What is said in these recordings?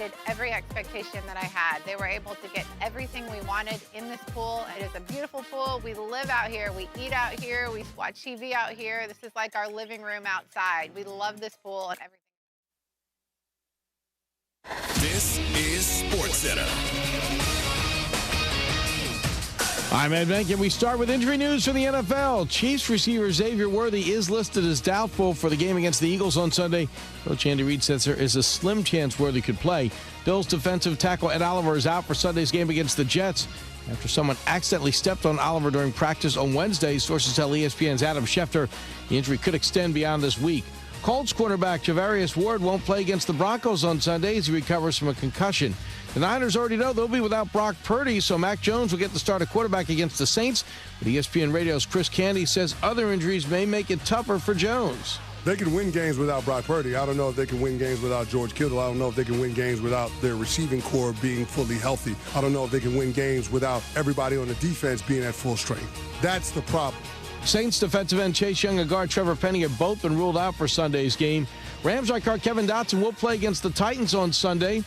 exceeded every expectation that I had. They were able to get everything we wanted in this pool. It is a beautiful pool. We live out here. We eat out here. We watch TV out here. This is like our living room outside. We love this pool and everything. This is SportsCenter. I'm Ed Benk, and we start with injury news from the NFL. Chiefs receiver Xavier Worthy is listed as doubtful for the game against the Eagles on Sunday. Coach Andy Reid says there is a slim chance Worthy could play. Bills defensive tackle Ed Oliver is out for Sunday's game against the Jets after someone accidentally stepped on Oliver during practice on Wednesday. Sources tell ESPN's Adam Schefter the injury could extend beyond this week. Colts cornerback Javarius Ward won't play against the Broncos on Sunday as he recovers from a concussion. The Niners already know they'll be without Brock Purdy, so Mac Jones will get to start a quarterback against the Saints. But ESPN Radio's Chris Candy says other injuries may make it tougher for Jones. They can win games without Brock Purdy. I don't know if they can win games without George Kittle. I don't know if they can win games without their receiving core being fully healthy. I don't know if they can win games without everybody on the defense being at full strength. That's the problem. Saints defensive end Chase Young and guard Trevor Penning have both been ruled out for Sunday's game. Rams right guard Kevin Dotson will play against the Titans on Sunday.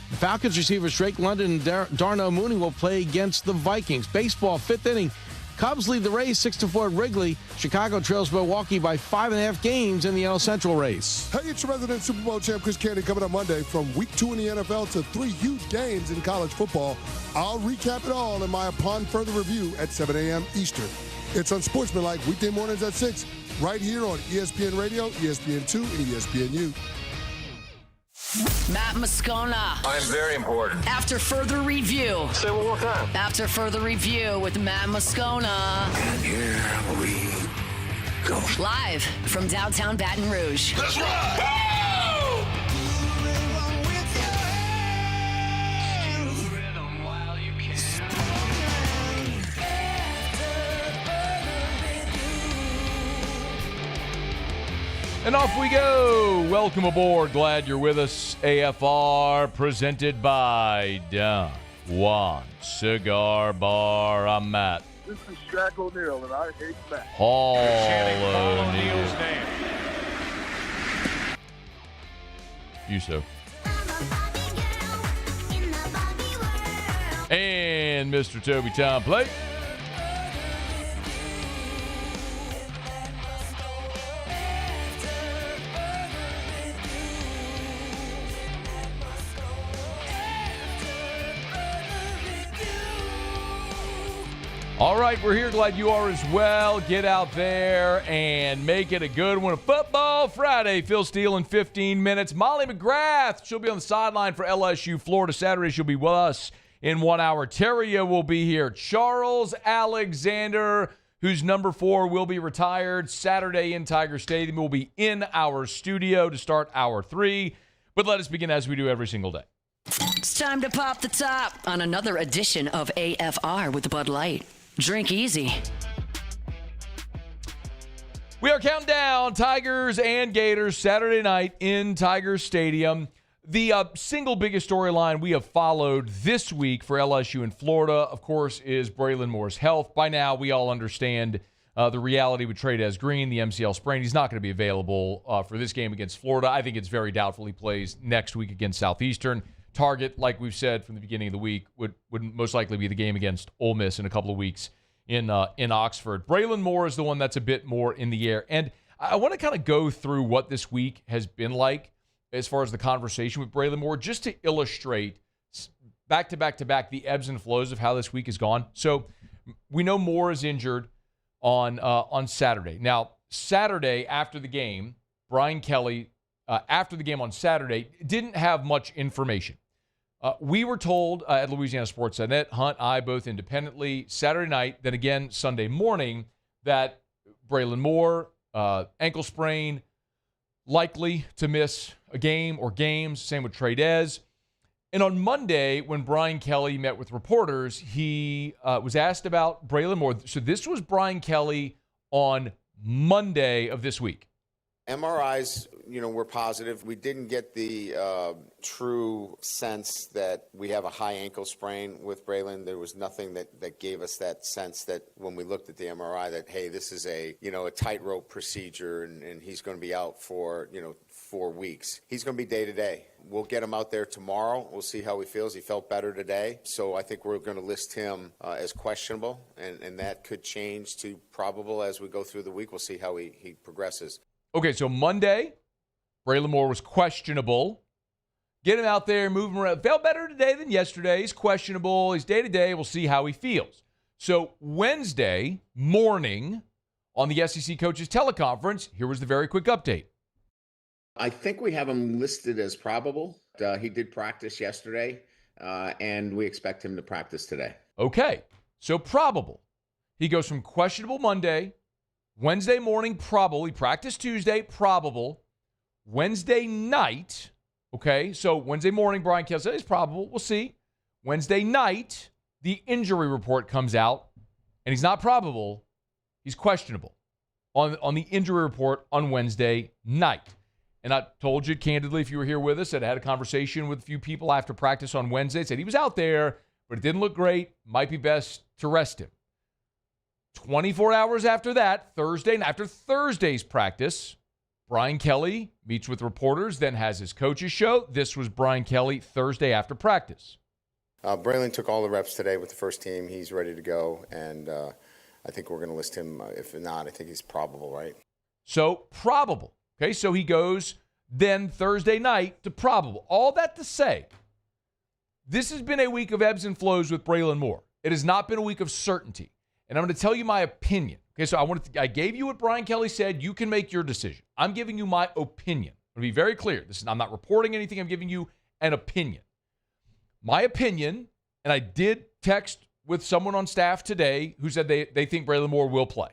The Falcons receivers Drake London and Darnell Mooney will play against the Vikings. Baseball, fifth inning. Cubs lead the Rays 6-4 at Wrigley. Chicago trails Milwaukee by 5.5 games in the NL Central race. Hey, it's your resident Super Bowl champ Chris Candy coming up Monday. From week 2 in the NFL to 3 huge games in college football. I'll recap it all in my Upon Further Review at 7 a.m. Eastern. It's Unsportsmanlike weekday mornings at 6, right here on ESPN Radio, ESPN2, and ESPNU. Matt Moscona. I'm very important. After further review. Say one more time. After further review with Matt Moscona. And here we go. Live from downtown Baton Rouge. Let's ride! And off we go. Welcome aboard. Glad you're with us. AFR presented by Don Juan Cigar Bar. I'm Matt. This is Shaq O'Neal, and I hate Matt. Hall O'Neal's name. You so. And Mr. Toby Tom Plate. All right, we're here. Glad you are as well. Get out there and make it a good one. Football Friday. Phil Steele in 15 minutes. Molly McGrath, she'll be on the sideline for LSU-Florida. Saturday, she'll be with us in 1 hour. Theriot will be here. Charles Alexander, who's number 4, will be retired. Saturday in Tiger Stadium will be in our studio to start hour 3. But let us begin as we do every single day. It's time to pop the top on another edition of AFR with Bud Light. Drink easy. We are counting down Tigers and Gators Saturday night in Tiger Stadium. The single biggest storyline we have followed this week for LSU in Florida, of course, is Brealin Moore's health. By now, we all understand the reality with Trey'Dez Green, the MCL sprain. He's not going to be available for this game against Florida. I think it's very doubtful he plays next week against Southeastern. Target, like we've said from the beginning of the week, would most likely be the game against Ole Miss in a couple of weeks in Oxford. Brilan Moore is the one that's a bit more in the air. And I want to kind of go through what this week has been like as far as the conversation with Brilan Moore, just to illustrate back to back the ebbs and flows of how this week has gone. So we know Moore is injured on Saturday. Now, Saturday after the game, Brian Kelly, after the game on Saturday, didn't have much information. We were told at LouisianaSports.net, Hunt, I, both independently, Saturday night, then again Sunday morning, that Brilan Moore, ankle sprain, likely to miss a game or games, same with Trey'Dez. And on Monday, when Brian Kelly met with reporters, he was asked about Brilan Moore. So this was Brian Kelly on Monday of this week. MRIs we're positive. We didn't get the true sense that we have a high ankle sprain with Braelin. There was nothing that gave us that sense that when we looked at the MRI that, hey, this is a tightrope procedure and he's going to be out for, 4 weeks. He's going to be day to day. We'll get him out there tomorrow. We'll see how he feels. He felt better today. So I think we're going to list him as questionable, and that could change to probable as we go through the week. We'll see how he progresses. Okay, so Monday, Brilan Moore was questionable. Get him out there, move him around. Felt better today than yesterday. He's questionable. He's day-to-day. We'll see how he feels. So Wednesday morning on the SEC Coaches Teleconference, here was the very quick update. I think we have him listed as probable. He did practice yesterday, and we expect him to practice today. Okay, so probable. He goes from questionable Monday, Wednesday morning, probable. He practiced Tuesday, probable. Wednesday night, okay, so Wednesday morning, Brian Kelly said it's probable. We'll see. Wednesday night, the injury report comes out, and he's not probable. He's questionable on the injury report on Wednesday night. And I told you candidly, if you were here with us, that I had a conversation with a few people after practice on Wednesday. Said he was out there, but it didn't look great. Might be best to rest him. 24 hours after that, Thursday, after Thursday's practice, Brian Kelly meets with reporters, then has his coaches show. This was Brian Kelly Thursday after practice. Braelin took all the reps today with the first team. He's ready to go, and I think we're going to list him. If not, I think he's probable, right? So probable. Okay, so he goes then Thursday night to probable. All that to say, this has been a week of ebbs and flows with Braelin Moore. It has not been a week of certainty. And I'm going to tell you my opinion. Okay, so I gave you what Brian Kelly said. You can make your decision. I'm giving you my opinion. I'm going to be very clear. I'm not reporting anything. I'm giving you an opinion. My opinion, and I did text with someone on staff today who said they think Braelin Moore will play.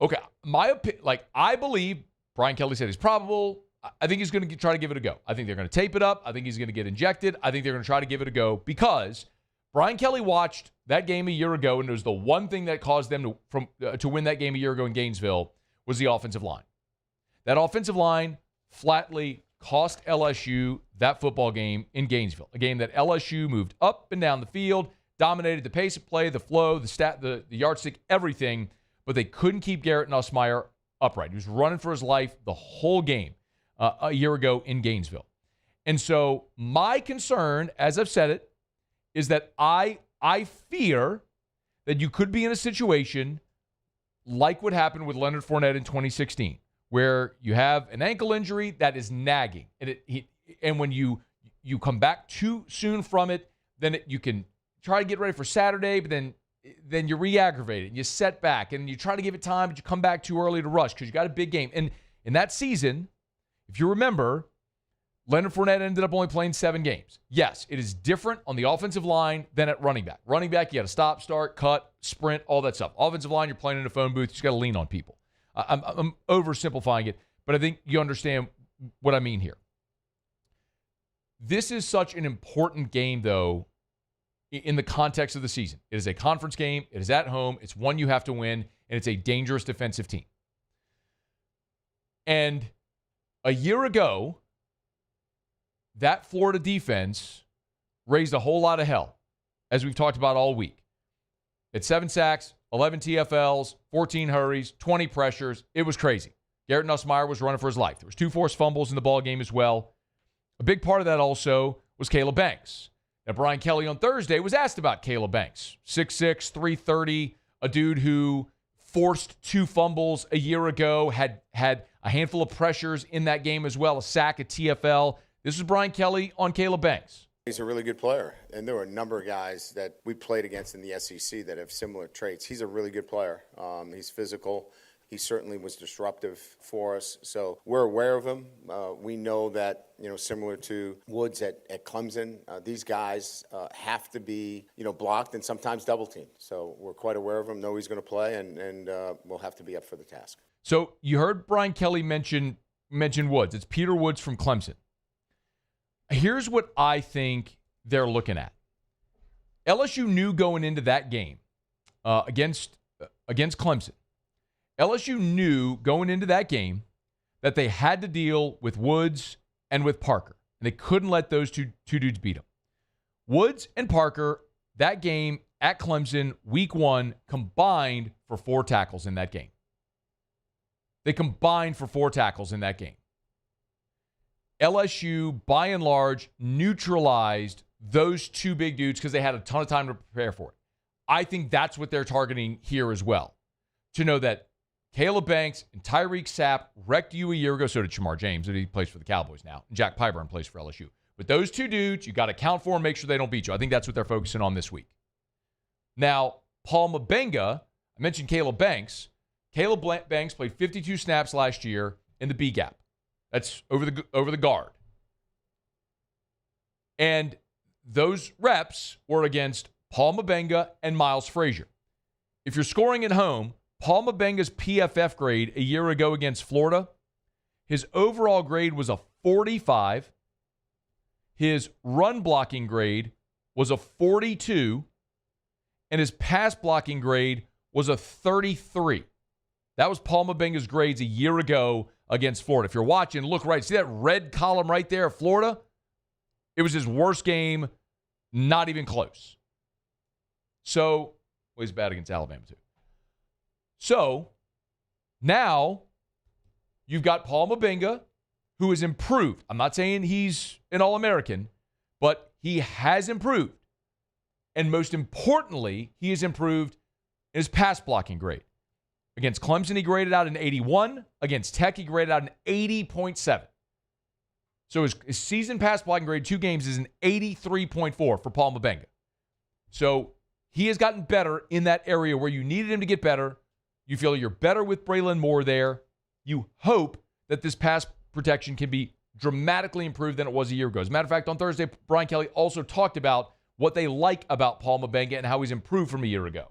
Okay, my opinion, I believe Brian Kelly said he's probable. I think he's going to try to give it a go. I think they're going to tape it up. I think he's going to get injected. I think they're going to try to give it a go because Brian Kelly watched that game a year ago, and it was the one thing that caused them to win that game a year ago in Gainesville was the offensive line. That offensive line flatly cost LSU that football game in Gainesville, a game that LSU moved up and down the field, dominated the pace of play, the flow, the yardstick, everything, but they couldn't keep Garrett Nussmeier upright. He was running for his life the whole game a year ago in Gainesville. And so my concern, as I've said it, is that I fear that you could be in a situation like what happened with Leonard Fournette in 2016, where you have an ankle injury that is nagging. And when you come back too soon from it, then you can try to get ready for Saturday, but then you re-aggravate it and you set back and you try to give it time, but you come back too early to rush because you got a big game. And in that season, if you remember, Leonard Fournette ended up only playing 7 games. Yes, it is different on the offensive line than at running back. Running back, you got to stop, start, cut, sprint, all that stuff. Offensive line, you're playing in a phone booth. You just got to lean on people. I'm oversimplifying it, but I think you understand what I mean here. This is such an important game, though, in the context of the season. It is a conference game. It is at home. It's one you have to win, and it's a dangerous defensive team. And a year ago, that Florida defense raised a whole lot of hell, as we've talked about all week. It's 7 sacks, 11 TFLs, 14 hurries, 20 pressures. It was crazy. Garrett Nussmeier was running for his life. There was 2 forced fumbles in the ball game as well. A big part of that also was Caleb Banks. Now, Brian Kelly on Thursday was asked about Caleb Banks. 6'6", 330, a dude who forced 2 fumbles a year ago, had a handful of pressures in that game as well, a sack, a TFL. This is Brian Kelly on Caleb Banks. He's a really good player, and there were a number of guys that we played against in the SEC that have similar traits. He's a really good player. He's physical. He certainly was disruptive for us, so we're aware of him. We know that, similar to Woods at Clemson, these guys have to be, blocked and sometimes double teamed. So we're quite aware of him, know he's going to play, and we'll have to be up for the task. So you heard Brian Kelly mention Woods. It's Peter Woods from Clemson. Here's what I think they're looking at. LSU knew going into that game against Clemson. LSU knew going into that game that they had to deal with Woods and with Parker. And they couldn't let those two dudes beat them. Woods and Parker, that game at Clemson, week 1, combined for 4 tackles in that game. They combined for 4 tackles in that game. LSU, by and large, neutralized those 2 big dudes because they had a ton of time to prepare for it. I think that's what they're targeting here as well. To know that Caleb Banks and Tyreek Sapp wrecked you a year ago. So did Shamar James, and he plays for the Cowboys now. And Jack Pyburn plays for LSU. But those 2 dudes, you got to count for and make sure they don't beat you. I think that's what they're focusing on this week. Now, Paul Mabenga, I mentioned Caleb Banks. Caleb Banks played 52 snaps last year in the B gap. That's over the guard. And those reps were against Paul Mabenga and Miles Frazier. If you're scoring at home, Paul Mabenga's PFF grade a year ago against Florida, his overall grade was a 45. His run blocking grade was a 42. And his pass blocking grade was a 33. That was Paul Mabenga's grades a year ago against Florida. If you're watching, look right. See that red column right there, Florida? It was his worst game, not even close. So, well, he's bad against Alabama too. So, now you've got Paul Mabenga, who has improved. I'm not saying he's an All-American, but he has improved. And most importantly, he has improved in his pass blocking grade. Against Clemson, he graded out an 81. Against Tech, he graded out an 80.7. So his season pass blocking grade 2 games is an 83.4 for Paul Mabenga. So he has gotten better in that area where you needed him to get better. You feel you're better with Brealin Moore there. You hope that this pass protection can be dramatically improved than it was a year ago. As a matter of fact, on Thursday, Brian Kelly also talked about what they like about Paul Mabenga and how he's improved from a year ago.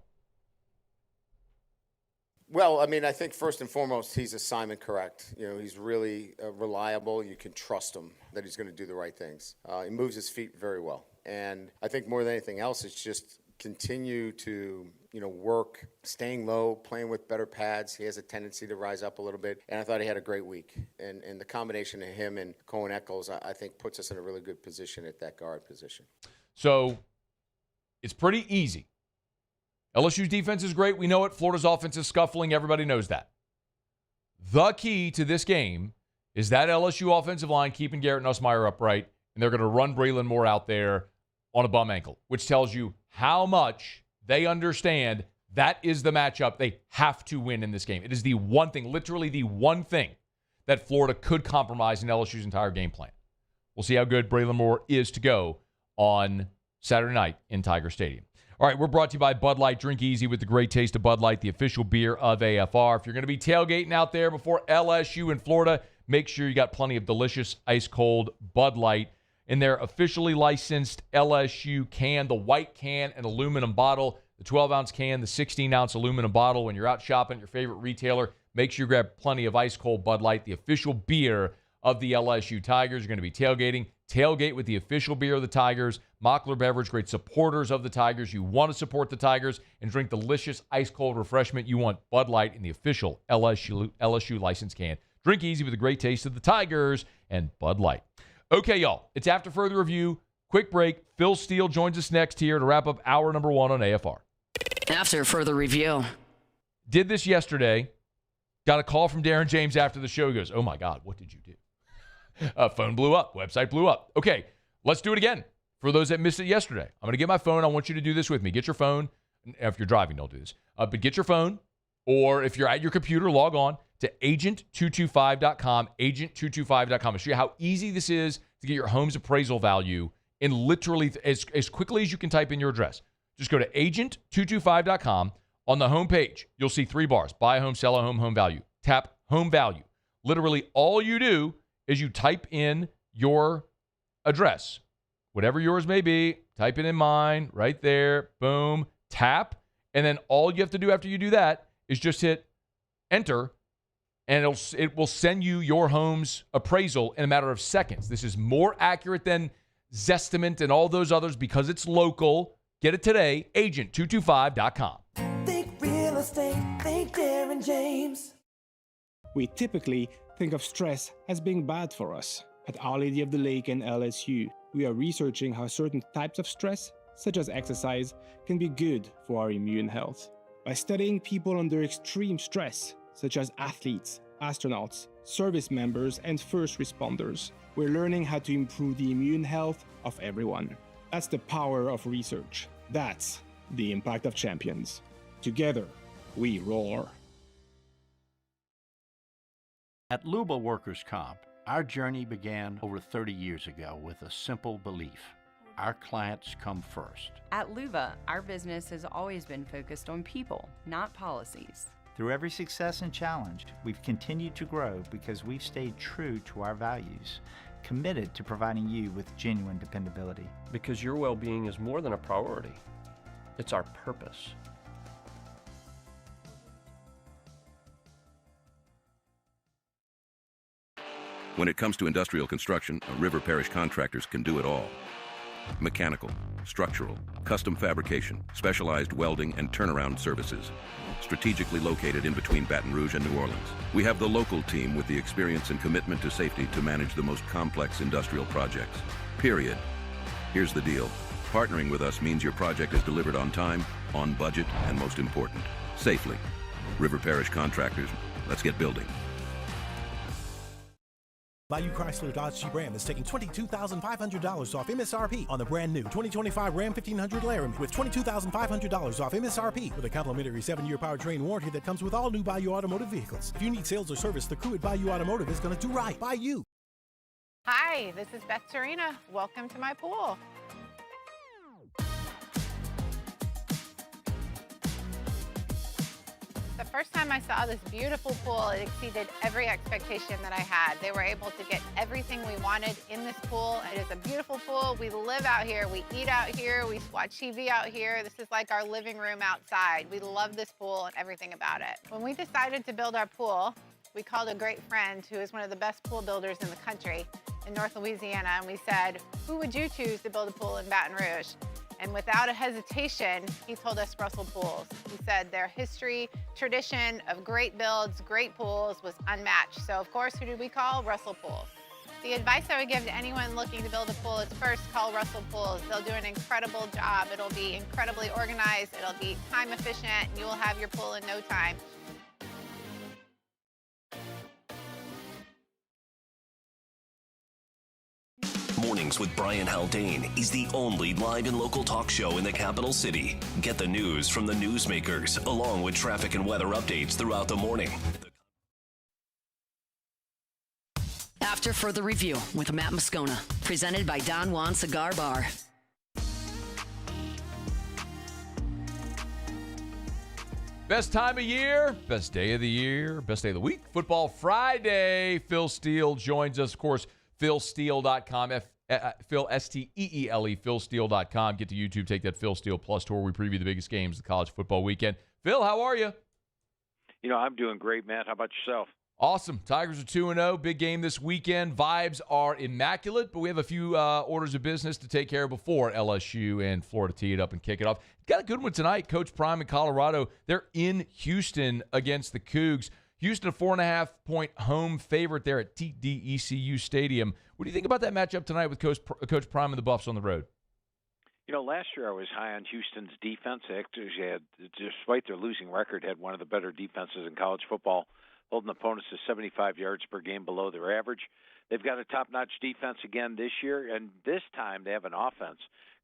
Well, I mean, I think first and foremost, he's assignment correct. You know, he's really reliable. You can trust him that he's going to do the right things. He moves his feet very well. And I think more than anything else, it's just continue to, work, staying low, playing with better pads. He has a tendency to rise up a little bit. And I thought he had a great week. And the combination of him and Cohen Eccles, I think, puts us in a really good position at that guard position. So it's pretty easy. LSU's defense is great. We know it. Florida's offense is scuffling. Everybody knows that. The key to this game is that LSU offensive line keeping Garrett Nussmeier upright, and they're going to run Brealin Moore out there on a bum ankle, which tells you how much they understand that is the matchup they have to win in this game. It is the one thing, literally the one thing, that Florida could compromise in LSU's entire game plan. We'll see how good Brealin Moore is to go on Saturday night in Tiger Stadium. All right, we're brought to you by Bud Light. Drink easy with the great taste of Bud Light, the official beer of AFR. If you're going to be tailgating out there before LSU in Florida, make sure you got plenty of delicious ice-cold Bud Light in their officially licensed LSU can, the white can and aluminum bottle, the 12-ounce can, the 16-ounce aluminum bottle. When you're out shopping at your favorite retailer, make sure you grab plenty of ice-cold Bud Light, the official beer of the LSU Tigers. You're going to be tailgating. Tailgate with the official beer of the Tigers. Mockler Beverage, great supporters of the Tigers. You want to support the Tigers and drink delicious ice-cold refreshment. You want Bud Light in the official LSU license can. Drink easy with the great taste of the Tigers and Bud Light. Okay, y'all. It's after further review. Quick break. Phil Steele joins us next here to wrap up hour number 1 on AFR. After further review. Did this yesterday. Got a call from Darren James after the show. He goes, oh, my God, what did you do? Phone blew up. Website blew up. Okay, let's do it again. For those that missed it yesterday, I'm going to get my phone. I want you to do this with me. Get your phone. If you're driving, don't do this. But get your phone, or if you're at your computer, log on to agent225.com, agent225.com. I'll show you how easy this is to get your home's appraisal value in literally as quickly as you can type in your address. Just go to agent225.com. On the home page, you'll see 3 bars: buy a home, sell a home, home value. Tap home value. Literally all you do is you type in your address, whatever yours may be, type it in mine right there, boom, tap, and then all you have to do after you do that is just hit enter, and it will send you your home's appraisal in a matter of seconds. This is more accurate than Zestimate and all those others because it's local. Get it today, agent225.com. Think real estate, think Darren James. We typically think of stress as being bad for us. At Our Lady of the Lake and LSU, we are researching how certain types of stress, such as exercise, can be good for our immune health. By studying people under extreme stress, such as athletes, astronauts, service members, and first responders, we're learning how to improve the immune health of everyone. That's the power of research. That's the impact of champions. Together, we roar. At Luba Workers' Comp, our journey began over 30 years ago with a simple belief. Our clients come first. At Luba, our business has always been focused on people, not policies. Through every success and challenge, we've continued to grow because we've stayed true to our values, committed to providing you with genuine dependability. Because your well-being is more than a priority. It's our purpose. When it comes to industrial construction, River Parish contractors can do it all. Mechanical, structural, custom fabrication, specialized welding, and turnaround services. Strategically located in between Baton Rouge and New Orleans, we have the local team with the experience and commitment to safety to manage the most complex industrial projects. Period. Here's the deal. Partnering with us means your project is delivered on time, on budget, and most important, safely. River Parish Contractors, let's get building. Bayou Chrysler Dodge Jeep Ram is taking $22,500 off MSRP on the brand new 2025 Ram 1500 Laramie with $22,500 off MSRP with a complimentary 7-year powertrain warranty that comes with all new Bayou Automotive vehicles. If you need sales or service, the crew at Bayou Automotive is going to do right by you. Hi, this is Beth Serena. Welcome to my pool. The first time I saw this beautiful pool, it exceeded every expectation that I had. They were able to get everything we wanted in this pool. It is a beautiful pool. We live out here. We eat out here. We watch TV out here. This is like our living room outside. We love this pool and everything about it. When we decided to build our pool, we called a great friend who is one of the best pool builders in the country in North Louisiana, and we said, who would you choose to build a pool in Baton Rouge? And without a hesitation, he told us Russell Pools. He said their history, tradition of great builds, great pools was unmatched. So of course, who did we call? Russell Pools. The advice I would give to anyone looking to build a pool is first call Russell Pools. They'll do an incredible job. It'll be incredibly organized. It'll be time efficient, and you will have your pool in no time. Mornings with Brian Haldane is the only live and local talk show in the capital city. Get the news from the newsmakers, along with traffic and weather updates throughout the morning. After Further Review with Matt Moscona, presented by Don Juan Cigar Bar. Best time of year, best day of the year, best day of the week, Football Friday. Phil Steele joins us, of course, philsteele.com, Phil, S-T-E-E-L-E, philsteele.com. Get to YouTube, take that Phil Steele Plus tour. We preview the biggest games of the college football weekend. Phil, how are you? You know, I'm doing great, Matt. How about yourself? Awesome. Tigers are 2-0. Big game this weekend. Vibes are immaculate, but we have a few orders of business to take care of before LSU and Florida tee it up and kick it off. Got a good one tonight. Coach Prime in Colorado. They're in Houston against the Cougs. Houston, a 4.5-point home favorite there at TD-ECU Stadium. What do you think about that matchup tonight with Coach Prime and the Buffs on the road? You know, last year I was high on Houston's defense. They actually had, despite their losing record, had one of the better defenses in college football, holding opponents to 75 yards per game below their average. They've got a top-notch defense again this year, and this time they have an offense.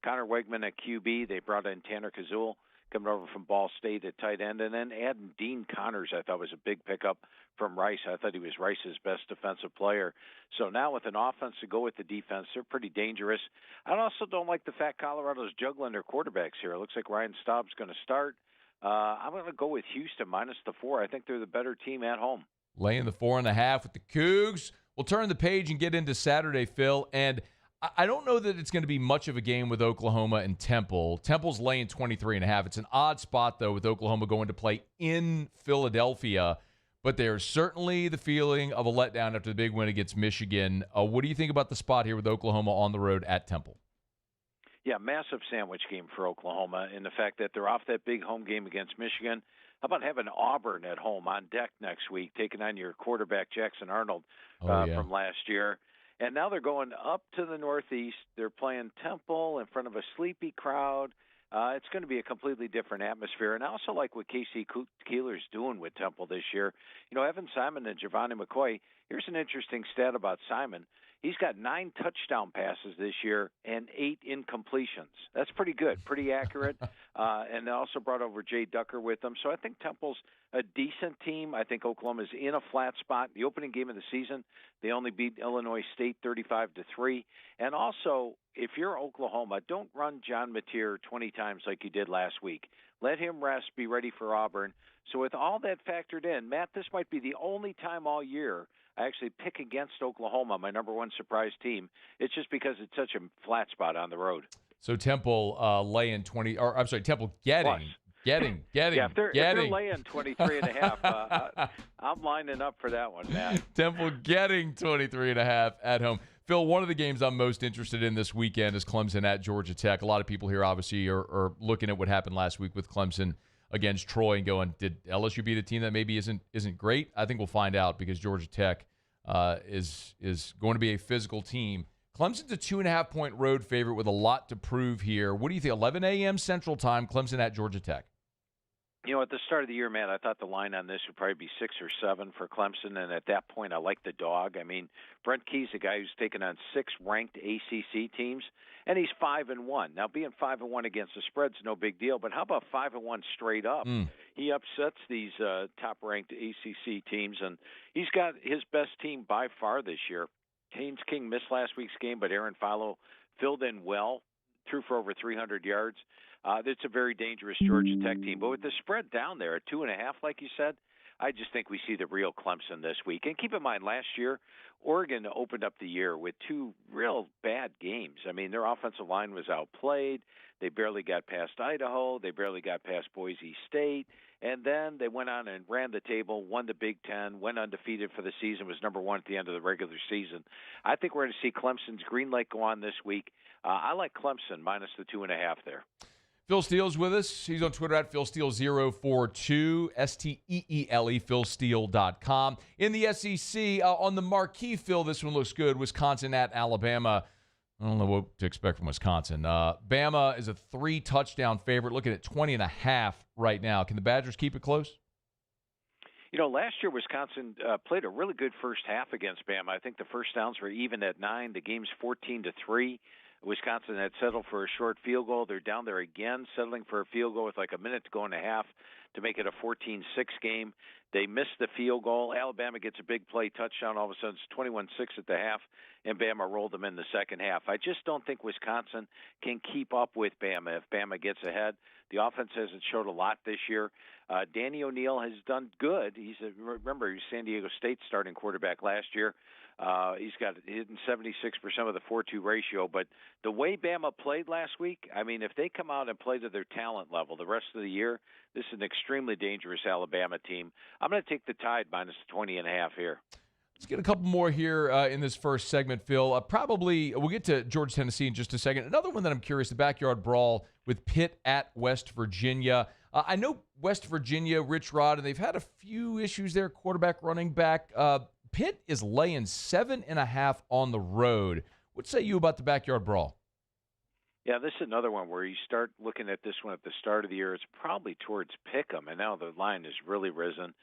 Connor Wegman at QB. They brought in Tanner Kazul, coming over from Ball State at tight end, and then adding Dean Connors, I thought was a big pickup from Rice. I thought he was Rice's best defensive player. So now with an offense to go with the defense, they're pretty dangerous. I also don't like the fact Colorado's juggling their quarterbacks here. It looks like Ryan Staub's going to start. I'm going to go with Houston minus the 4. I think they're the better team at home. Laying the 4.5 with the Cougs. We'll turn the page and get into Saturday, Phil, and I don't know that it's going to be much of a game with Oklahoma and Temple. Temple's laying 23.5. It's an odd spot, though, with Oklahoma going to play in Philadelphia. But there's certainly the feeling of a letdown after the big win against Michigan. What do you think about the spot here with Oklahoma on the road at Temple? Yeah, massive sandwich game for Oklahoma in the fact that they're off that big home game against Michigan. How about having Auburn at home on deck next week, taking on your quarterback Jackson Arnold from last year? And now they're going up to the Northeast. They're playing Temple in front of a sleepy crowd. It's going to be a completely different atmosphere. And I also like what Casey Keeler's doing with Temple this year. Evan Simon and Giovanni McCoy, here's an interesting stat about Simon. He's got 9 touchdown passes this year and 8 incompletions. That's pretty good, pretty accurate. And they also brought over Jay Ducker with them. So I think Temple's a decent team. I think Oklahoma's in a flat spot. The opening game of the season, they only beat Illinois State 35-3. And also, if you're Oklahoma, don't run John Mateer 20 times like you did last week. Let him rest, be ready for Auburn. So with all that factored in, Matt, this might be the only time all year I actually pick against Oklahoma, my number one surprise team. It's just because it's such a flat spot on the road. So Temple laying 20, or I'm sorry, Temple getting. Yeah, if they're laying 23.5, I'm lining up for that one, Matt. Temple getting 23.5 at home. Phil, one of the games I'm most interested in this weekend is Clemson at Georgia Tech. A lot of people here obviously are looking at what happened last week with Clemson against Troy and going, did LSU beat a team that maybe isn't great? I think we'll find out because Georgia Tech is going to be a physical team. Clemson's a 2.5-point road favorite with a lot to prove here. What do you think? 11 a.m. Central Time, Clemson at Georgia Tech. At the start of the year, Matt, I thought the line on this would probably be 6 or 7 for Clemson, and at that point, I like the dog. I mean, Brent Key's a guy who's taken on 6 ranked ACC teams, and he's 5-1. Now, being 5-1 against the spread's no big deal, but how about 5-1 straight up? He upsets these top-ranked ACC teams, and he's got his best team by far this year. Haynes King missed last week's game, but Aaron Philo filled in well, threw for over 300 yards. It's a very dangerous Georgia Tech team. But with the spread down there at 2.5, like you said, I just think we see the real Clemson this week. And keep in mind, last year, Oregon opened up the year with 2 real bad games. I mean, their offensive line was outplayed. They barely got past Idaho. They barely got past Boise State. And then they went on and ran the table, won the Big Ten, went undefeated for the season, was number 1 at the end of the regular season. I think we're going to see Clemson's green light go on this week. I like Clemson minus the 2.5 there. Phil Steele's with us. He's on Twitter at PhilSteele042, STEELE, PhilSteele.com. In the SEC, on the Marquee, Phil, this one looks good. Wisconsin at Alabama. I don't know what to expect from Wisconsin. Bama is a 3-touchdown favorite, looking at 20.5 right now. Can the Badgers keep it close? Last year Wisconsin played a really good first half against Bama. I think the first downs were even at 9. The game's 14-3. Wisconsin had settled for a short field goal. They're down there again, settling for a field goal with like a minute to go and a half to make it a 14-6 game. They missed the field goal. Alabama gets a big play touchdown. All of a sudden, it's 21-6 at the half, and Bama rolled them in the second half. I just don't think Wisconsin can keep up with Bama if Bama gets ahead. The offense hasn't showed a lot this year. Danny O'Neal has done good. Remember, he's San Diego State starting quarterback last year. He's got hitting 76% of the 4-2 ratio. But the way Bama played last week, I mean, if they come out and play to their talent level the rest of the year, this is an extremely dangerous Alabama team. I'm going to take the Tide minus 20.5 here. Let's get a couple more here in this first segment, Phil. Probably we'll get to Georgia, Tennessee in just a second. Another one that I'm curious, the backyard brawl with Pitt at West Virginia. I know West Virginia, Rich Rod, and they've had a few issues there, quarterback, running back. Pitt is laying 7.5 on the road. What say you about the backyard brawl? Yeah, this is another one where you start looking at this one at the start of the year. It's probably towards Pick'em, and now the line has really risen.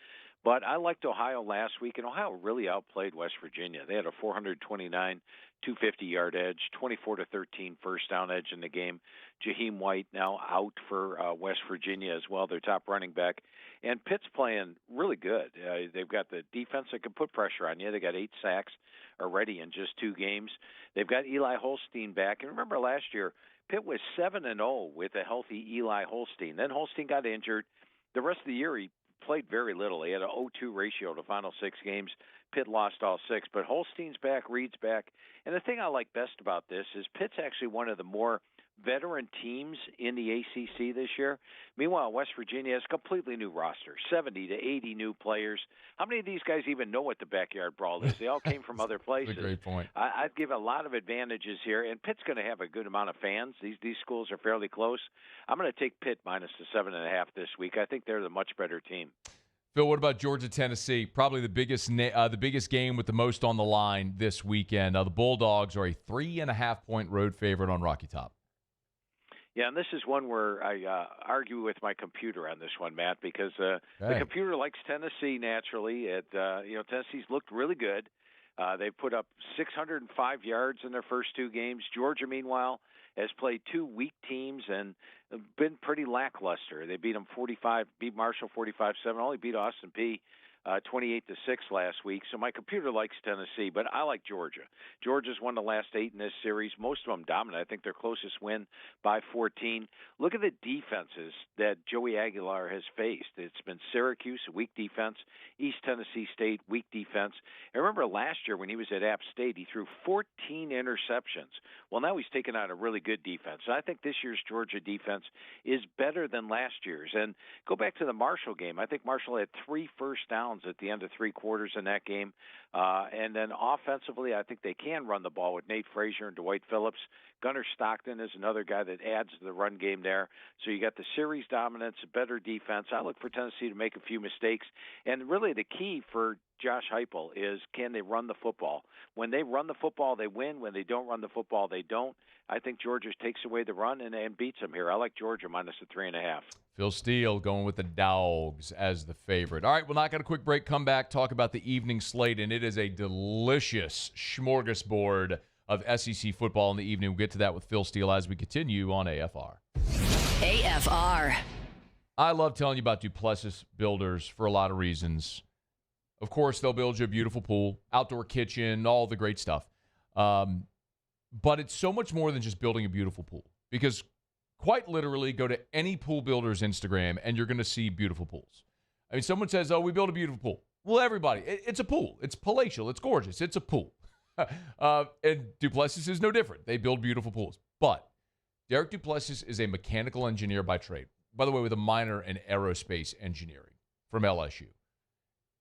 But I liked Ohio last week, and Ohio really outplayed West Virginia. They had a 429, 250-yard edge, 24-13 first down edge in the game. Jaheim White now out for West Virginia as well, their top running back. And Pitt's playing really good. They've got the defense that can put pressure on you. They got 8 sacks already in just 2 games. They've got Eli Holstein back. And remember last year, Pitt was 7-0 with a healthy Eli Holstein. Then Holstein got injured. The rest of the year, he played very little. He had an 0-2 ratio to final 6 games. Pitt lost all 6. But Holstein's back, Reed's back. And the thing I like best about this is Pitt's actually one of the more veteran teams in the ACC this year. Meanwhile, West Virginia has a completely new roster, 70 to 80 new players. How many of these guys even know what the backyard brawl is? They all came from other places. That's a great point. I'd give a lot of advantages here, and Pitt's going to have a good amount of fans. These schools are fairly close. I'm going to take Pitt minus the 7.5 this week. I think they're the much better team. Phil, what about Georgia-Tennessee? Probably the biggest game with the most on the line this weekend. The Bulldogs are a 3.5-point road favorite on Rocky Top. Yeah, and this is one where I argue with my computer on this one, Matt, because the computer likes Tennessee naturally. Tennessee's looked really good. They put up 605 yards in their first two games. Georgia, meanwhile, has played two weak teams and been pretty lackluster. They beat Marshall 45-7, only beat Austin Peay 28-6 last week. So my computer likes Tennessee, but I like Georgia. Georgia's won the last 8 in this series, most of them dominant. I think their closest win by 14. Look at the defenses that Joey Aguilar has faced. It's been Syracuse, a weak defense, East Tennessee State, weak defense. I remember last year when he was at App State, he threw 14 interceptions. Well, now he's taken out a really good defense. And I think this year's Georgia defense is better than last year's. And go back to the Marshall game. I think Marshall had 3 first downs at the end of 3 quarters in that game. And then offensively, I think they can run the ball with Nate Frazier and Dwight Phillips. Gunnar Stockton is another guy that adds to the run game there. So you got the series dominance, a better defense. I look for Tennessee to make a few mistakes. And really the key for Josh Heupel is, can they run the football? When they run the football, they win. When they don't run the football, they don't. I think Georgia takes away the run and beats them here. I like Georgia minus the 3.5. Phil Steele going with the Dogs as the favorite. All right, we'll knock out a quick break, come back, talk about the evening slate, and it is a delicious smorgasbord of SEC football in the evening. We'll get to that with Phil Steele as we continue on AFR. AFR. I love telling you about Duplessis Builders for a lot of reasons. Of course, they'll build you a beautiful pool, outdoor kitchen, all the great stuff. But it's so much more than just building a beautiful pool, because quite literally, go to any pool builder's Instagram and you're going to see beautiful pools. I mean, someone says, oh, we built a beautiful pool. Well, everybody, it's a pool. It's palatial. It's gorgeous. It's a pool. And Duplessis is no different. They build beautiful pools. But Derek Duplessis is a mechanical engineer by trade, by the way, with a minor in aerospace engineering from LSU,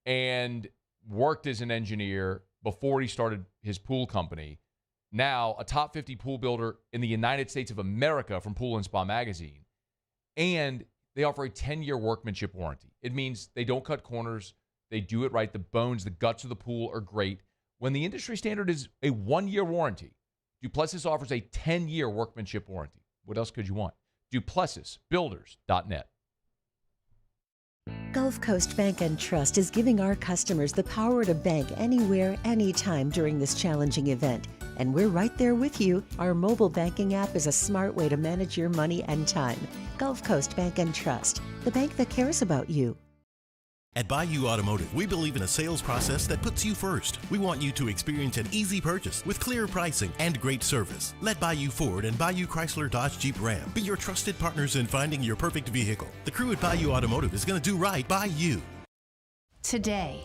and worked as an engineer before he started his pool company. Now a top 50 pool builder in the United States of America from Pool & Spa Magazine. And they offer a 10-year workmanship warranty. It means they don't cut corners. They do it right. The bones, the guts of the pool are great. When the industry standard is a 1-year warranty, Duplessis offers a 10-year workmanship warranty. What else could you want? DuplessisBuilders.net. Gulf Coast Bank and Trust is giving our customers the power to bank anywhere, anytime during this challenging event. And we're right there with you. Our mobile banking app is a smart way to manage your money and time. Gulf Coast Bank and Trust, the bank that cares about you. At Bayou Automotive, we believe in a sales process that puts you first. We want you to experience an easy purchase with clear pricing and great service. Let Bayou Ford and Bayou Chrysler Dodge Jeep Ram be your trusted partners in finding your perfect vehicle. The crew at Bayou Automotive is going to do right by you. Today,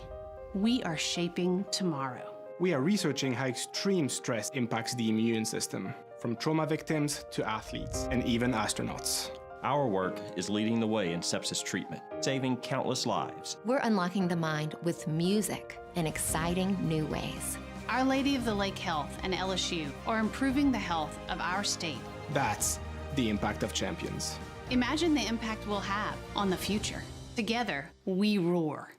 we are shaping tomorrow. We are researching how extreme stress impacts the immune system, from trauma victims to athletes and even astronauts. Our work is leading the way in sepsis treatment, saving countless lives. We're unlocking the mind with music in exciting new ways. Our Lady of the Lake Health and LSU are improving the health of our state. That's the impact of champions. Imagine the impact we'll have on the future. Together, we roar.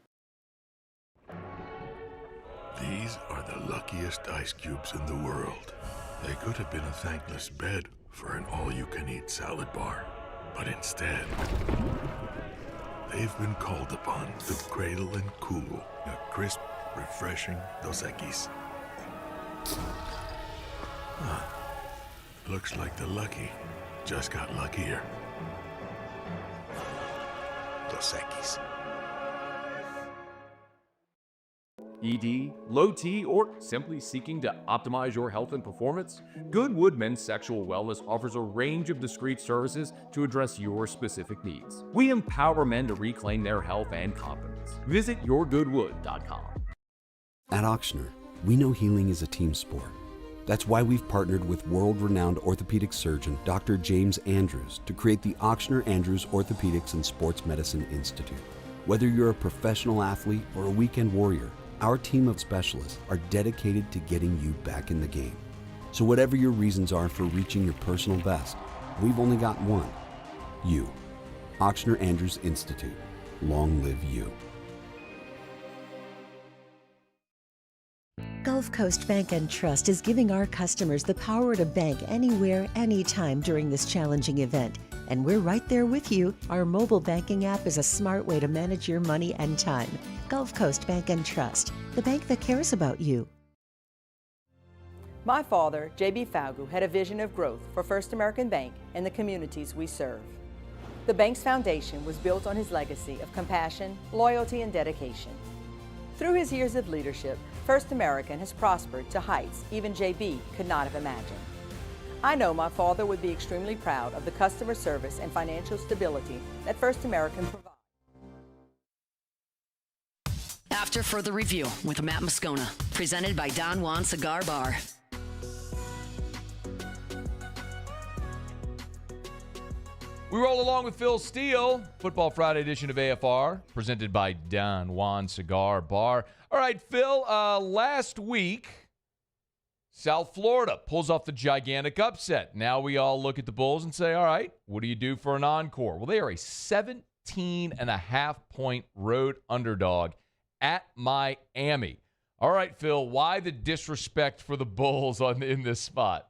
These are the luckiest ice cubes in the world. They could have been a thankless bed for an all-you-can-eat salad bar. But instead, they've been called upon to cradle and cool a crisp, refreshing Dos Equis. Looks like the lucky just got luckier. Dos Equis. ED, low T, or simply seeking to optimize your health and performance? Goodwood Men's Sexual Wellness offers a range of discreet services to address your specific needs. We empower men to reclaim their health and confidence. Visit yourgoodwood.com. At Ochsner, we know healing is a team sport. That's why we've partnered with world-renowned orthopedic surgeon Dr. James Andrews to create the Ochsner Andrews Orthopedics and Sports Medicine Institute. Whether you're a professional athlete or a weekend warrior, our team of specialists are dedicated to getting you back in the game. So whatever your reasons are for reaching your personal best, we've only got one: you. Ochsner Andrews Institute. Long live you. Gulf Coast Bank and Trust is giving our customers the power to bank anywhere, anytime during this challenging event. And we're right there with you. Our mobile banking app is a smart way to manage your money and time. Gulf Coast Bank and Trust, the bank that cares about you. My father, J.B. Falgu, had a vision of growth for First American Bank and the communities we serve. The bank's foundation was built on his legacy of compassion, loyalty, and dedication. Through his years of leadership, First American has prospered to heights even J.B. could not have imagined. I know my father would be extremely proud of the customer service and financial stability that First American provides. After further review with Matt Moscona, presented by Don Juan Cigar Bar. We roll along with Phil Steele, Football Friday edition of AFR, presented by Don Juan Cigar Bar. All right, Phil, last week, South Florida pulls off the gigantic upset. Now we all look at the Bulls and say, all right, what do you do for an encore? Well, they are a 17.5-point road underdog at Miami. All right, Phil, why the disrespect for the Bulls in this spot?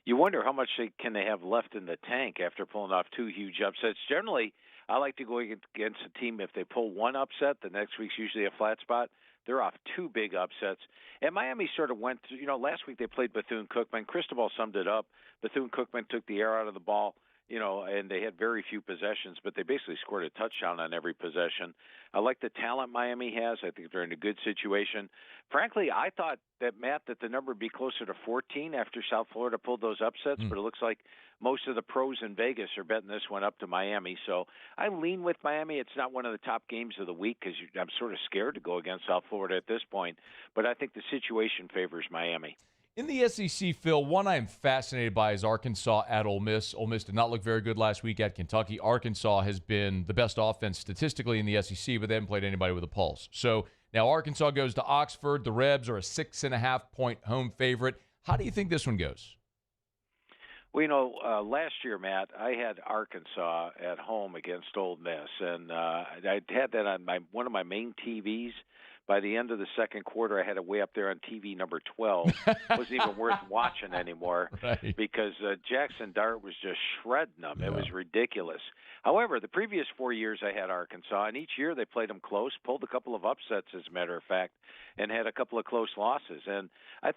You wonder how much they have left in the tank after pulling off two huge upsets. Generally, I like to go against a team if they pull one upset, the next week's usually a flat spot. They're off two big upsets. And Miami sort of went through, last week they played Bethune-Cookman. Cristobal summed it up. Bethune-Cookman took the air out of the ball, and they had very few possessions, but they basically scored a touchdown on every possession. I like the talent Miami has. I think they're in a good situation. Frankly, I thought that the number would be closer to 14 after South Florida pulled those upsets, but it looks like most of the pros in Vegas are betting this one up to Miami. So I lean with Miami. It's not one of the top games of the week because I'm sort of scared to go against South Florida at this point, but I think the situation favors Miami. In the SEC, Phil, one I am fascinated by is Arkansas at Ole Miss. Ole Miss did not look very good last week at Kentucky. Arkansas has been the best offense statistically in the SEC, but they haven't played anybody with a pulse. So now Arkansas goes to Oxford. The Rebs are a 6.5-point home favorite. How do you think this one goes? Well, last year, Matt, I had Arkansas at home against Ole Miss, and I had that on one of my main TVs. By the end of the second quarter, I had it way up there on TV number 12. It wasn't even worth watching anymore because Jackson Dart was just shredding them. Yeah. It was ridiculous. However, the previous 4 years I had Arkansas, and each year they played them close, pulled a couple of upsets, as a matter of fact, and had a couple of close losses. And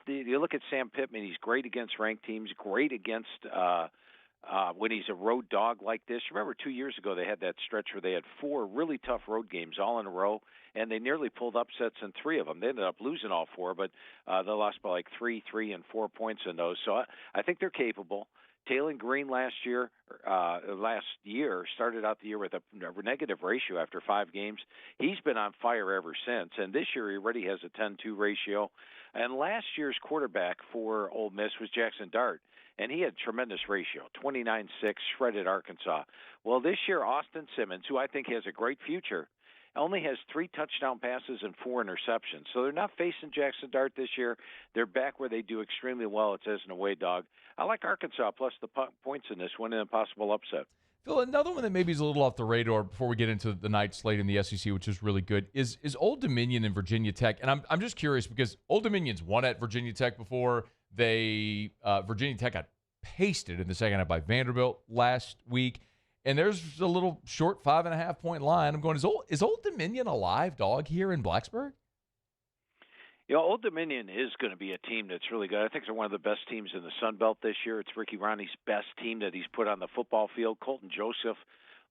you look at Sam Pittman, he's great against ranked teams, great against when he's a road dog like this. Remember 2 years ago they had that stretch where they had 4 really tough road games all in a row, and they nearly pulled upsets in 3 of them. They ended up losing all 4, but they lost by like 3, 3, and 4 points in those. So I think they're capable. Taylon Green last year started out the year with a negative ratio after 5 games. He's been on fire ever since, and this year he already has a 10-2 ratio. And last year's quarterback for Ole Miss was Jackson Dart, and he had tremendous ratio, 29-6, shredded Arkansas. Well, this year Austin Simmons, who I think has a great future, only has 3 touchdown passes and 4 interceptions. So they're not facing Jackson Dart this year. They're back where they do extremely well. It's as an away dog. I like Arkansas plus the points in this one, and a possible upset. Phil, another one that maybe is a little off the radar before we get into the night slate in the SEC, which is really good, is Old Dominion and Virginia Tech. And I'm just curious because Old Dominion's won at Virginia Tech before. Virginia Tech got pasted in the second half by Vanderbilt last week. And there's a little short 5.5-point line. I'm going, is Old Dominion a live dog here in Blacksburg? Old Dominion is going to be a team that's really good. I think they're one of the best teams in the Sun Belt this year. It's Ricky Ronnie's best team that he's put on the football field. Colton Joseph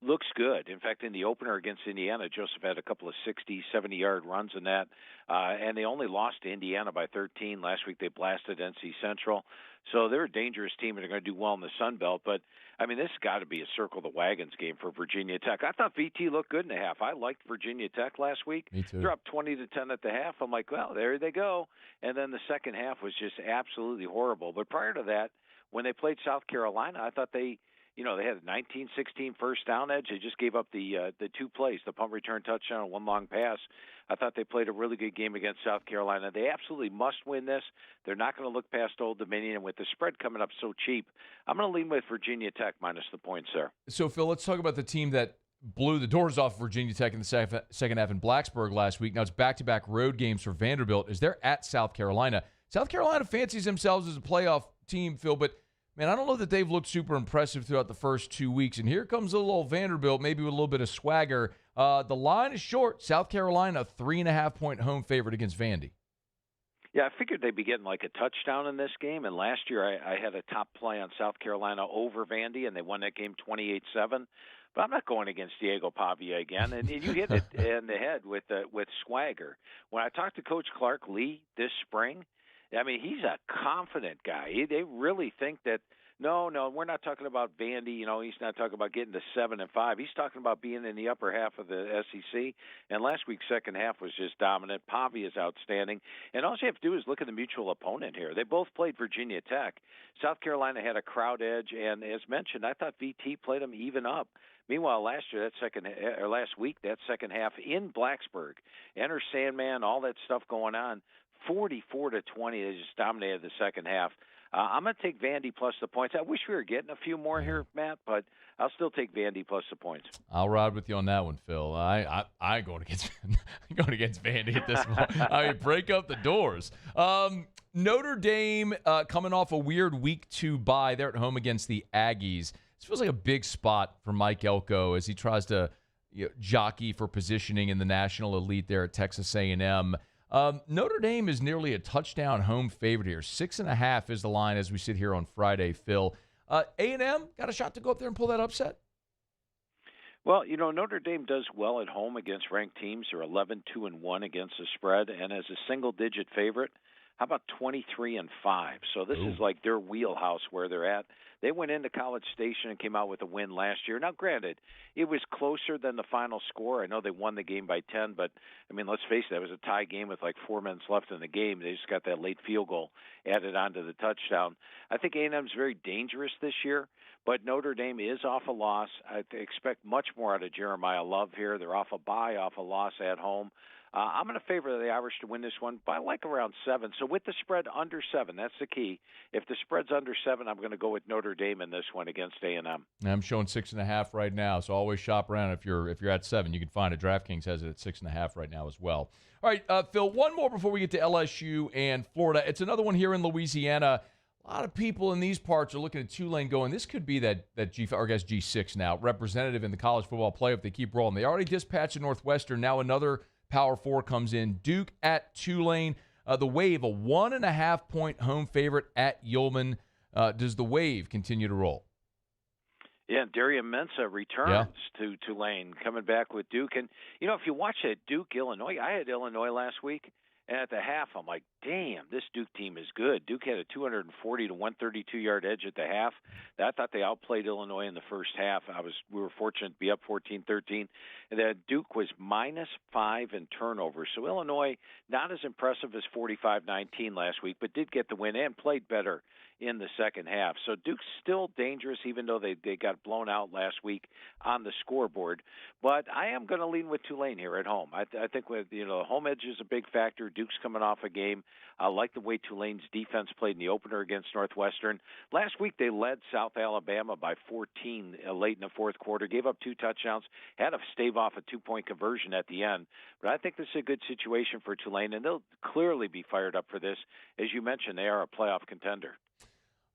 looks good. In fact, in the opener against Indiana, Joseph had a couple of 60, 70-yard runs in that. And they only lost to Indiana by 13. Last week they blasted NC Central. So they're a dangerous team, and they're going to do well in the Sun Belt. But, I mean, this has got to be a circle the wagons game for Virginia Tech. I thought VT looked good in the half. I liked Virginia Tech last week. Me too. Dropped 20-10 at the half. I'm like, well, there they go. And then the second half was just absolutely horrible. But prior to that, when they played South Carolina, I thought they had a 19-16 first down edge. They just gave up the 2 plays, the punt return touchdown and 1 long pass. I thought they played a really good game against South Carolina. They absolutely must win this. They're not going to look past Old Dominion. And with the spread coming up so cheap, I'm going to lean with Virginia Tech minus the points there. So, Phil, let's talk about the team that blew the doors off Virginia Tech in the second half in Blacksburg last week. Now it's back-to-back road games for Vanderbilt as they're at South Carolina. South Carolina fancies themselves as a playoff team, Phil, but man, I don't know that they've looked super impressive throughout the first 2 weeks. And here comes a little Vanderbilt, maybe with a little bit of swagger. The line is short. South Carolina, 3.5-point home favorite against Vandy. Yeah, I figured they'd be getting like a touchdown in this game. And last year I had a top play on South Carolina over Vandy, and they won that game 28-7. But I'm not going against Diego Pavia again. And you hit it in the head with swagger. When I talked to Coach Clark Lee this spring, I mean, he's a confident guy. They really think that, no, we're not talking about Vandy. He's not talking about getting to 7-5. He's talking about being in the upper half of the SEC. And last week's second half was just dominant. Pavia is outstanding. And all you have to do is look at the mutual opponent here. They both played Virginia Tech. South Carolina had a crowd edge. And as mentioned, I thought VT played them even up. Meanwhile, last week, that second half in Blacksburg, Enter Sandman, all that stuff going on, 44-20, they just dominated the second half. I'm going to take Vandy plus the points. I wish we were getting a few more here, Matt, but I'll still take Vandy plus the points. I'll ride with you on that one, Phil. I going against Vandy at this point. I mean, break up the doors. Notre Dame coming off a weird week 2 bye. They're at home against the Aggies. This feels like a big spot for Mike Elko as he tries to jockey for positioning in the national elite there at Texas A&M. Notre Dame is nearly a touchdown home favorite here. 6.5 is the line as we sit here on Friday, Phil. A&M got a shot to go up there and pull that upset? Well, Notre Dame does well at home against ranked teams. They're 11-2-1 against the spread, and as a single-digit favorite, how about 23-5? So this is like their wheelhouse where they're at. They went into College Station and came out with a win last year. Now, granted, it was closer than the final score. I know they won the game by 10, but, I mean, let's face it, it was a tie game with like 4 minutes left in the game. They just got that late field goal added onto the touchdown. I think A&M's very dangerous this year, but Notre Dame is off a loss. I expect much more out of Jeremiah Love here. They're off a bye, off a loss at home. I'm going to favor the Irish to win this one by like around 7. So with the spread under 7, that's the key. If the spread's under 7, I'm going to go with Notre Dame in this one against A&M. I'm showing 6.5 right now, so always shop around. If you're at 7, you can find it. DraftKings has it at 6.5 right now as well. All right, Phil, one more before we get to LSU and Florida. It's another one here in Louisiana. A lot of people in these parts are looking at Tulane going, this could be that G6 now, representative in the college football playoff. They keep rolling. They already dispatched a Northwestern. Now another Power 4 comes in. Duke at Tulane. The Wave, a 1.5-point home favorite at Ullman. Does the Wave continue to roll? Yeah, Darian Mensah returns to Tulane, coming back with Duke. And, if you watch that Duke, Illinois, I had Illinois last week. And at the half, I'm like, damn, this Duke team is good. Duke had a 240 to 132-yard edge at the half. I thought they outplayed Illinois in the first half. We were fortunate to be up 14-13. And then Duke was -5 in turnovers. So Illinois, not as impressive as 45-19 last week, but did get the win and played better in the second half. So Duke's still dangerous, even though they got blown out last week on the scoreboard. But I am going to lean with Tulane here at home. I think with the home edge is a big factor. Duke's coming off a game. I like the way Tulane's defense played in the opener against Northwestern. Last week they led South Alabama by 14 late in the fourth quarter, gave up 2 touchdowns, had to stave off a 2-point conversion at the end. But I think this is a good situation for Tulane, and they'll clearly be fired up for this. As you mentioned, they are a playoff contender.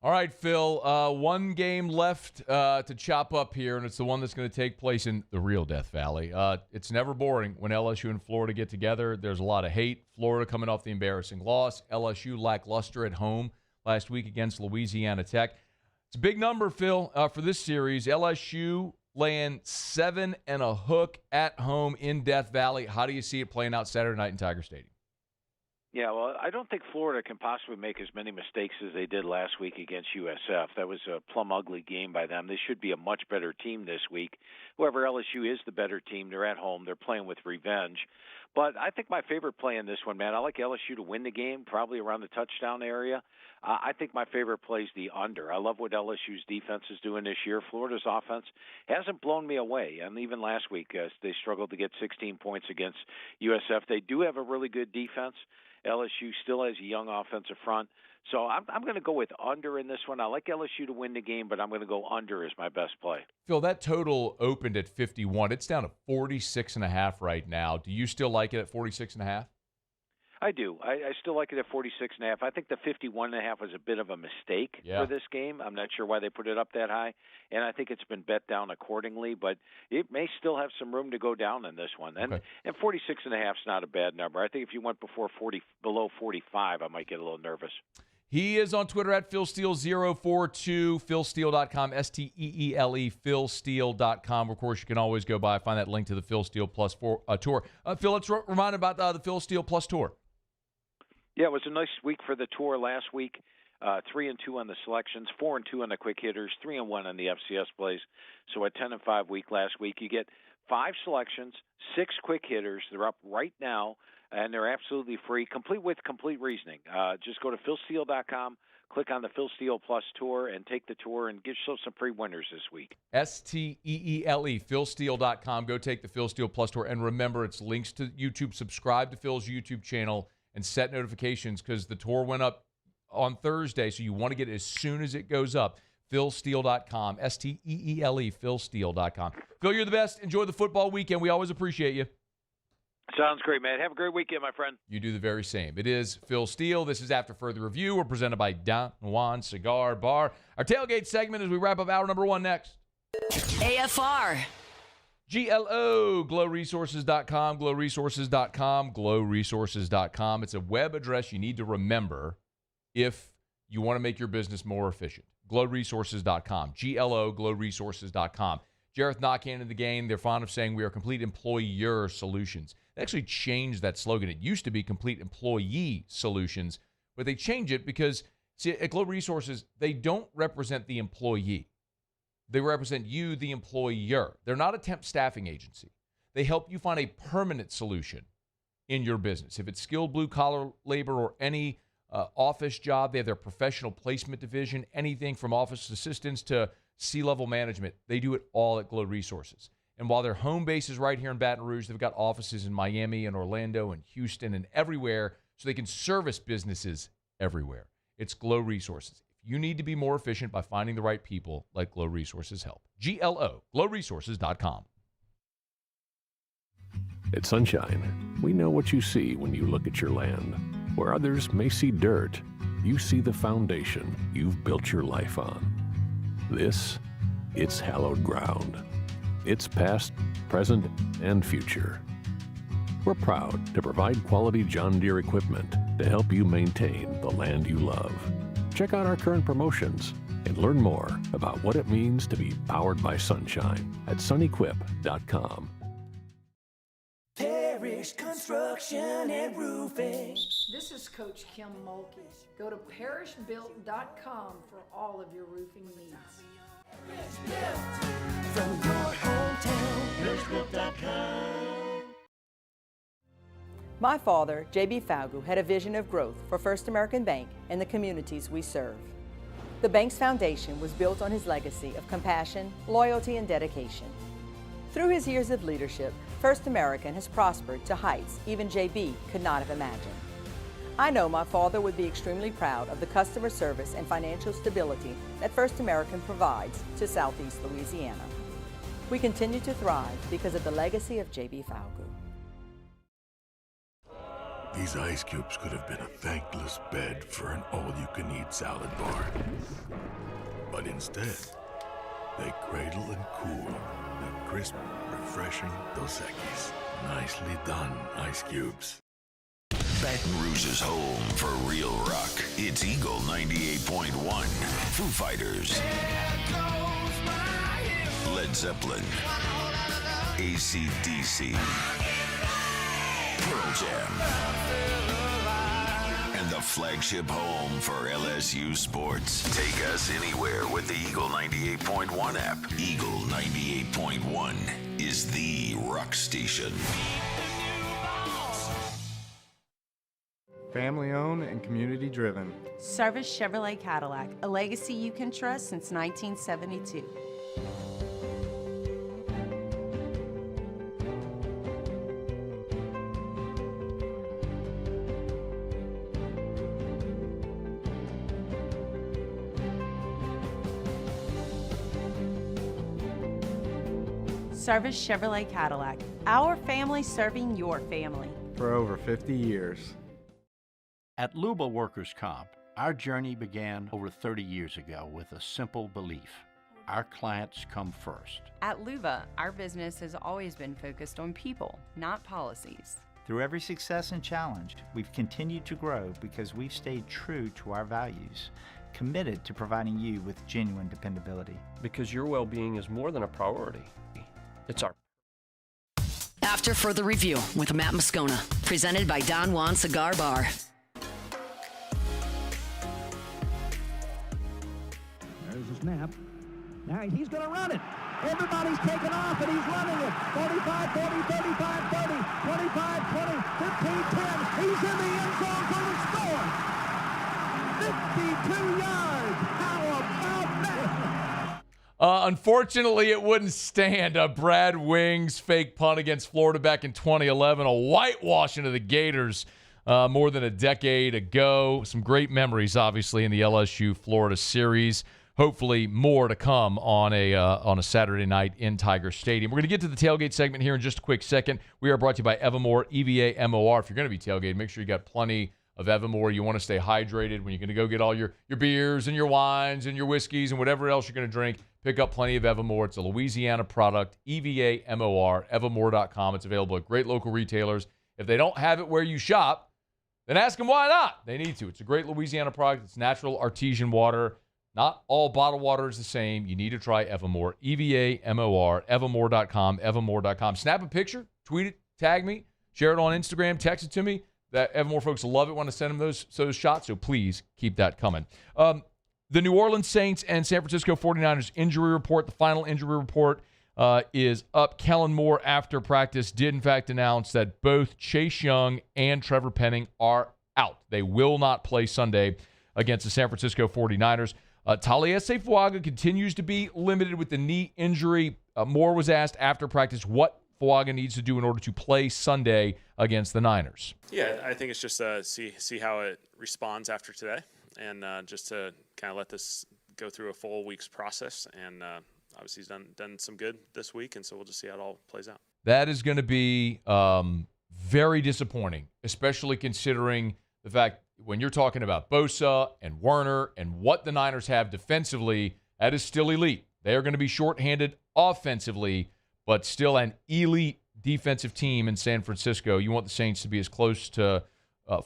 All right, Phil, one game left to chop up here, and it's the one that's going to take place in the real Death Valley. It's never boring when LSU and Florida get together. There's a lot of hate. Florida coming off the embarrassing loss. LSU lackluster at home last week against Louisiana Tech. It's a big number, Phil, for this series. LSU laying 7 and a hook at home in Death Valley. How do you see it playing out Saturday night in Tiger Stadium? Yeah, well, I don't think Florida can possibly make as many mistakes as they did last week against USF. That was a plumb ugly game by them. They should be a much better team this week. However, LSU is the better team. They're at home. They're playing with revenge. But I think my favorite play in this one, man, I like LSU to win the game, probably around the touchdown area. I think my favorite play is the under. I love what LSU's defense is doing this year. Florida's offense hasn't blown me away. And even last week, they struggled to get 16 points against USF. They do have a really good defense. LSU still has a young offensive front. So I'm going to go with under in this one. I like LSU to win the game, but I'm going to go under as my best play. Phil, that total opened at 51. It's down to 46.5 right now. Do you still like it at 46.5? I do. I still like it at 46.5. I think the 51.5 was a bit of a mistake for this game. I'm not sure why they put it up that high, and I think it's been bet down accordingly, but it may still have some room to go down in this one. And 46.5 is not a bad number. I think if you went below 45, I might get a little nervous. He is on Twitter at PhilSteele042, PhilSteele.com, STEELE, PhilSteele.com. Of course, you can always go by, find that link to the Phil Steele Plus Tour. Phil, let's remind about the Phil Steele Plus Tour. Yeah, it was a nice week for the tour last week. 3-2 on the selections, 4-2 on the quick hitters, 3-1 on the FCS plays. So a 10-5 week last week. You get 5 selections, 6 quick hitters. They're up right now, and they're absolutely free, complete with complete reasoning. Just go to PhilSteele.com, click on the Phil Steele Plus Tour, and take the tour and get yourself some free winners this week. STEELE, PhilSteele.com. Go take the Phil Steele Plus Tour. And remember, it's links to YouTube. Subscribe to Phil's YouTube channel and set notifications because the tour went up on Thursday, so you want to get it as soon as it goes up. PhilSteele.com, STEELE, PhilSteele.com. Phil, you're the best. Enjoy the football weekend. We always appreciate you. Sounds great, man. Have a great weekend, my friend. You do the very same. It is Phil Steele. This is After Further Review. We're presented by Don Juan Cigar Bar. Our tailgate segment as we wrap up hour number 1 next. AFR. GLO, glowresources.com, glowresources.com, glowresources.com. It's a web address you need to remember if you want to make your business more efficient. Glowresources.com, GLO, glowresources.com. Jareth Knockhand in the game. They're fond of saying we are complete employer solutions. They actually changed that slogan. It used to be complete employee solutions, but they changed it because, see, at Glow Resources, they don't represent the employee. They represent you, the employer. They're not a temp staffing agency. They help you find a permanent solution in your business. If it's skilled blue-collar labor or any office job, they have their professional placement division, anything from office assistants to C-level management. They do it all at Glow Resources. And while their home base is right here in Baton Rouge, they've got offices in Miami and Orlando and Houston and everywhere, so they can service businesses everywhere. It's Glow Resources. If you need to be more efficient by finding the right people, let Glow Resources help. GLO, glowresources.com. At Sunshine, we know what you see when you look at your land. Where others may see dirt, you see the foundation you've built your life on. This, it's hallowed ground. It's past, present, and future. We're proud to provide quality John Deere equipment to help you maintain the land you love. Check out our current promotions and learn more about what it means to be powered by sunshine at sunequip.com. Parish Construction and Roofing. This is Coach Kim Mulkey. Go to parishbuilt.com for all of your roofing needs. From your hometown, parishbuilt.com. My father, J.B. Falgu, had a vision of growth for First American Bank and the communities we serve. The bank's foundation was built on his legacy of compassion, loyalty, and dedication. Through his years of leadership, First American has prospered to heights even J.B. could not have imagined. I know my father would be extremely proud of the customer service and financial stability that First American provides to Southeast Louisiana. We continue to thrive because of the legacy of J.B. Falgu. These ice cubes could have been a thankless bed for an all-you-can-eat salad bar. But instead, they cradle and cool the crisp, refreshing Dos Equis. Nicely done, ice cubes. Baton Rouge's home for real rock. It's Eagle 98.1. Foo Fighters. Led Zeppelin. AC/DC. Pearl Jam. flagship home for LSU sports. Take us anywhere with the Eagle 98.1 app. Eagle 98.1 is the rock station. Family owned and community driven. Service Chevrolet Cadillac, a legacy you can trust since 1972. Service Chevrolet Cadillac, our family serving your family. For over 50 years. At Luba Workers' Comp, our journey began over 30 years ago with a simple belief. Our clients come first. At Luba, our business has always been focused on people, not policies. Through every success and challenge, we've continued to grow because we've stayed true to our values, committed to providing you with genuine dependability. Because your well-being is more than a priority. It's our... After further review with Matt Moscona, presented by Don Juan Cigar Bar. There's a snap. Now he's going to run it. Everybody's taking off, and he's running it. 45, 40, 35, 30, 25, 20, 15, 10. He's in the end zone for the score. 52 yards. How about that? Unfortunately, it wouldn't stand. Brad Wing's fake punt against Florida back in 2011, a whitewashing of the Gators more than a decade ago. Some great memories, obviously, in the LSU-Florida series. Hopefully more to come on a Saturday night in Tiger Stadium. We're going to get to the tailgate segment here in just a quick second. We are brought to you by Evermore, EVA-MOR. If you're going to be tailgating, make sure you got plenty of Evermore. You want to stay hydrated when you're going to go get all your beers and your wines and your whiskeys and whatever else you're going to drink. Pick up plenty of Evermore. It's a Louisiana product, EVA-MOR, evermore.com. It's available at great local retailers. If they don't have it where you shop, then ask them why not. They need to. It's a great Louisiana product. It's natural artesian water. Not all bottled water is the same. You need to try Evermore, EVA-MOR, evermore.com, evermore.com. Snap a picture, tweet it, tag me, share it on Instagram, text it to me. That Evermore folks love it when I send them those shots, so please keep that coming. The New Orleans Saints and San Francisco 49ers injury report, the final injury report is up. Kellen Moore, after practice, did in fact announce that both Chase Young and Trevor Penning are out. They will not play Sunday against the San Francisco 49ers. Taliesin Fuaga continues to be limited with the knee injury. Moore was asked after practice what Fuaga needs to do in order to play Sunday against the Niners. Yeah, I think it's just see how it responds after today, and just to kind of let this go through a full week's process. And obviously he's done some good this week, and so we'll just see how it all plays out. That is going to be very disappointing, especially considering the fact when you're talking about Bosa and Werner and what the Niners have defensively, that is still elite. They are going to be shorthanded offensively, but still an elite defensive team in San Francisco. You want the Saints to be as close to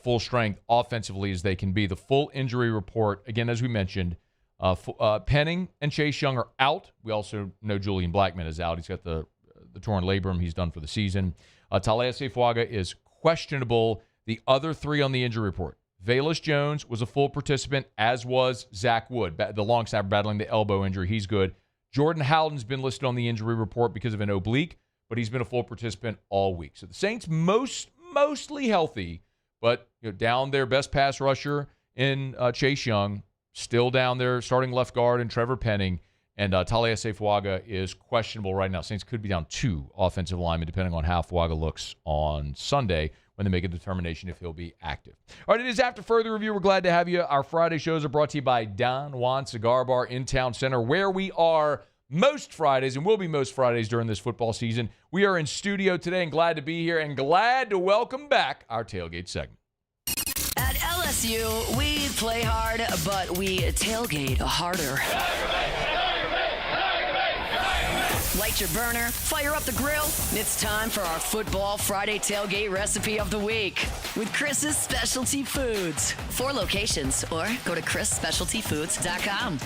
full strength offensively as they can be. The full injury report, again, as we mentioned, Penning and Chase Young are out. We also know Julian Blackmon is out. He's got the torn labrum. He's done for the season. Taliesin Fuaga is questionable. The other three on the injury report, Velus Jones was a full participant, as was Zach Wood, the long snapper battling the elbow injury. He's good. Jordan Howden's been listed on the injury report because of an oblique, but he's been a full participant all week. So the Saints mostly healthy, but down their best pass rusher in Chase Young, still down there starting left guard and Trevor Penning, and Taliesin Fuaga is questionable right now. Saints could be down 2 offensive linemen depending on how Fuaga looks on Sunday when they make a determination if he'll be active. All right, it is After Further Review. We're glad to have you. Our Friday shows are brought to you by Don Juan Cigar Bar in Town Center, where we are most Fridays and will be most Fridays during this football season. We are in studio today and glad to be here and glad to welcome back our tailgate segment. At LSU, we play hard, but we tailgate harder. Light your burner, fire up the grill. It's time for our Football Friday tailgate recipe of the week with Chris's Specialty Foods. 4 locations, or go to chrisspecialtyfoods.com.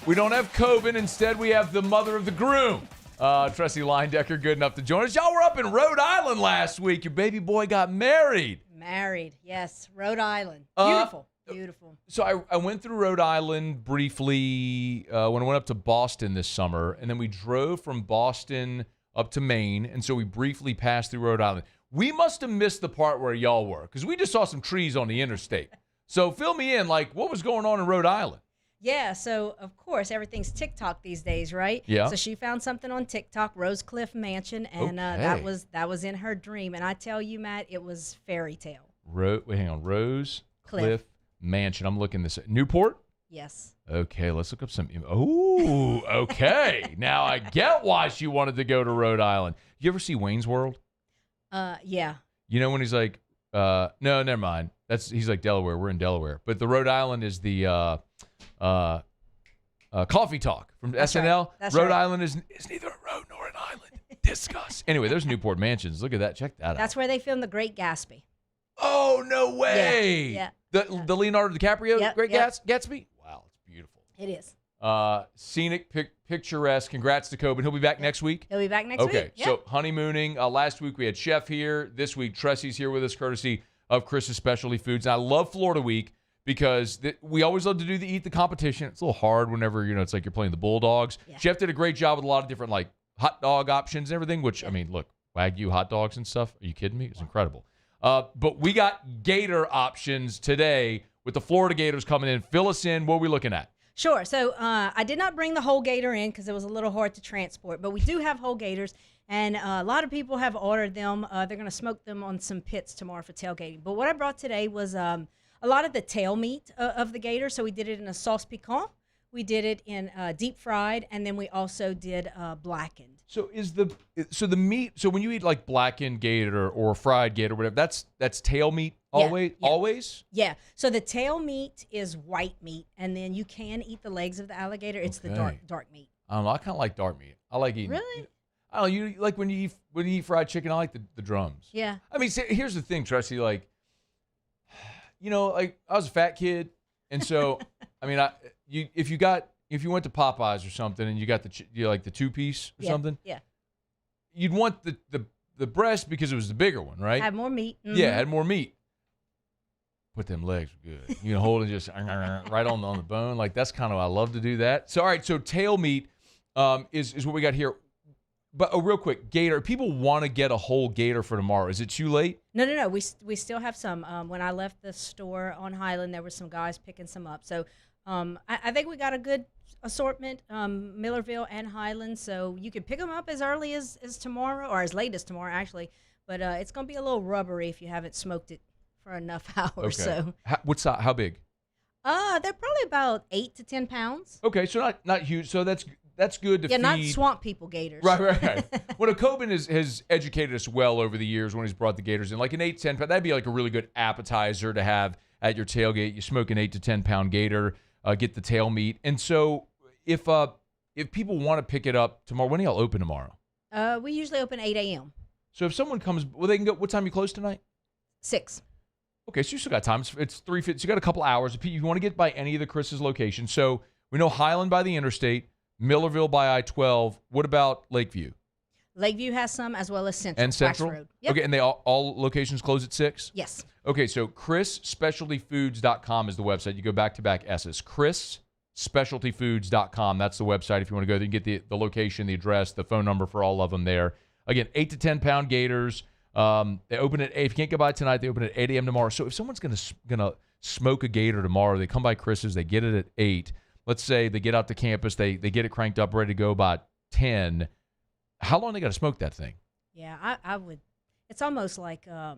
We don't have Coben. Instead, we have the mother of the groom, Tressie Leindecker, good enough to join us. Y'all were up in Rhode Island last week. Your baby boy got married. Married, yes. Rhode Island. Beautiful. Beautiful. So I went through Rhode Island briefly when I went up to Boston this summer, and then we drove from Boston up to Maine, and so we briefly passed through Rhode Island. We must have missed the part where y'all were, because we just saw some trees on the interstate. So fill me in, like, what was going on in Rhode Island? Yeah, so of course everything's TikTok these days, right? Yeah. So she found something on TikTok, Rose Cliff Mansion, and that was in her dream. And I tell you, Matt, it was fairy tale. Wait, hang on. Rose Cliff Mansion. I'm looking this at Newport? Yes. Okay, let's look up some. Oh, okay. Now I get why she wanted to go to Rhode Island. You ever see Wayne's World? Yeah. You know when he's like, no, never mind. He's like Delaware. We're in Delaware, but the Rhode Island is the Coffee Talk from SNL. Right. That's Rhode right. Island is neither a road nor an island. Discuss. Anyway, there's Newport Mansions. Look at that. Check that out. That's where they filmed The Great Gatsby. Oh, no way. Yeah. The Leonardo DiCaprio Great Gatsby? Wow, it's beautiful. It is. Scenic, picturesque. Congrats to Coben. He'll be back next week? He'll be back next week. Okay, so honeymooning. Last week we had Chef here. This week Tressy's here with us, courtesy of Chris's Specialty Foods. And I love Florida Week because we always love to do the Eat the Competition. It's a little hard whenever, it's like you're playing the Bulldogs. Yeah. Chef did a great job with a lot of different, like, hot dog options and everything, which, I mean, look, Wagyu hot dogs and stuff. Are you kidding me? It's incredible. But we got Gator options today with the Florida Gators coming in. Fill us in. What are we looking at? Sure. So I did not bring the whole gator in because it was a little hard to transport, but we do have whole gators, and a lot of people have ordered them. They're going to smoke them on some pits tomorrow for tailgating. But what I brought today was a lot of the tail meat of the gator. So we did it in a sauce piquant. We did it in deep fried, and then we also did blackened. So the meat? So when you eat like blackened gator or fried gator, whatever, that's tail meat always. Yeah. Always. Yeah. So the tail meat is white meat, and then you can eat the legs of the alligator. It's the dark meat. I don't know. I kind of like dark meat. I like eating. Really? I don't know. You like when you eat fried chicken. I like the drums. Yeah. I mean, here's the thing, Tracy. Like, like I was a fat kid, and so I mean, if you went to Popeyes or something and you got the 2-piece or something, you'd want the breast because it was the bigger one, right? Had more meat. Mm-hmm. Yeah, had more meat. But them legs were good. Hold it just right on the bone. Like, that's kind of, I love to do that. So, all right, so tail meat is what we got here. But real quick, gator, people want to get a whole gator for tomorrow. Is it too late? No. We still have some. When I left the store on Highland, there were some guys picking some up. So I think we got a good assortment, Millerville and Highland. So you can pick them up as early as tomorrow, or as late as tomorrow, actually. But it's going to be a little rubbery if you haven't smoked it for enough hours. Okay. So How big? they're probably about 8 to 10 pounds. Okay, so not huge. So that's good to feed. Not swamp people gators. Right. Well, Coben has educated us well over the years when he's brought the gators in. Like an 8 to 10 pound, that'd be like a really good appetizer to have at your tailgate. You smoke an 8 to 10 pound gator, get the tail meat. And so if people want to pick it up tomorrow, when do y'all open tomorrow? We usually open 8 a.m. So if someone comes, they can go. What time you close tonight? 6. Okay, so you still got time. It's 3:50. So you got a couple hours. If you want to get by any of the Chris's locations, so we know Highland by the interstate, Millerville by I-12. What about Lakeview? Lakeview has some, as well as Central. And Central? Wax Road. Yep. Okay, and they all locations close at 6? Yes. Okay, so ChrisSpecialtyFoods.com is the website. You go back-to-back S's. ChrisSpecialtyFoods.com. That's the website if you want to go there. You can get the location, the address, the phone number for all of them there. Again, 8 to 10 pound gators. They open at 8. If you can't go by tonight, they open at 8 a.m. tomorrow. So if someone's gonna smoke a gator tomorrow, they come by Chris's, they get it at 8. Let's say they get out to campus, they get it cranked up, ready to go by 10. How long they got to smoke that thing? Yeah, I would. It's almost like a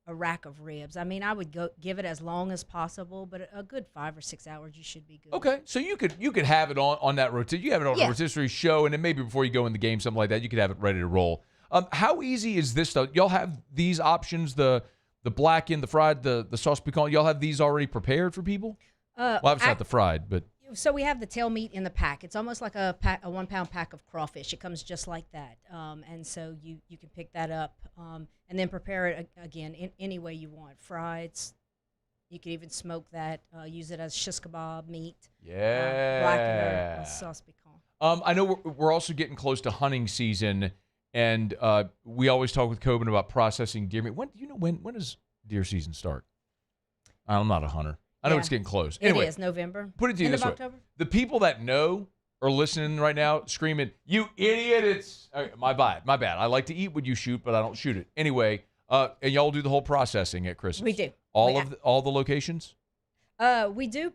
rack of ribs. I mean, I would give it as long as possible, but a good 5 or 6 hours, you should be good. Okay, so you could have it on that rotisserie. You have it on a rotisserie show, and then maybe before you go in the game, something like that, you could have it ready to roll. How easy is this stuff? Y'all have these options, the blackened, the fried, the sauce piquant. Y'all have these already prepared for people? Well, obviously not the fried, but. So we have the tail meat in the pack. It's almost like a 1 pound pack of crawfish. It comes just like that. And so you can pick that up and then prepare it again in any way you want. Fried. You could even smoke that, use it as shish kebab meat. Yeah. Blackened sauce piquant. I know we're also getting close to hunting season, and we always talk with Coben about processing deer meat. When does deer season start? I'm not a hunter. I know it's getting close. Anyway, it is November. Put it to you End this of way. October? The people that know are listening right now screaming, "You idiot, it's my bad. I like to eat what you shoot, but I don't shoot it." Anyway, and y'all do the whole processing at Chris's. We do. All the locations? We do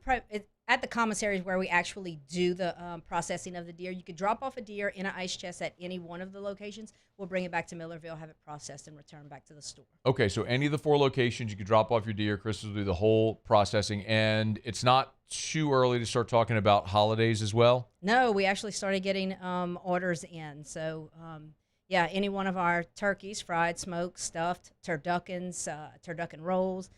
at the commissaries where we actually do the processing of the deer. You could drop off a deer in an ice chest at any one of the locations. We'll bring it back to Millerville, have it processed, and return back to the store. Okay, so any of the 4 locations, you could drop off your deer. Chris will do the whole processing, and it's not too early to start talking about holidays as well? No, we actually started getting orders in. So, yeah, any one of our turkeys, fried, smoked, stuffed, turduckens, turducken rolls,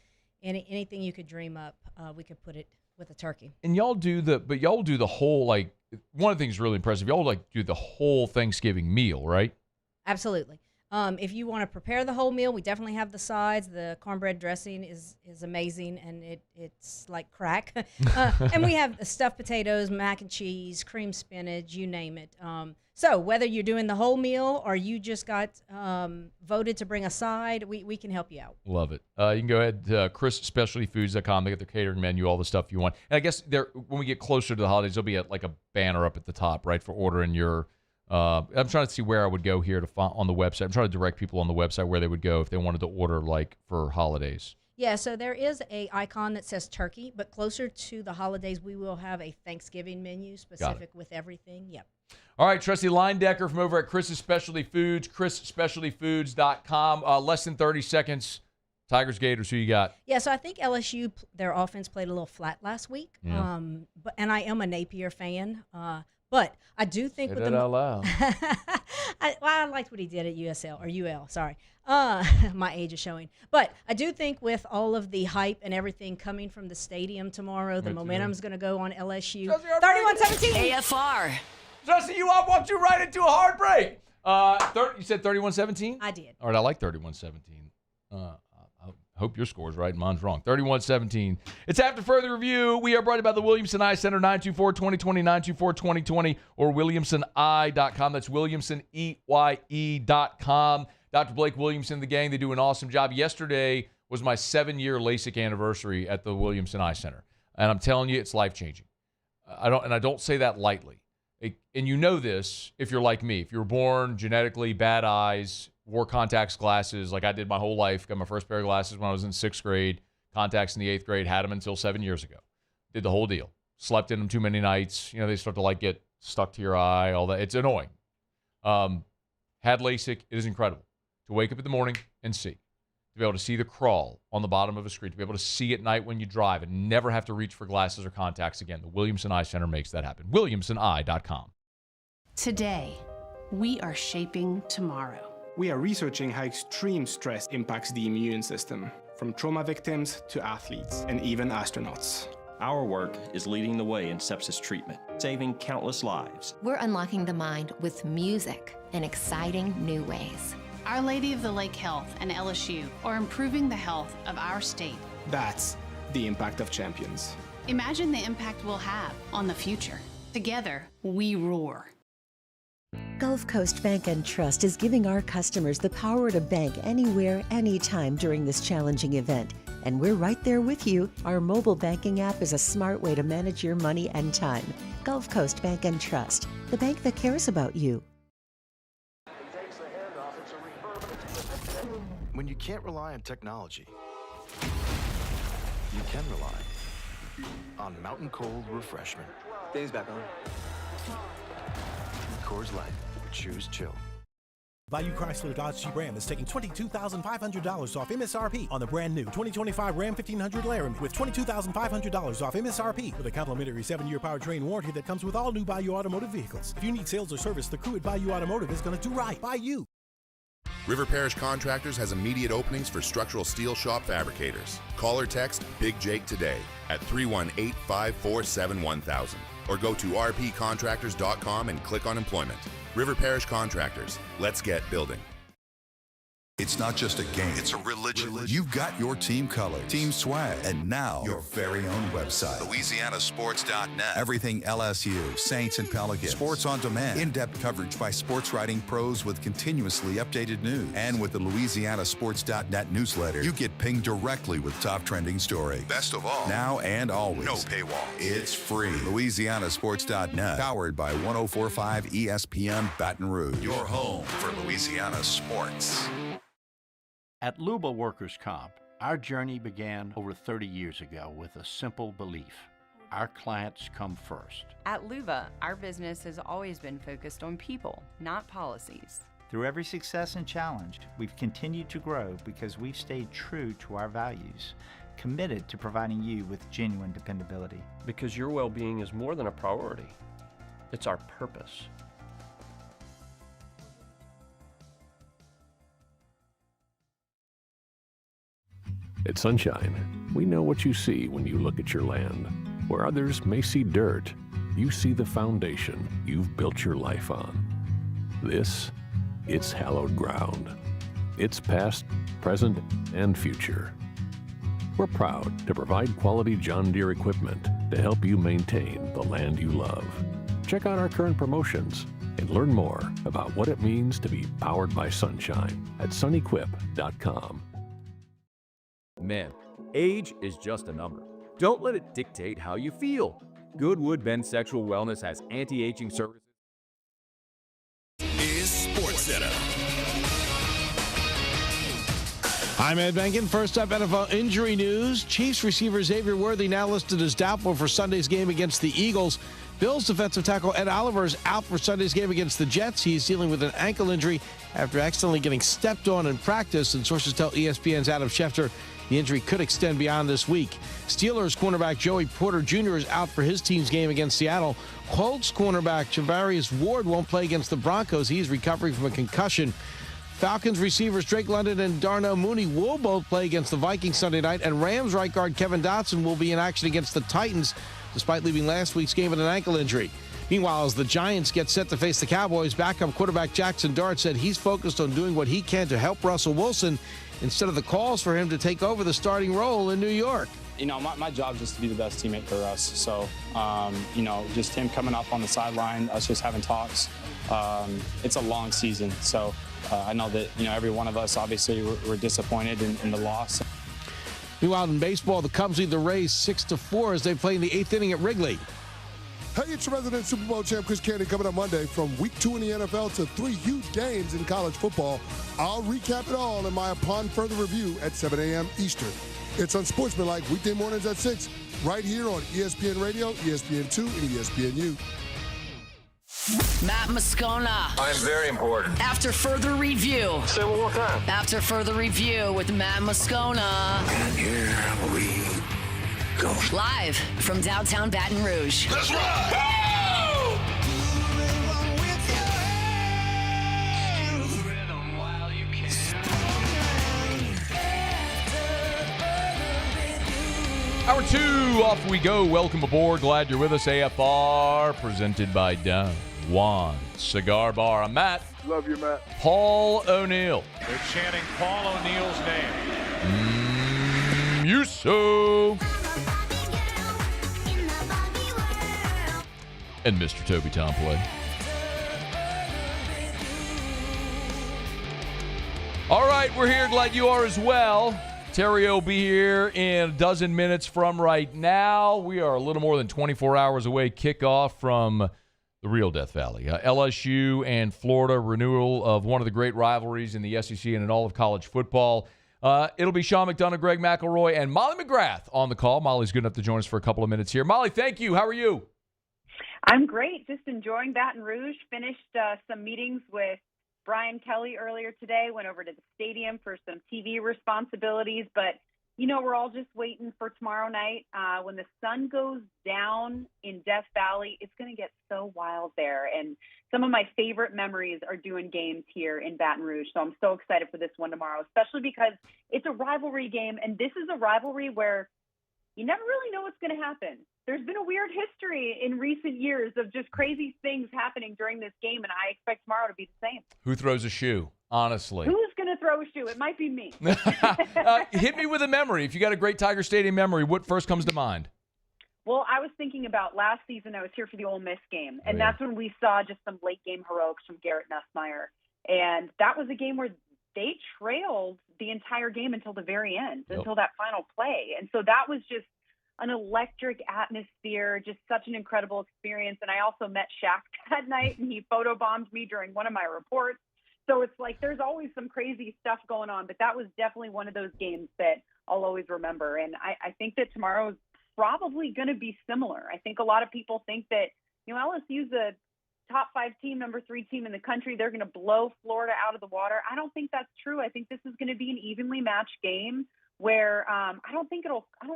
anything you could dream up, we could put it with a turkey. And y'all do the whole, like, one of the things really impressive, y'all like do the whole Thanksgiving meal, right? Absolutely. If you want to prepare the whole meal, we definitely have the sides. The cornbread dressing is amazing, and it's like crack. And we have the stuffed potatoes, mac and cheese, cream spinach, you name it. So whether you're doing the whole meal or you just got voted to bring a side, we can help you out. Love it. You can go ahead to chrisspecialtyfoods.com. They get their catering menu, all the stuff you want. And I guess when we get closer to the holidays, there'll be like a banner up at the top, right, for ordering your I'm trying to see where I would go here on the website. I'm trying to direct people on the website where they would go if they wanted to order, like, for holidays. Yeah, so there is a icon that says turkey, but closer to the holidays, we will have a Thanksgiving menu specific with everything. Yep. All right, Trusty Linedecker from over at Chris's Specialty Foods, chrisspecialtyfoods.com. Less than 30 seconds. Tigers, Gators, who you got? Yeah, so I think LSU, their offense played a little flat last week. Yeah. And I am a Napier fan. But I do think Say that out loud. I liked what he did at USL or UL. Sorry, my age is showing. But I do think with all of the hype and everything coming from the stadium tomorrow, the momentum's going to go on LSU. 31-17 AFR. Justin, I walked you right into a hard break. You said 31-17? I did. All right, I like 31-17. I hope your score's right and mine's wrong. 31-17. It's after further review. We are brought to you by the Williamson Eye Center, 924-2020, 924-2020, or WilliamsonEye.com. That's WilliamsonEye.com. Dr. Blake Williamson, the gang, they do an awesome job. Yesterday was my 7-year LASIK anniversary at the Williamson Eye Center. And I'm telling you, it's life-changing. I don't say that lightly. And you know this if you're like me. If you were born genetically bad eyes, wore contacts, glasses like I did my whole life, got my first pair of glasses when I was in 6th grade, contacts in the 8th grade, had them until 7 years ago. Did the whole deal. Slept in them too many nights. You know, they start to like get stuck to your eye, all that. It's annoying. Had LASIK. It is incredible to wake up in the morning and see. To be able to see the crawl on the bottom of a screen, to be able to see at night when you drive and never have to reach for glasses or contacts again. The Williamson Eye Center makes that happen. WilliamsonEye.com. Today, we are shaping tomorrow. We are researching how extreme stress impacts the immune system, from trauma victims to athletes and even astronauts. Our work is leading the way in sepsis treatment, saving countless lives. We're unlocking the mind with music in exciting new ways. Our Lady of the Lake Health and LSU are improving the health of our state. That's the impact of champions. Imagine the impact we'll have on the future. Together, we roar. Gulf Coast Bank and Trust is giving our customers the power to bank anywhere, anytime during this challenging event. And we're right there with you. Our mobile banking app is a smart way to manage your money and time. Gulf Coast Bank and Trust, the bank that cares about you. When you can't rely on technology, you can rely on Mountain Cold Refreshment. Dave's back on. Coors Light. Choose chill. Bayou Chrysler Dodge Jeep Ram is taking $22,500 off MSRP on the brand new 2025 Ram 1500 Laramie with $22,500 off MSRP with a complimentary 7-year powertrain warranty that comes with all new Bayou Automotive vehicles. If you need sales or service, the crew at Bayou Automotive is going to do right by you. River Parish Contractors has immediate openings for structural steel shop fabricators. Call or text Big Jake today at 318-547-1000 or go to rpcontractors.com and click on employment. River Parish Contractors. Let's get building. It's not just a game, it's a religion. You've got your team color, team swag, and now your very own website. LouisianaSports.net. Everything LSU, Saints, and Pelicans. Sports on demand. In-depth coverage by sports writing pros with continuously updated news. And with the LouisianaSports.net newsletter, you get pinged directly with top trending stories. Best of all, now and always. No paywall. It's free. LouisianaSports.net. Powered by 104.5 ESPN Baton Rouge. Your home for Louisiana sports. At Luba Workers' Comp, our journey began over 30 years ago with a simple belief. Our clients come first. At Luba, our business has always been focused on people, not policies. Through every success and challenge, we've continued to grow because we've stayed true to our values, committed to providing you with genuine dependability. Because your well-being is more than a priority. It's our purpose. At Sunshine, we know what you see when you look at your land. Where others may see dirt, you see the foundation you've built your life on. This, it's hallowed ground. It's past, present, and future. We're proud to provide quality John Deere equipment to help you maintain the land you love. Check out our current promotions and learn more about what it means to be powered by sunshine at sunequip.com. Men, age is just a number. Don't let it dictate how you feel. Goodwood Men's Sexual Wellness has anti-aging services. Is SportsCenter. I'm Ed Benkin. First up, NFL injury news. Chiefs receiver Xavier Worthy now listed as doubtful for Sunday's game against the Eagles. Bills defensive tackle Ed Oliver is out for Sunday's game against the Jets. He's dealing with an ankle injury after accidentally getting stepped on in practice, and sources tell ESPN's Adam Schefter the injury could extend beyond this week. Steelers cornerback Joey Porter Jr. is out for his team's game against Seattle. Colts cornerback Javarius Ward won't play against the Broncos. He's recovering from a concussion. Falcons receivers Drake London and Darnell Mooney will both play against the Vikings Sunday night, and Rams right guard Kevin Dotson will be in action against the Titans, despite leaving last week's game with an ankle injury. Meanwhile, as the Giants get set to face the Cowboys, backup quarterback Jackson Dart said he's focused on doing what he can to help Russell Wilson instead of the calls for him to take over the starting role in New York. You know, my job is just to be the best teammate for us. So, you know, just him coming up on the sideline, us just having talks. It's a long season. So I know that, you know, every one of us, obviously, we're disappointed in the loss. Meanwhile, in baseball, the Cubs lead the Rays 6-4 as they play in the 8th inning at Wrigley. Hey, it's your resident Super Bowl champ, Chris Candy, coming up Monday. From week 2 in the NFL to 3 huge games in college football. I'll recap it all in my Upon Further Review at 7 a.m. Eastern. It's Unsportsmanlike weekday mornings at 6, right here on ESPN Radio, ESPN2, and ESPNU. Matt Moscona. I'm very important. After further review. Say it one more time. After further review with Matt Moscona. And here we go. Live from downtown Baton Rouge. Let's ride! Hour 2, off we go. Welcome aboard. Glad you're with us. AFR, presented by Don Juan Cigar Bar. I'm Matt. Love you, Matt. Paul O'Neill. They're chanting Paul O'Neill's name. Muso. And Mr. Toby Tomplay. All right, we're here. Glad you are as well. Theriot will be here in a dozen minutes from right now. We are a little more than 24 hours away. Kickoff from the real Death Valley. LSU and Florida, renewal of one of the great rivalries in the SEC and in all of college football. It'll be Sean McDonough, Greg McElroy, and Molly McGrath on the call. Molly's good enough to join us for a couple of minutes here. Molly, thank you. How are you? I'm great. Just enjoying Baton Rouge. Finished some meetings with Brian Kelly earlier today, went over to the stadium for some TV responsibilities, but you know, we're all just waiting for tomorrow night. When the sun goes down in Death Valley, it's going to get so wild there. And some of my favorite memories are doing games here in Baton Rouge. So I'm so excited for this one tomorrow, especially because it's a rivalry game. And this is a rivalry where you never really know what's going to happen. There's been a weird history in recent years of just crazy things happening during this game, and I expect tomorrow to be the same. Who throws a shoe, honestly? Who's going to throw a shoe. It might be me. Hit me with a memory. If you got a great Tiger Stadium memory, what first comes to mind? Well, I was thinking about last season. I was here for the Ole Miss game, and that's when we saw just some late game heroics from Garrett Nussmeier. And that was a game where they trailed the entire game until the very end, until that final play. And so that was just an electric atmosphere, just such an incredible experience. And I also met Shaq that night, and he photobombed me during one of my reports. So it's like there's always some crazy stuff going on, but that was definitely one of those games that I'll always remember. And I think that tomorrow is probably going to be similar. I think a lot of people think that, LSU's a top 5 team, number 3 team in the country. They're going to blow Florida out of the water. I don't think that's true. I think this is going to be an evenly matched game where I don't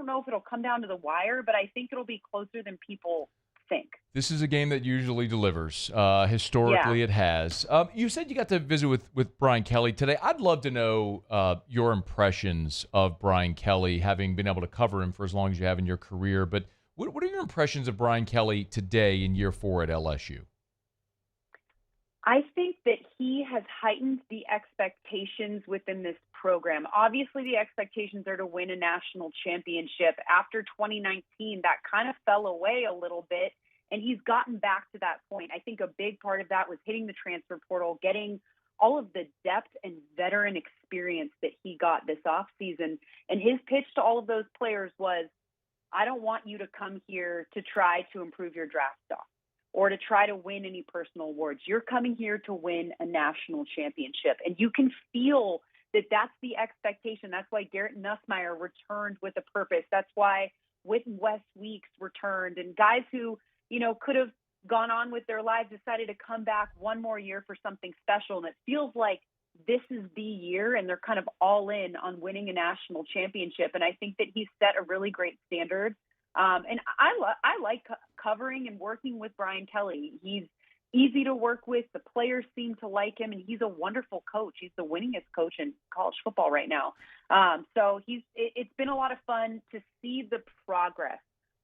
know if it'll come down to the wire, but I think it'll be closer than people think. This is a game that usually delivers. Historically, it has. You said you got to visit with Brian Kelly today. I'd love to know your impressions of Brian Kelly, having been able to cover him for as long as you have in your career. But what are your impressions of Brian Kelly today in year 4 at LSU? I think that he has heightened the expectations within this program. Obviously, the expectations are to win a national championship. After 2019, that kind of fell away a little bit, and he's gotten back to that point. I think a big part of that was hitting the transfer portal, getting all of the depth and veteran experience that he got this offseason. And his pitch to all of those players was, I don't want you to come here to try to improve your draft stock or to try to win any personal awards. You're coming here to win a national championship. And you can feel that that's the expectation. That's why Garrett Nussmeier returned with a purpose. That's why Wes Weeks returned, and guys who, could have gone on with their lives decided to come back one more year for something special. And it feels like this is the year, and they're kind of all in on winning a national championship. And I think that he's set a really great standard. And I like covering and working with Brian Kelly. He's easy to work with. The players seem to like him, and he's a wonderful coach. He's the winningest coach in college football right now. So it's been a lot of fun to see the progress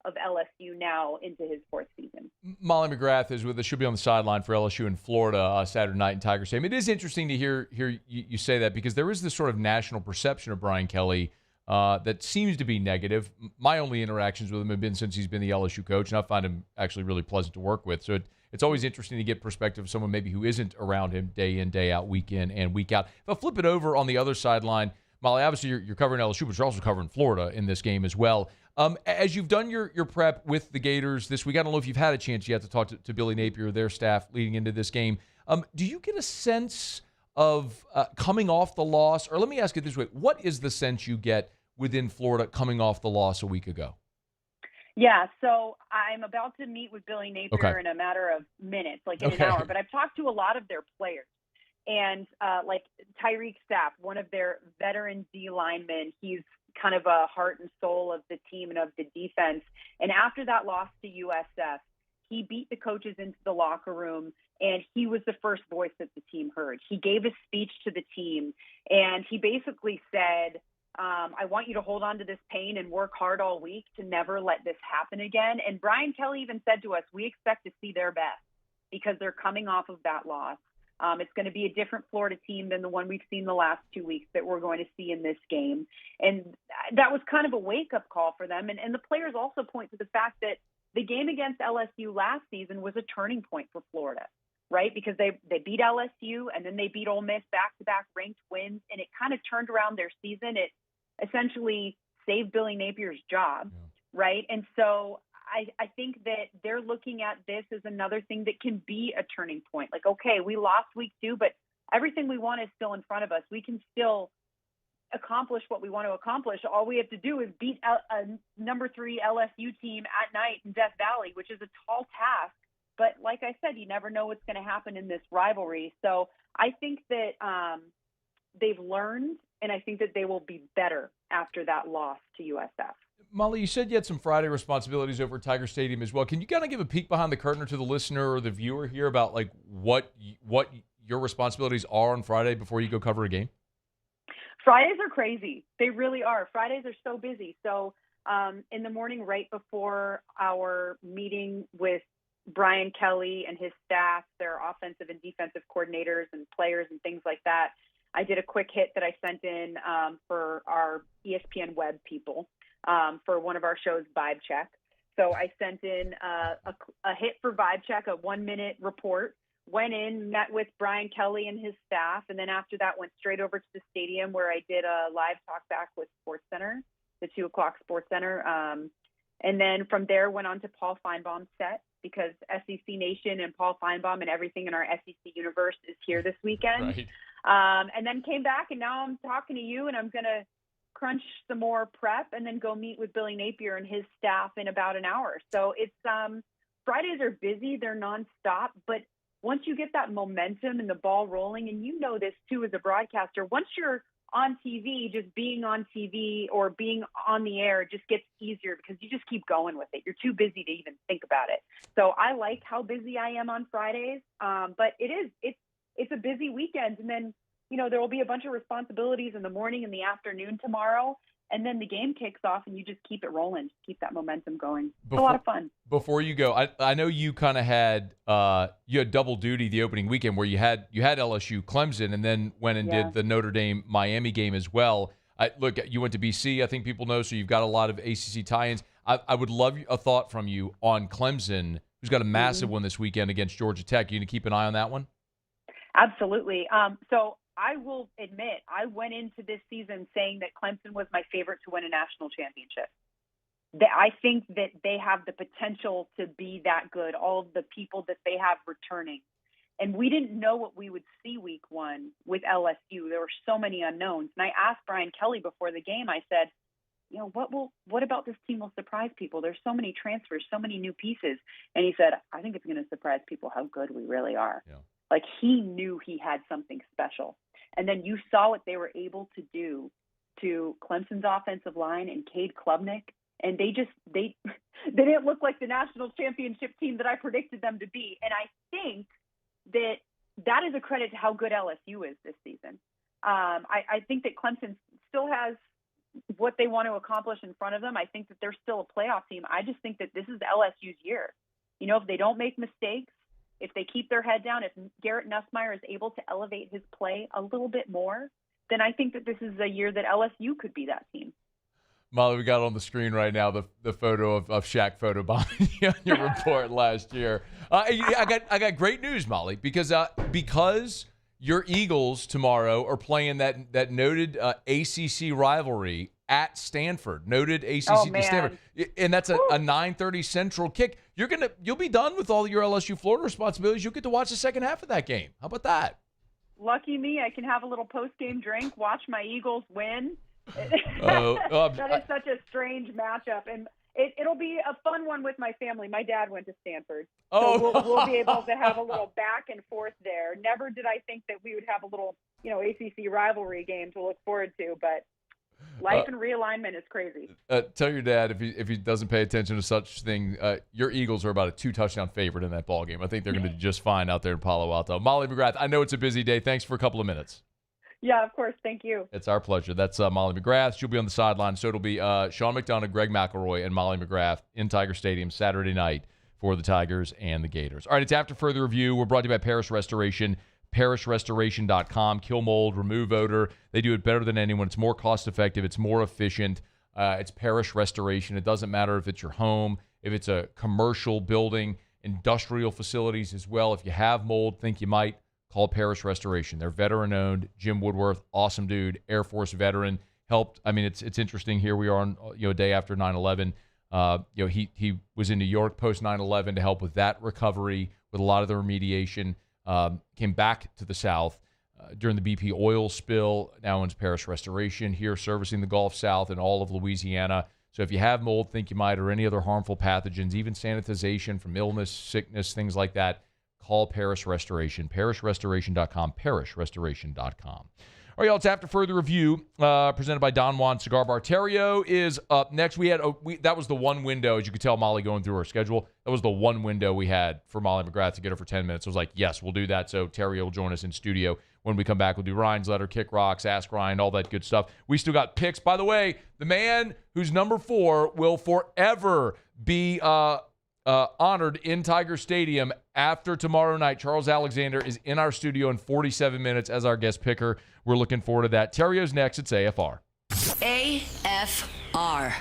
of LSU now into his 4th season. Molly McGrath is with us. She'll be on the sideline for LSU in Florida Saturday night in Tiger Stadium. It is interesting to hear you say that, because there is this sort of national perception of Brian Kelly that seems to be negative. My only interactions with him have been since he's been the LSU coach, and I find him actually really pleasant to work with. So it's always interesting to get perspective of someone maybe who isn't around him day in, day out, week in and week out. If I flip it over on the other sideline, Molly, obviously you're covering LSU, but you're also covering Florida in this game as well. As you've done your prep with the Gators this week, I don't know if you've had a chance yet to talk to Billy Napier or their staff leading into this game. Do you get a sense of coming off the loss? Or let me ask it this way. What is the sense you get within Florida coming off the loss a week ago? Yeah, so I'm about to meet with Billy Napier in a matter of minutes, like in an hour. But I've talked to a lot of their players. And like Tyreek Staff, one of their veteran D linemen, he's kind of a heart and soul of the team and of the defense. And after that loss to USF, he beat the coaches into the locker room, and he was the first voice that the team heard. He gave a speech to the team, and he basically said, I want you to hold on to this pain and work hard all week to never let this happen again. And Brian Kelly even said to us, we expect to see their best because they're coming off of that loss. It's going to be a different Florida team than the one we've seen the last 2 weeks that we're going to see in this game. And that was kind of a wake-up call for them. And the players also point to the fact that the game against LSU last season was a turning point for Florida, right? Because they beat LSU, and then they beat Ole Miss back-to-back ranked wins, and it kind of turned around their season. It essentially saved Billy Napier's job, right? And so I think that they're looking at this as another thing that can be a turning point. Like, okay, we lost week 2, but everything we want is still in front of us. We can still accomplish what we want to accomplish. All we have to do is beat a number 3 LSU team at night in Death Valley, which is a tall task. But like I said, you never know what's going to happen in this rivalry. So I think that they've learned, and I think that they will be better after that loss to USF. Molly, you said you had some Friday responsibilities over at Tiger Stadium as well. Can you kind of give a peek behind the curtain to the listener or the viewer here about like what your responsibilities are on Friday before you go cover a game? Fridays are crazy. They really are. Fridays are so busy. So in the morning, right before our meeting with Brian Kelly and his staff, their offensive and defensive coordinators and players and things like that, I did a quick hit that I sent in for our ESPN web people for one of our shows, Vibe Check. So I sent in a hit for Vibe Check, a 1-minute report, went in, met with Brian Kelly and his staff, and then after that went straight over to the stadium where I did a live talk back with SportsCenter, the 2 o'clock SportsCenter. And then from there went on to Paul Feinbaum's set because SEC Nation and Paul Feinbaum and everything in our SEC universe is here this weekend. Right. And then came back, and now I'm talking to you, and I'm going to crunch some more prep and then go meet with Billy Napier and his staff in about an hour. So it's Fridays are busy. They're nonstop. But once you get that momentum and the ball rolling, and you know this too as a broadcaster, once you're on TV, just being on TV or being on the air just gets easier because you just keep going with it. You're too busy to even think about it. So I like how busy I am on Fridays. But it's a busy weekend. And then, there will be a bunch of responsibilities in the morning and the afternoon tomorrow. And then the game kicks off and you just keep it rolling, just keep that momentum going. It's a lot of fun. Before you go, I know you kind of had you had double duty the opening weekend where you had LSU Clemson and then went and did the Notre Dame Miami game as well. Look, you went to BC, I think people know, so you've got a lot of ACC tie-ins. I would love a thought from you on Clemson, who's got a massive one this weekend against Georgia Tech. You going to keep an eye on that one? Absolutely. So I will admit, I went into this season saying that Clemson was my favorite to win a national championship. I think that they have the potential to be that good, all of the people that they have returning. And we didn't know what we would see week 1 with LSU. There were so many unknowns. And I asked Brian Kelly before the game, I said, what about this team will surprise people? There's so many transfers, so many new pieces. And he said, I think it's going to surprise people how good we really are. Yeah. Like he knew he had something special. And then you saw what they were able to do to Clemson's offensive line and Cade Klubnik. And they didn't look like the national championship team that I predicted them to be. And I think that is a credit to how good LSU is this season. I think that Clemson still has what they want to accomplish in front of them. I think that they're still a playoff team. I just think that this is LSU's year. If they don't make mistakes, if they keep their head down, if Garrett Nussmeier is able to elevate his play a little bit more, then I think that this is a year that LSU could be that team. Molly, we got on the screen right now the photo of Shaq photobombing you on your report last year. I got great news, Molly, because your Eagles tomorrow are playing that noted ACC rivalry at Stanford, noted ACC to Stanford, and that's a 9:30 Central kick. You'll be done with all your LSU-Florida responsibilities. You'll get to watch the second half of that game. How about that? Lucky me, I can have a little post-game drink, watch my Eagles win. That is such a strange matchup, and it'll be a fun one with my family. My dad went to Stanford, so we'll be able to have a little back and forth there. Never did I think that we would have a little, ACC rivalry game to look forward to, but life and realignment is crazy. Tell your dad if he doesn't pay attention to such thing, your Eagles are about a 2-touchdown favorite in that ball game. I think they're going to do just fine out there in Palo Alto. Molly McGrath, I know it's a busy day. Thanks for a couple of minutes. Yeah, of course. Thank you. It's our pleasure. That's Molly McGrath. She'll be on the sideline. So it'll be Sean McDonough, Greg McElroy, and Molly McGrath in Tiger Stadium Saturday night for the Tigers and the Gators. All right, it's After Further Review. We're brought to you by Parish Restoration. ParishRestoration.com. Kill mold, remove odor. They do it better than anyone. It's more cost-effective. It's more efficient. It's Parish Restoration. It doesn't matter if it's your home, if it's a commercial building, industrial facilities as well. If you have mold, think you might, call Parish Restoration. They're veteran-owned. Jim Woodworth, awesome dude, Air Force veteran, helped. I mean, it's interesting. Here we are on a day after 9/11. He was in New York post 9/11 to help with that recovery, with a lot of the remediation. Came back to the South during the BP oil spill. Now owns Parish Restoration here, servicing the Gulf South and all of Louisiana. So if you have mold, think you might, or any other harmful pathogens, even sanitization from illness, sickness, things like that, call Parish Restoration. ParishRestoration.com. ParishRestoration.com. All right, y'all, it's After Further Review, presented by Don Juan Cigar Bar. Theriot is up next. That was the one window, as you could tell, Molly, going through our schedule. That was the one window we had for Molly McGrath to get her for 10 minutes. I was like, yes, we'll do that. So Theriot will join us in studio. When we come back, we'll do Ryan's Letter, Kick Rocks, Ask Ryan, all that good stuff. We still got picks. By the way, the man who's number 4 will forever be honored in Tiger Stadium after tomorrow night. Charles Alexander is in our studio in 47 minutes as our guest picker. We're looking forward to that. Terrio's next. It's AFR. AFR.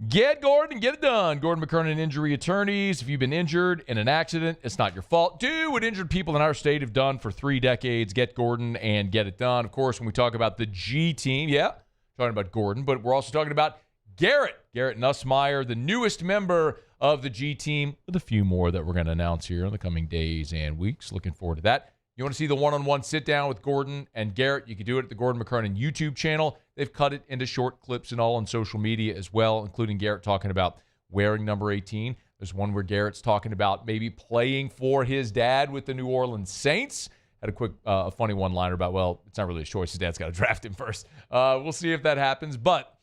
Get Gordon and get it done. Gordon McKernan Injury Attorneys. If you've been injured in an accident, it's not your fault. Do what injured people in our state have done for 3 decades. Get Gordon and get it done. Of course, when we talk about the G team, talking about Gordon, but we're also talking about Garrett Nussmeier, the newest member of the G team, with a few more that we're going to announce here in the coming days and weeks. Looking forward to that. You want to see the one-on-one sit-down with Gordon and Garrett, you can do it at the Gordon McKernan YouTube channel. They've cut it into short clips and all on social media as well, including Garrett talking about wearing number 18. There's one where Garrett's talking about maybe playing for his dad with the New Orleans Saints. Had a quick, funny one-liner about, well, it's not really his choice. His dad's got to draft him first. We'll see if that happens. But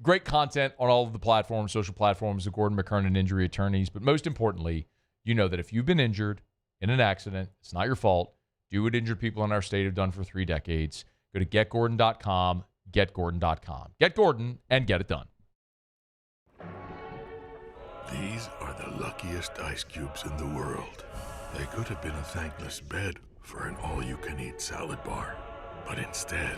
great content on all of the platforms, social platforms, the Gordon McKernan Injury Attorneys. But most importantly, you know that if you've been injured in an accident, it's not your fault. Do what injured people in our state have done for 3 decades. Go to getgordon.com, getgordon.com. Get Gordon and get it done. These are the luckiest ice cubes in the world. They could have been a thankless bed for an all-you-can-eat salad bar. But instead,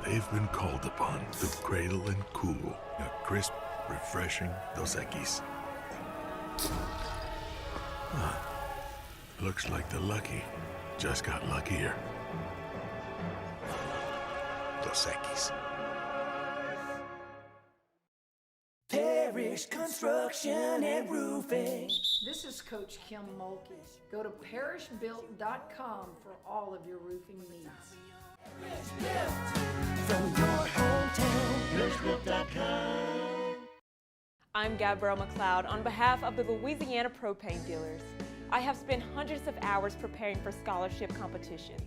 they've been called upon to cradle and cool a crisp, refreshing Dos Equis. Looks like the lucky just got luckier. Dos Equis. Parish Construction and Roofing. This is Coach Kim Mulkey. Go to parishbuilt.com for all of your roofing needs. From your hometown, parishbuilt.com. I'm Gabrielle McLeod on behalf of the Louisiana Propane Dealers. I have spent hundreds of hours preparing for scholarship competitions.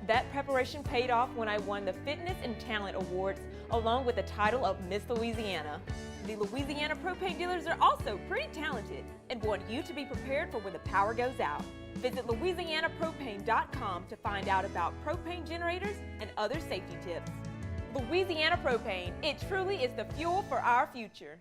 That preparation paid off when I won the Fitness and Talent Awards along with the title of Miss Louisiana. The Louisiana Propane Dealers are also pretty talented and want you to be prepared for when the power goes out. Visit louisianapropane.com to find out about propane generators and other safety tips. Louisiana Propane, it truly is the fuel for our future.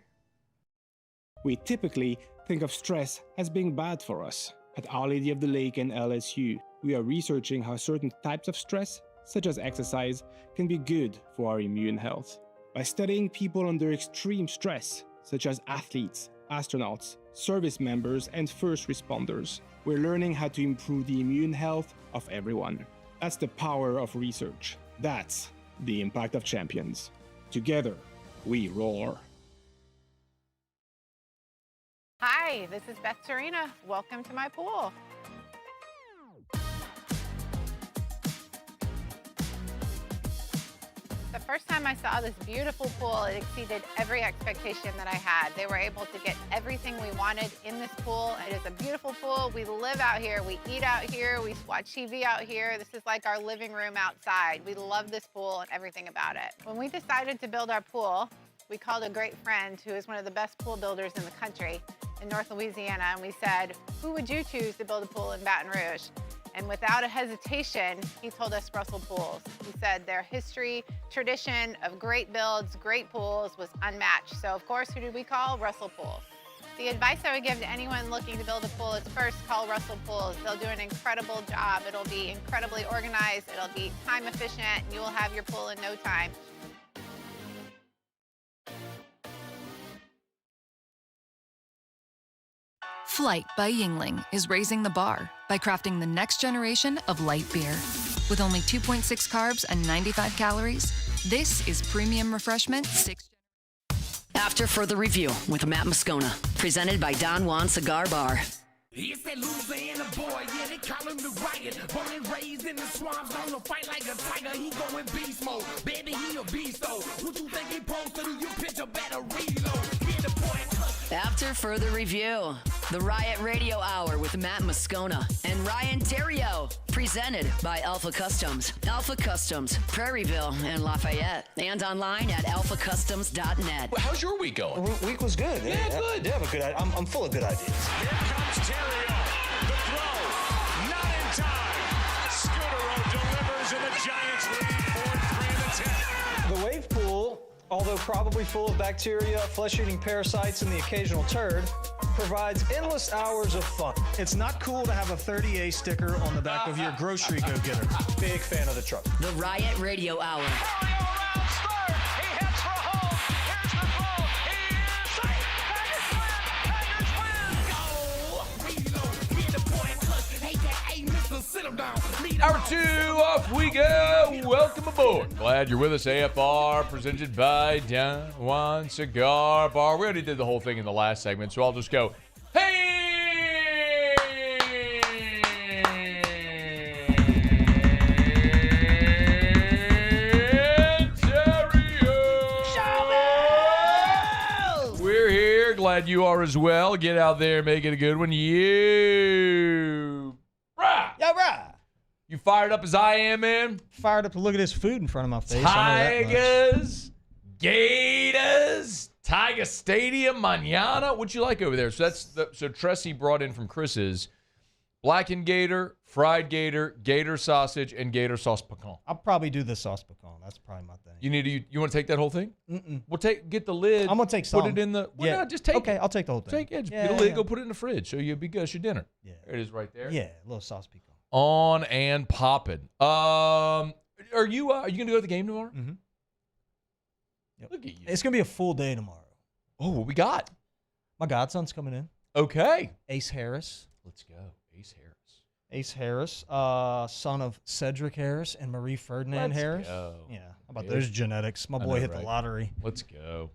We typically think of stress as being bad for us. At Our Lady of the Lake and LSU, we are researching how certain types of stress, such as exercise, can be good for our immune health. By studying people under extreme stress, such as athletes, astronauts, service members, and first responders, we're learning how to improve the immune health of everyone. That's the power of research. That's the impact of champions. Together, we roar. Hi, this is Beth Serena. Welcome to my pool. The first time I saw this beautiful pool, it exceeded every expectation that I had. They were able to get everything we wanted in this pool. It is a beautiful pool. We live out here, we eat out here, we watch TV out here. This is like our living room outside. We love this pool and everything about it. When we decided to build our pool, we called a great friend who is one of the best pool builders in the country in North Louisiana, and we said, who would you choose to build a pool in Baton Rouge? And without a hesitation, he told us Russell Pools. He said their history, tradition of great builds, great pools was unmatched. So of course, who did we call? Russell Pools. The advice I would give to anyone looking to build a pool is first call Russell Pools. They'll do an incredible job. It'll be incredibly organized. It'll be time efficient. And you will have your pool in no time. Flight by Yingling is raising the bar by crafting the next generation of light beer. With only 2.6 carbs and 95 calories, this is premium refreshment 6. After further review with Matt Moscona, presented by Don Juan Cigar Bar. He's that Louisiana boy, yeah, they call him the Riot. Born and raised in the swamps, on the fight like a tiger. He going beast mode, baby, he a beast though. What you think he posted to you, picture better reload. Get the boy. After further review, the Riot Radio Hour with Matt Moscona and Ryan Theriot, presented by Alpha Customs. Alpha Customs, Prairieville and Lafayette, and online at alphacustoms.net. Well, how's your week going? Week was good. Yeah, good. Yeah, but good. I'm full of good ideas. Here comes Theriot. The throw, not in time. Scudero delivers, and the Giants lead 4-3 in the 10th. The wave pool although probably full of bacteria, flesh-eating parasites, and the occasional turd, provides endless hours of fun. It's not cool to have a 30A sticker on the back of your grocery go-getter. Big fan of the truck. The Riot Radio Hour. Hour 2, off we go. Welcome aboard. Glad you're with us. AFR presented by Don Juan Cigar Bar. We already did the whole thing in the last segment, so I'll just go, hey! Theriot! We're here. Glad you are as well. Get out there, make it a good one. You. Yeah, right. You fired up as I am, man? Fired up to look at this food in front of my face. Tigers, Gators, Tiger Stadium, mañana. What'd you like over there? So so Tressie brought in from Chris's blackened gator, fried gator, gator sausage, and gator sauce pecan. I'll probably do the sauce pecan. That's probably my thing. You want to take that whole thing? Mm-mm. We'll get the lid. I'm gonna take some. Put it in the. Well, Yeah. no, just take it. Okay, I'll take the whole thing. Get a lid. Go put it in the fridge so you'll be good. It's your dinner. Yeah. There it is right there. Yeah, a little sauce pecan. On and popping. Are you gonna go to the game tomorrow? Mm-hmm. Yep. Look at you. It's gonna be a full day tomorrow. Oh, what we got? My godson's coming in. Okay. Ace Harris. Let's go. Ace Harris. Ace Harris, son of Cedric Harris and Marie Ferdinand Let's Harris. go. Yeah. How about those genetics? My boy hit the lottery. Let's go.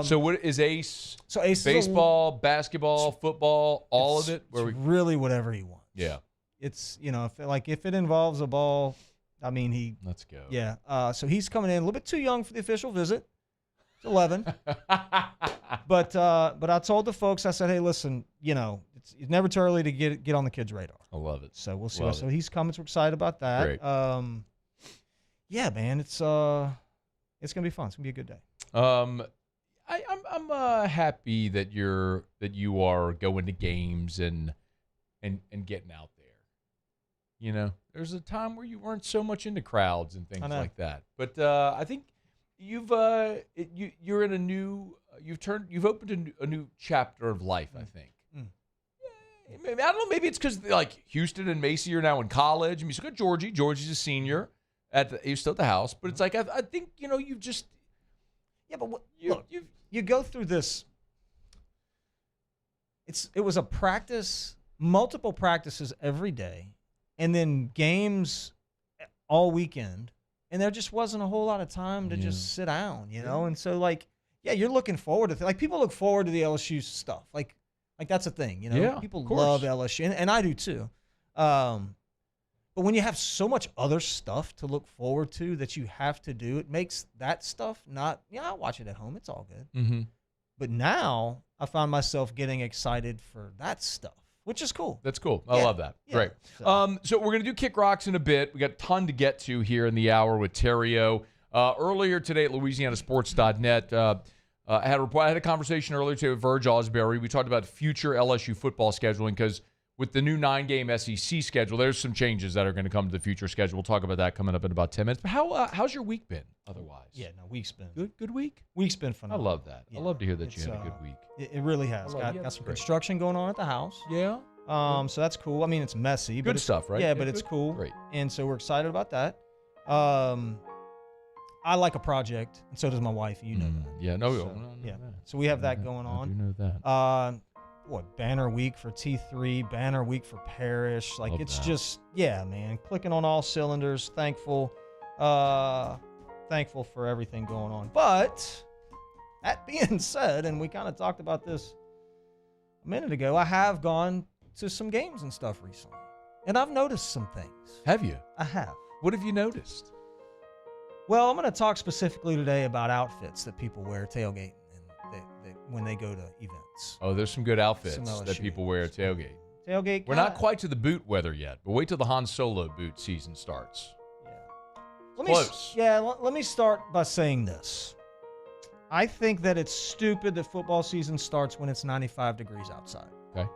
So what is Ace? So Ace baseball, basketball, football, all of it. Really whatever he wants. Yeah. It's if it involves a ball, I mean Let's go. Yeah. So he's coming in a little bit too young for the official visit. He's 11. but I told the folks, I said, hey, listen, it's never too early to get on the kids' radar. I love it. So we'll see. Love So it. he's coming. So we're excited about that. Great. Yeah, man, it's gonna be fun. It's gonna be a good day. I'm happy that you are going to games and getting out there. There's a time where you weren't so much into crowds and things like that. But I think you've opened a new chapter of life. I think. I don't know. Maybe it's because Houston and Macy are now in college. I mean, so got Georgie. Georgie's a senior. He's still at the house, but it's I think you've just. Yeah, but you go through this. It was a practice, multiple practices every day, and then games all weekend, and there just wasn't a whole lot of time to just sit down, And so you're looking forward to people look forward to the LSU stuff, like that's a thing, Yeah, people of course. love LSU, and I do too. But when you have so much other stuff to look forward to that you have to do, it makes that stuff not. I'll watch it at home. It's all good. Mm-hmm. But now I found myself getting excited for that stuff, which is cool. That's cool. I love that. Yeah. Great. So we're going to do Kick Rocks in a bit. We got a ton to get to here in the hour with Theriot. Earlier today at LouisianaSports.net, I had a conversation earlier today with Verge Osbury. We talked about future LSU football scheduling because with the new 9-game SEC schedule, there's some changes that are going to come to the future schedule. We'll talk about that coming up in about 10 minutes. But how's your week been otherwise? Yeah, no, week's been good week? Week's been phenomenal. I love that. Yeah. I love to hear that you had a good week. It really has. Got some construction going on at the house. Yeah. So that's cool. I mean, it's messy. Good but stuff, right? Yeah, but it's cool. Great. And so we're excited about that. I like a project, and so does my wife. You know that. Yeah, Yeah. So we have that going on. I do know that. Banner week for T3, banner week for Parish. Love It's that. just, yeah, man, clicking on all cylinders. Thankful for everything going on. But that being said, and we kind of talked about this a minute ago, I have gone to some games and stuff recently, and I've noticed some things. Have you? I have. What have you noticed? Well, I'm going to talk specifically today about outfits that people wear tailgating when they go to events. Oh, there's some good outfits Some LSU. that people wear at tailgate. Tailgate. We're not quite to the boot weather yet, but wait till the Han Solo boot season starts. Close. Let me start by saying this. I think that it's stupid that football season starts when it's 95 degrees outside. Okay.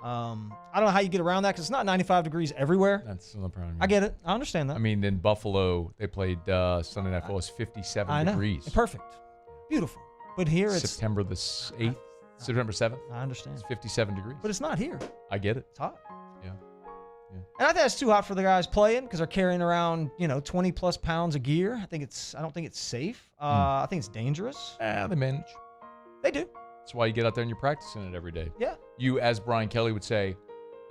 I don't know how you get around that because it's not 95 degrees everywhere. That's no problem. I get it. I understand that. I mean, in Buffalo, they played Sunday Night Football. It was 57 I know. degrees. Perfect. Beautiful. But here it's September the 8th, September 7th. I understand. It's 57 degrees. But it's not here. I get it. It's hot. Yeah. And I think that's too hot for the guys playing because they're carrying around, 20 plus pounds of gear. I don't think it's safe. I think it's dangerous. They manage. They do. That's why you get out there and you're practicing it every day. Yeah. You, as Brian Kelly would say,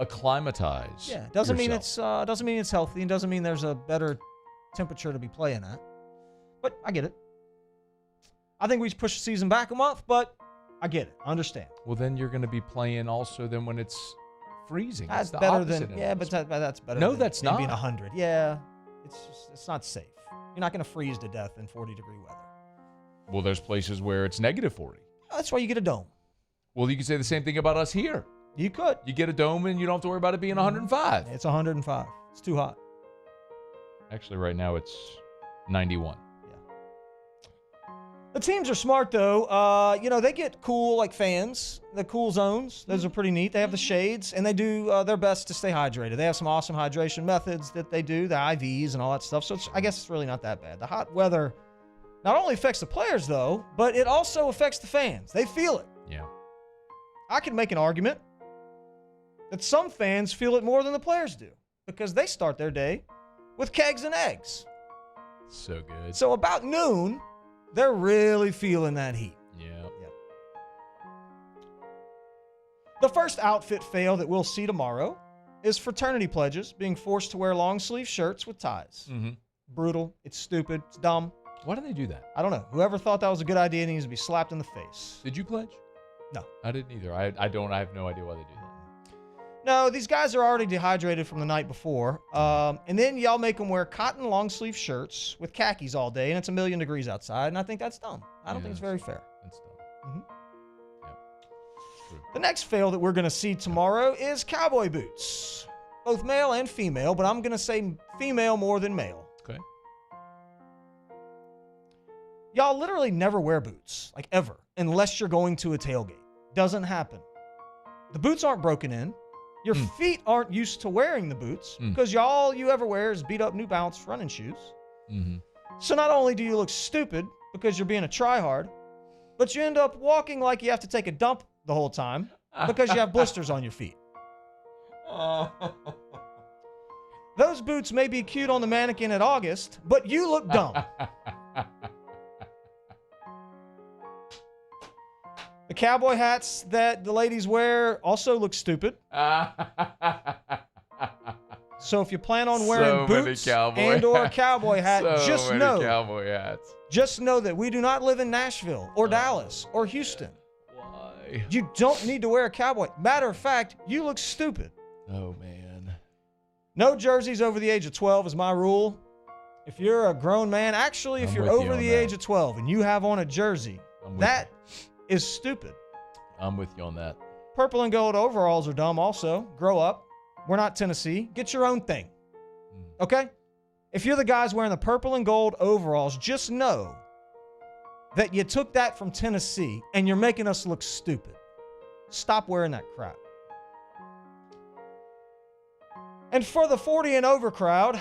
acclimatize. Yeah. Doesn't mean yourself. it's doesn't mean it's healthy, and doesn't mean there's a better temperature to be playing at. But I get it. I think we should push the season back a month, but I get it. I understand. Well, then you're going to be playing also then when it's freezing. That's It's the better opposite than end. that's better. No, than that's it not. being 100. Yeah, it's not safe. You're not going to freeze to death in 40-degree weather. Well, there's places where it's negative 40. That's why you get a dome. Well, you could say the same thing about us here. You could. You get a dome and you don't have to worry about it being 105. It's 105. It's too hot. Actually, right now it's 91. The teams are smart, though. They get cool, like fans, the cool zones. Those are pretty neat. They have the shades, and they do their best to stay hydrated. They have some awesome hydration methods that they do, the IVs and all that stuff. So I guess it's really not that bad. The hot weather not only affects the players, though, but it also affects the fans. They feel it. Yeah. I could make an argument that some fans feel it more than the players do because they start their day with kegs and eggs. So good. So about noon, they're really feeling that heat. Yeah. The first outfit fail that we'll see tomorrow is fraternity pledges being forced to wear long sleeve shirts with ties. Mm-hmm. Brutal. It's stupid. It's dumb. Why do they do that? I don't know. Whoever thought that was a good idea needs to be slapped in the face. Did you pledge? No. I didn't either. I have no idea why they do that. No, these guys are already dehydrated from the night before. And then y'all make them wear cotton long sleeve shirts with khakis all day, and it's 1,000,000 degrees outside, and I think that's dumb. I don't think it's very fair. That's dumb. The next fail that we're going to see tomorrow is cowboy boots. Both male and female, but I'm going to say female more than male. Okay. Y'all literally never wear boots, like ever, unless you're going to a tailgate. Doesn't happen. The boots aren't broken in. Your feet aren't used to wearing the boots because all you ever wear is beat up New Balance running shoes. Mm-hmm. So not only do you look stupid because you're being a tryhard, but you end up walking like you have to take a dump the whole time because you have blisters on your feet. Those boots may be cute on the mannequin at August, but you look dumb. The cowboy hats that the ladies wear also look stupid. So if you plan on wearing boots and or a cowboy hat, just know cowboy hats. Just know that we do not live in Nashville or Dallas or Houston. Why? You don't need to wear a cowboy. Matter of fact, you look stupid. Oh, man. No jerseys over the age of 12 is my rule. If you're a grown man, actually, if you're over the age of 12 and you have on a jersey, that is stupid. I'm with you on that. Purple and gold overalls are dumb also. Grow up. We're not Tennessee. Get your own thing. Okay? If you're the guys wearing the purple and gold overalls, just know that you took that from Tennessee and you're making us look stupid. Stop wearing that crap. And for the 40 and over crowd,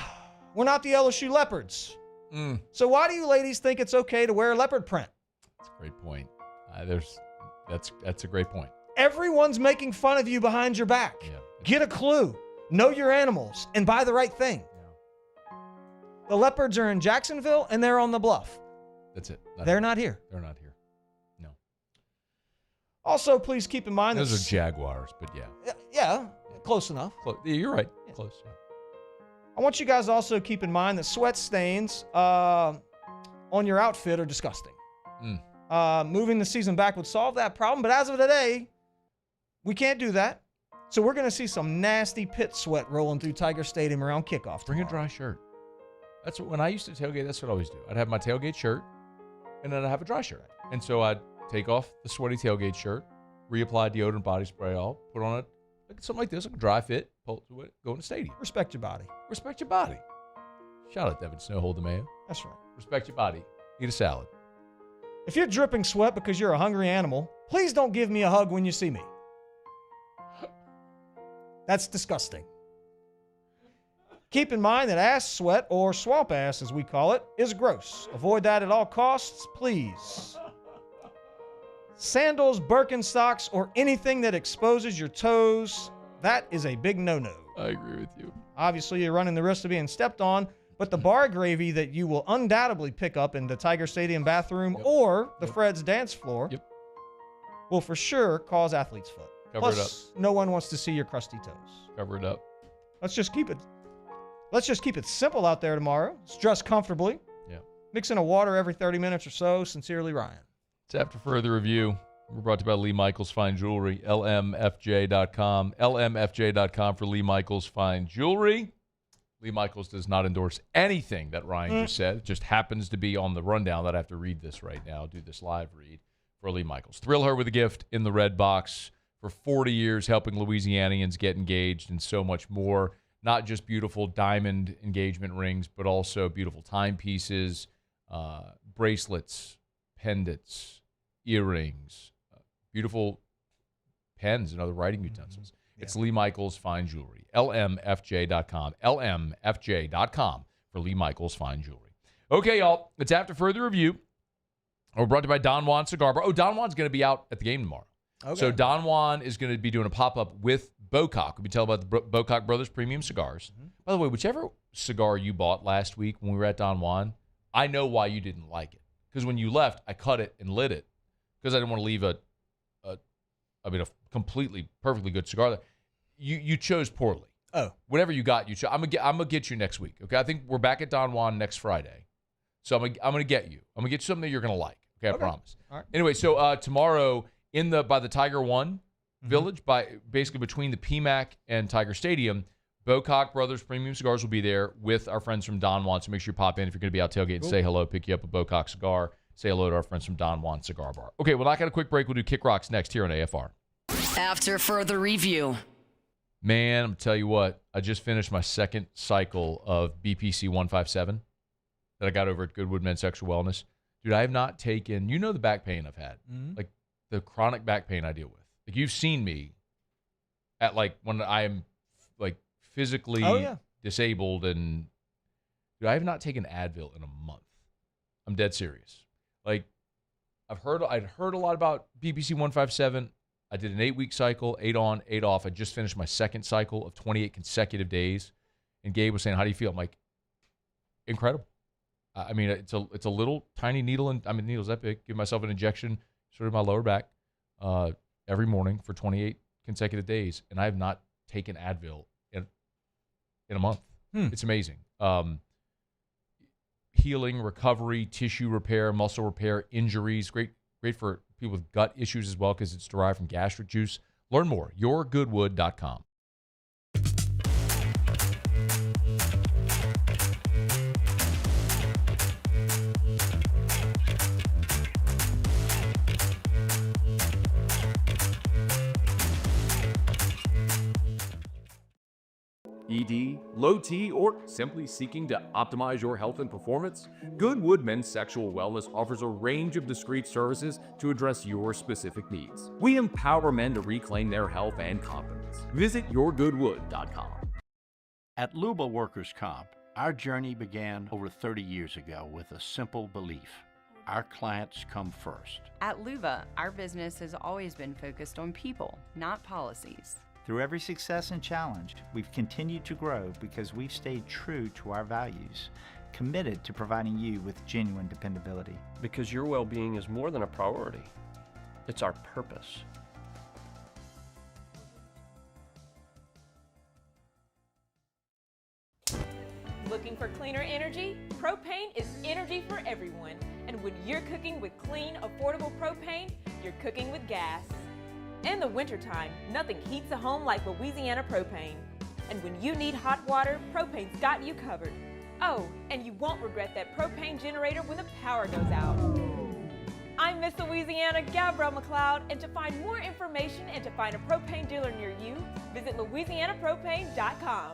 we're not the LSU Leopards. So why do you ladies think it's okay to wear leopard print? That's a great point. That's a great point. Everyone's making fun of you behind your back. Yeah. Get a clue. Know your animals and buy the right thing. Yeah. The Leopards are in Jacksonville and they're on the bluff. That's it. They're not here. They're not here. No. Also, please keep in mind those are Jaguars, but yeah. Yeah, close enough. You're right. Yeah. Close. Yeah. I want you guys to also keep in mind that sweat stains on your outfit are disgusting. Moving the season back would solve that problem, but as of today, we can't do that. So we're going to see some nasty pit sweat rolling through Tiger Stadium around kickoff tomorrow. Bring a dry shirt. That's what, when I used to tailgate, that's what I always do. I'd have my tailgate shirt, and then I'd have a dry shirt. And so I'd take off the sweaty tailgate shirt, reapply deodorant, body spray, all, put on something like this, like a dry fit, pull to it, go in the stadium. Respect your body. Respect your body. Shout out Devin Snow, hold the mayo. That's right. Respect your body. Eat a salad. If you're dripping sweat because you're a hungry animal, please don't give me a hug when you see me. That's disgusting. Keep in mind that ass sweat, or swamp ass as we call it, is gross. Avoid that at all costs, please. Sandals, Birkenstocks, or anything that exposes your toes, that is a big no-no. I agree with you. Obviously, you're running the risk of being stepped on, but the bar gravy that you will undoubtedly pick up in the Tiger Stadium bathroom or the Fred's dance floor will for sure cause athlete's foot. Cover it Plus, no one wants to see your crusty toes. Cover it up. Let's just keep it simple out there tomorrow. Let's dress comfortably. Yeah. Mix in a water every 30 minutes or so. Sincerely, Ryan. It's after further review. We're brought to you by Lee Michaels Fine Jewelry, lmfj.com. lmfj.com for Lee Michaels Fine Jewelry. Lee Michaels does not endorse anything that Ryan just said. It just happens to be on the rundown that I have to read this right now, do this live read for Lee Michaels. Thrill her with a gift in the red box. For 40 years, helping Louisianians get engaged and so much more. Not just beautiful diamond engagement rings, but also beautiful timepieces, bracelets, pendants, earrings, beautiful pens and other writing utensils. It's Lee Michaels Fine Jewelry. lmfj.com. lmfj.com for Lee Michaels Fine Jewelry. Okay, y'all. It's after further review. We're brought to you by Don Juan Cigar Bar. Oh, Don Juan's going to be out at the game tomorrow. Okay. So Don Juan is going to be doing a pop-up with Bocock. We'll be telling about the Bocock Brothers Premium Cigars. By the way, whichever cigar you bought last week when we were at Don Juan, I know why you didn't like it. Because when you left, I cut it and lit it because I didn't want to leave a completely, perfectly good cigar there. You chose poorly. Oh. Whatever you got, you chose. I'm gonna get you next week. Okay, I think we're back at Don Juan next Friday, so I'm gonna get you. I'm gonna get you something that you're gonna like. Okay, I promise. All right. Anyway, so tomorrow by the Tiger One Village, basically between the PMAC and Tiger Stadium, Bocock Brothers Premium Cigars will be there with our friends from Don Juan. So make sure you pop in if you're going to be out tailgate and say hello, pick you up a Bocock cigar, say hello to our friends from Don Juan Cigar Bar. Okay, we'll knock out a quick break. We'll do Kick Rocks next here on AFR. After further review. Man, I'm tell you what, I just finished my second cycle of BPC 157 that I got over at Goodwood Men's Sexual Wellness. Dude, I have not taken, the back pain I've had, like the chronic back pain I deal with. Like you've seen me at when I am physically disabled, and dude, I have not taken Advil in a month. I'm dead serious. I'd heard a lot about BPC 157. I did an 8-week cycle, 8 on, 8 off. I just finished my second cycle of 28 consecutive days. And Gabe was saying, "How do you feel?" I'm like, incredible. I mean, it's a little tiny needle, and needle's that big. Give myself an injection, sort of my lower back, every morning for 28 consecutive days, and I have not taken Advil in a month. It's amazing. Healing, recovery, tissue repair, muscle repair, injuries. Great for people with gut issues as well because it's derived from gastric juice. Learn more. yourgoodwood.com. ED, low T, or simply seeking to optimize your health and performance? Goodwood Men's Sexual Wellness offers a range of discreet services to address your specific needs. We empower men to reclaim their health and confidence. Visit yourgoodwood.com. At Luba Workers' Comp, our journey began over 30 years ago with a simple belief: our clients come first. At Luba, our business has always been focused on people, not policies. Through every success and challenge, we've continued to grow because we've stayed true to our values, committed to providing you with genuine dependability. Because your well-being is more than a priority. It's our purpose. Looking for cleaner energy? Propane is energy for everyone. And when you're cooking with clean, affordable propane, you're cooking with gas. In the wintertime, nothing heats a home like Louisiana propane. And when you need hot water, propane's got you covered. Oh, and you won't regret that propane generator when the power goes out. I'm Miss Louisiana, Gabrielle McLeod, and to find more information and to find a propane dealer near you, visit louisianapropane.com.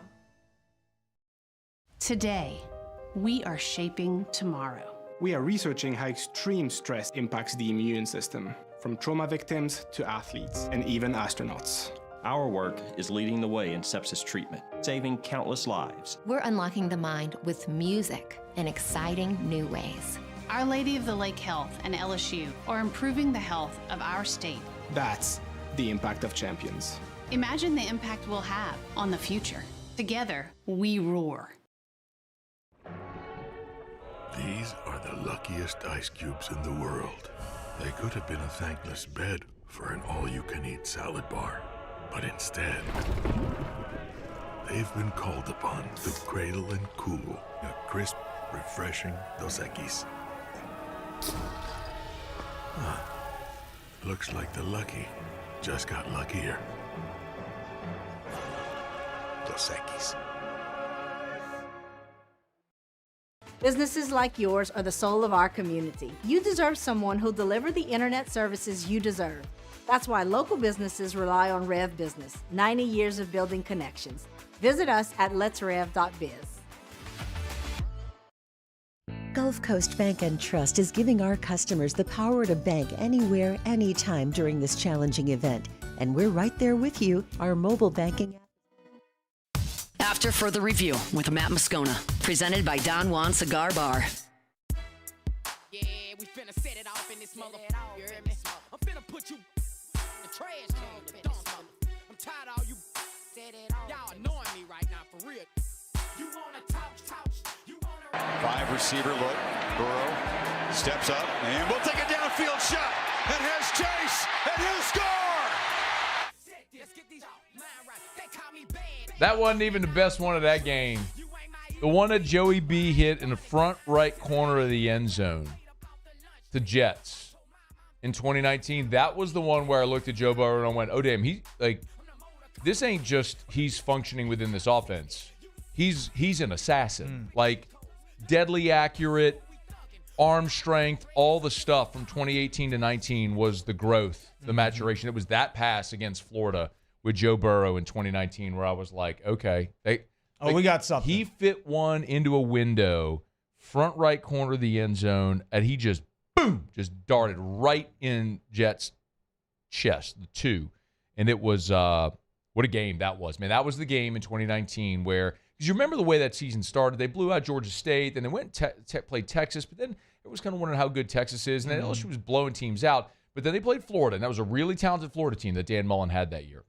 Today, we are shaping tomorrow. We are researching how extreme stress impacts the immune system, from trauma victims to athletes and even astronauts. Our work is leading the way in sepsis treatment, saving countless lives. We're unlocking the mind with music in exciting new ways. Our Lady of the Lake Health and LSU are improving the health of our state. That's the impact of champions. Imagine the impact we'll have on the future. Together, we roar. These are the luckiest ice cubes in the world. They could have been a thankless bed for an all-you-can-eat salad bar. But instead, they've been called upon to cradle and cool a crisp, refreshing Dos Equis. Huh. Looks like the lucky just got luckier. Dos Equis. Businesses like yours are the soul of our community. You deserve someone who'll deliver the internet services you deserve. That's why local businesses rely on Rev Business, 90 years of building connections. Visit us at letsrev.biz. Gulf Coast Bank and Trust is giving our customers the power to bank anywhere, anytime during this challenging event. And we're right there with you. Our mobile banking app. After further review with Matt Moscona, presented by Don Juan Cigar Bar. Yeah, we finna set it off in this motherfucker. You hear me? I'm finna put you in the trash can. The dump mother. I'm tired of all you y'all annoying me right now, for real. You wanna talk, you wanna... 5 receiver look. Burrow steps up and will take a downfield shot. And has Chase and he'll score. Let's get these mind right. They call me bad. That wasn't even the best one of that game. The one that Joey B hit in the front right corner of the end zone. The Jets in 2019. That was the one where I looked at Joe Burrow and I went, oh, damn, this ain't just he's functioning within this offense. He's an assassin. Like, deadly accurate, arm strength, all the stuff from 2018 to 19 was the growth, the maturation. It was that pass against Florida with Joe Burrow in 2019 where I was like, okay. We got something. He fit one into a window, front right corner of the end zone, and he just, boom, just darted right in Jets' chest, the 2. And it was, what a game that was. Man, that was the game in 2019 where, because you remember the way that season started, they blew out Georgia State, then they went and played Texas, but then it was kind of wondering how good Texas is, and then LSU was blowing teams out, but then they played Florida, and that was a really talented Florida team that Dan Mullen had that year.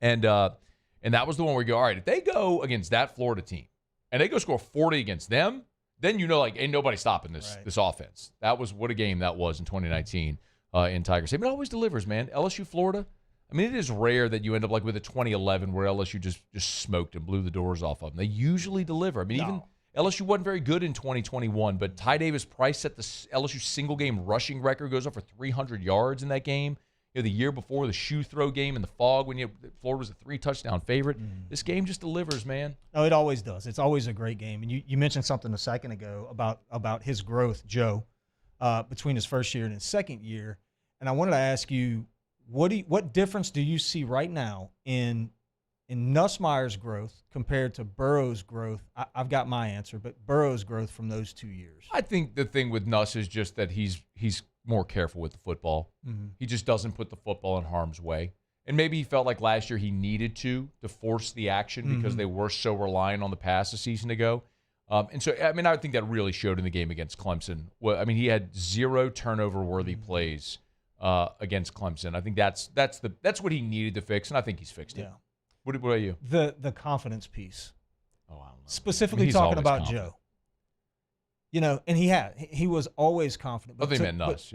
And that was the one where you go, all right, if they go against that Florida team and they go score 40 against them, then you know, like, ain't nobody stopping this offense. That was what a game that was in 2019 in Tiger Stadium. It always delivers, man. LSU-Florida, I mean, it is rare that you end up like with a 2011 where LSU just smoked and blew the doors off of them. They usually deliver. I mean, even LSU wasn't very good in 2021, but Ty Davis Price set the LSU single-game rushing record, goes up for 300 yards in that game. You know, the year before, the shoe throw game in the fog when Florida was a 3-touchdown favorite. This game just delivers, man. No, it always does. It's always a great game. And you mentioned something a second ago about his growth, Joe, between his first year and his second year. And I wanted to ask you, what difference do you see right now in Nussmeier's growth compared to Burrow's growth? I've got my answer, but Burrow's growth from those 2 years. I think the thing with Nuss is just that he's more careful with the football. He just doesn't put the football in harm's way. And maybe he felt like last year he needed to force the action because they were so reliant on the pass a season ago. And so, I mean, I think that really showed in the game against Clemson. Well, I mean, he had 0 turnover-worthy plays against Clemson. I think that's what he needed to fix, and I think he's fixed it. Yeah. What about you? The confidence piece. Oh, I don't know. Specifically talking about Joe. You know, and he was always confident. But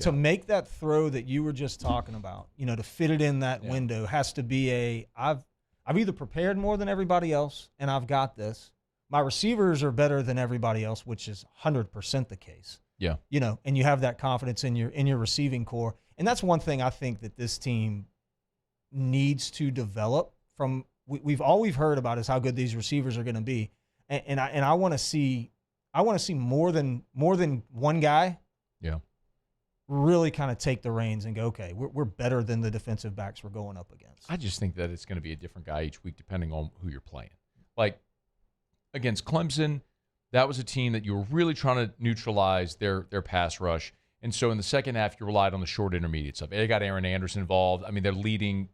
to make that throw that you were just talking about, you know, to fit it in that window has to be I've either prepared more than everybody else and I've got this. My receivers are better than everybody else, which is 100% the case. Yeah. You know, and you have that confidence in your receiving core. And that's one thing I think that this team needs to develop from all we've heard about is how good these receivers are going to be. And I want to see more than one guy. Yeah. Really kind of take the reins and go, okay, we're better than the defensive backs we're going up against. I just think that it's going to be a different guy each week depending on who you're playing. Like against Clemson, that was a team that you were really trying to neutralize their pass rush. And so in the second half, you relied on the short intermediate stuff. They got Aaron Anderson involved. I mean, they're leading.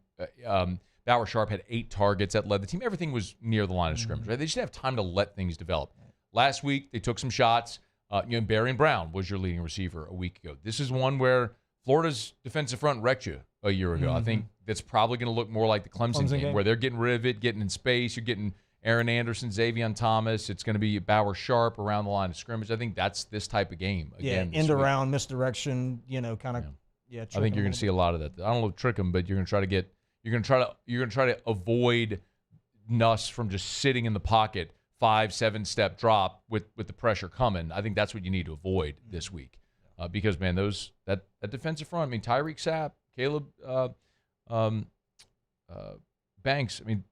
Bauer Sharp had 8 targets that led the team. Everything was near the line of scrimmage. Right? They just didn't have time to let things develop. Last week, they took some shots. Barry Brown was your leading receiver a week ago. This is one where Florida's defensive front wrecked you a year ago. I think that's probably going to look more like the Clemson game, where they're getting rid of it, getting in space. You're getting Aaron Anderson, Xavier Thomas. It's going to be Bauer Sharp around the line of scrimmage. I think that's this type of game. Again, end around, misdirection, kind of. Yeah, I think you're going to see a lot of that. I don't know, trick them, but you're going to try to get. You're going to try to avoid Nuss from just sitting in the pocket, 5-7 step drop with the pressure coming. I think that's what you need to avoid this week, because man, that defensive front. I mean, Tyreek Sapp, Caleb Banks. I mean,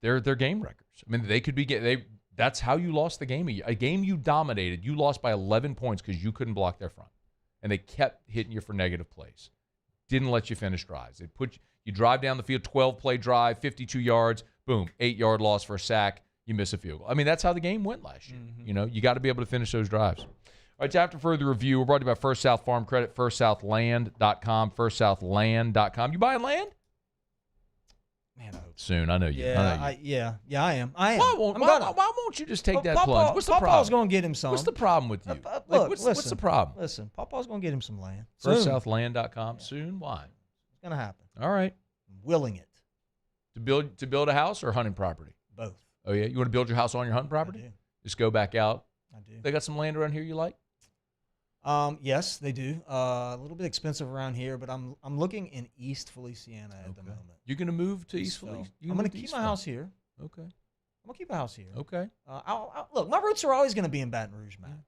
they're game wreckers. I mean, they could be. That's how you lost the game. A game you dominated, you lost by 11 points because you couldn't block their front, and they kept hitting you for negative plays. Didn't let you finish drives. They put you drive down the field, 12-play drive, 52 yards, boom, 8-yard loss for a sack. You miss a field goal. I mean, that's how the game went last year. You got to be able to finish those drives. All right, after further review, we're brought to you by First South Farm Credit, firstsouthland.com, firstsouthland.com. You buying land? Man, I hope soon. I know you. Yeah, I am. Why won't you just take that plunge? What's the problem? Papa's going to get him some. What's the problem with you? What's the problem? Listen, Papa's going to get him some land. Firstsouthland.com soon. Why? It's going to happen. All right. I'm willing it. To build a house or hunting property? Both. Oh, yeah? You want to build your house on your hunting property? I do. Just go back out? I do. They got some land around here you like? Yes, they do. A little bit expensive around here, but I'm looking in East Feliciana at the moment. You're going to move to East Feliciana? I'm going to keep my house here. Okay. I'm going to keep a house here. Okay. Look, my roots are always going to be in Baton Rouge, man.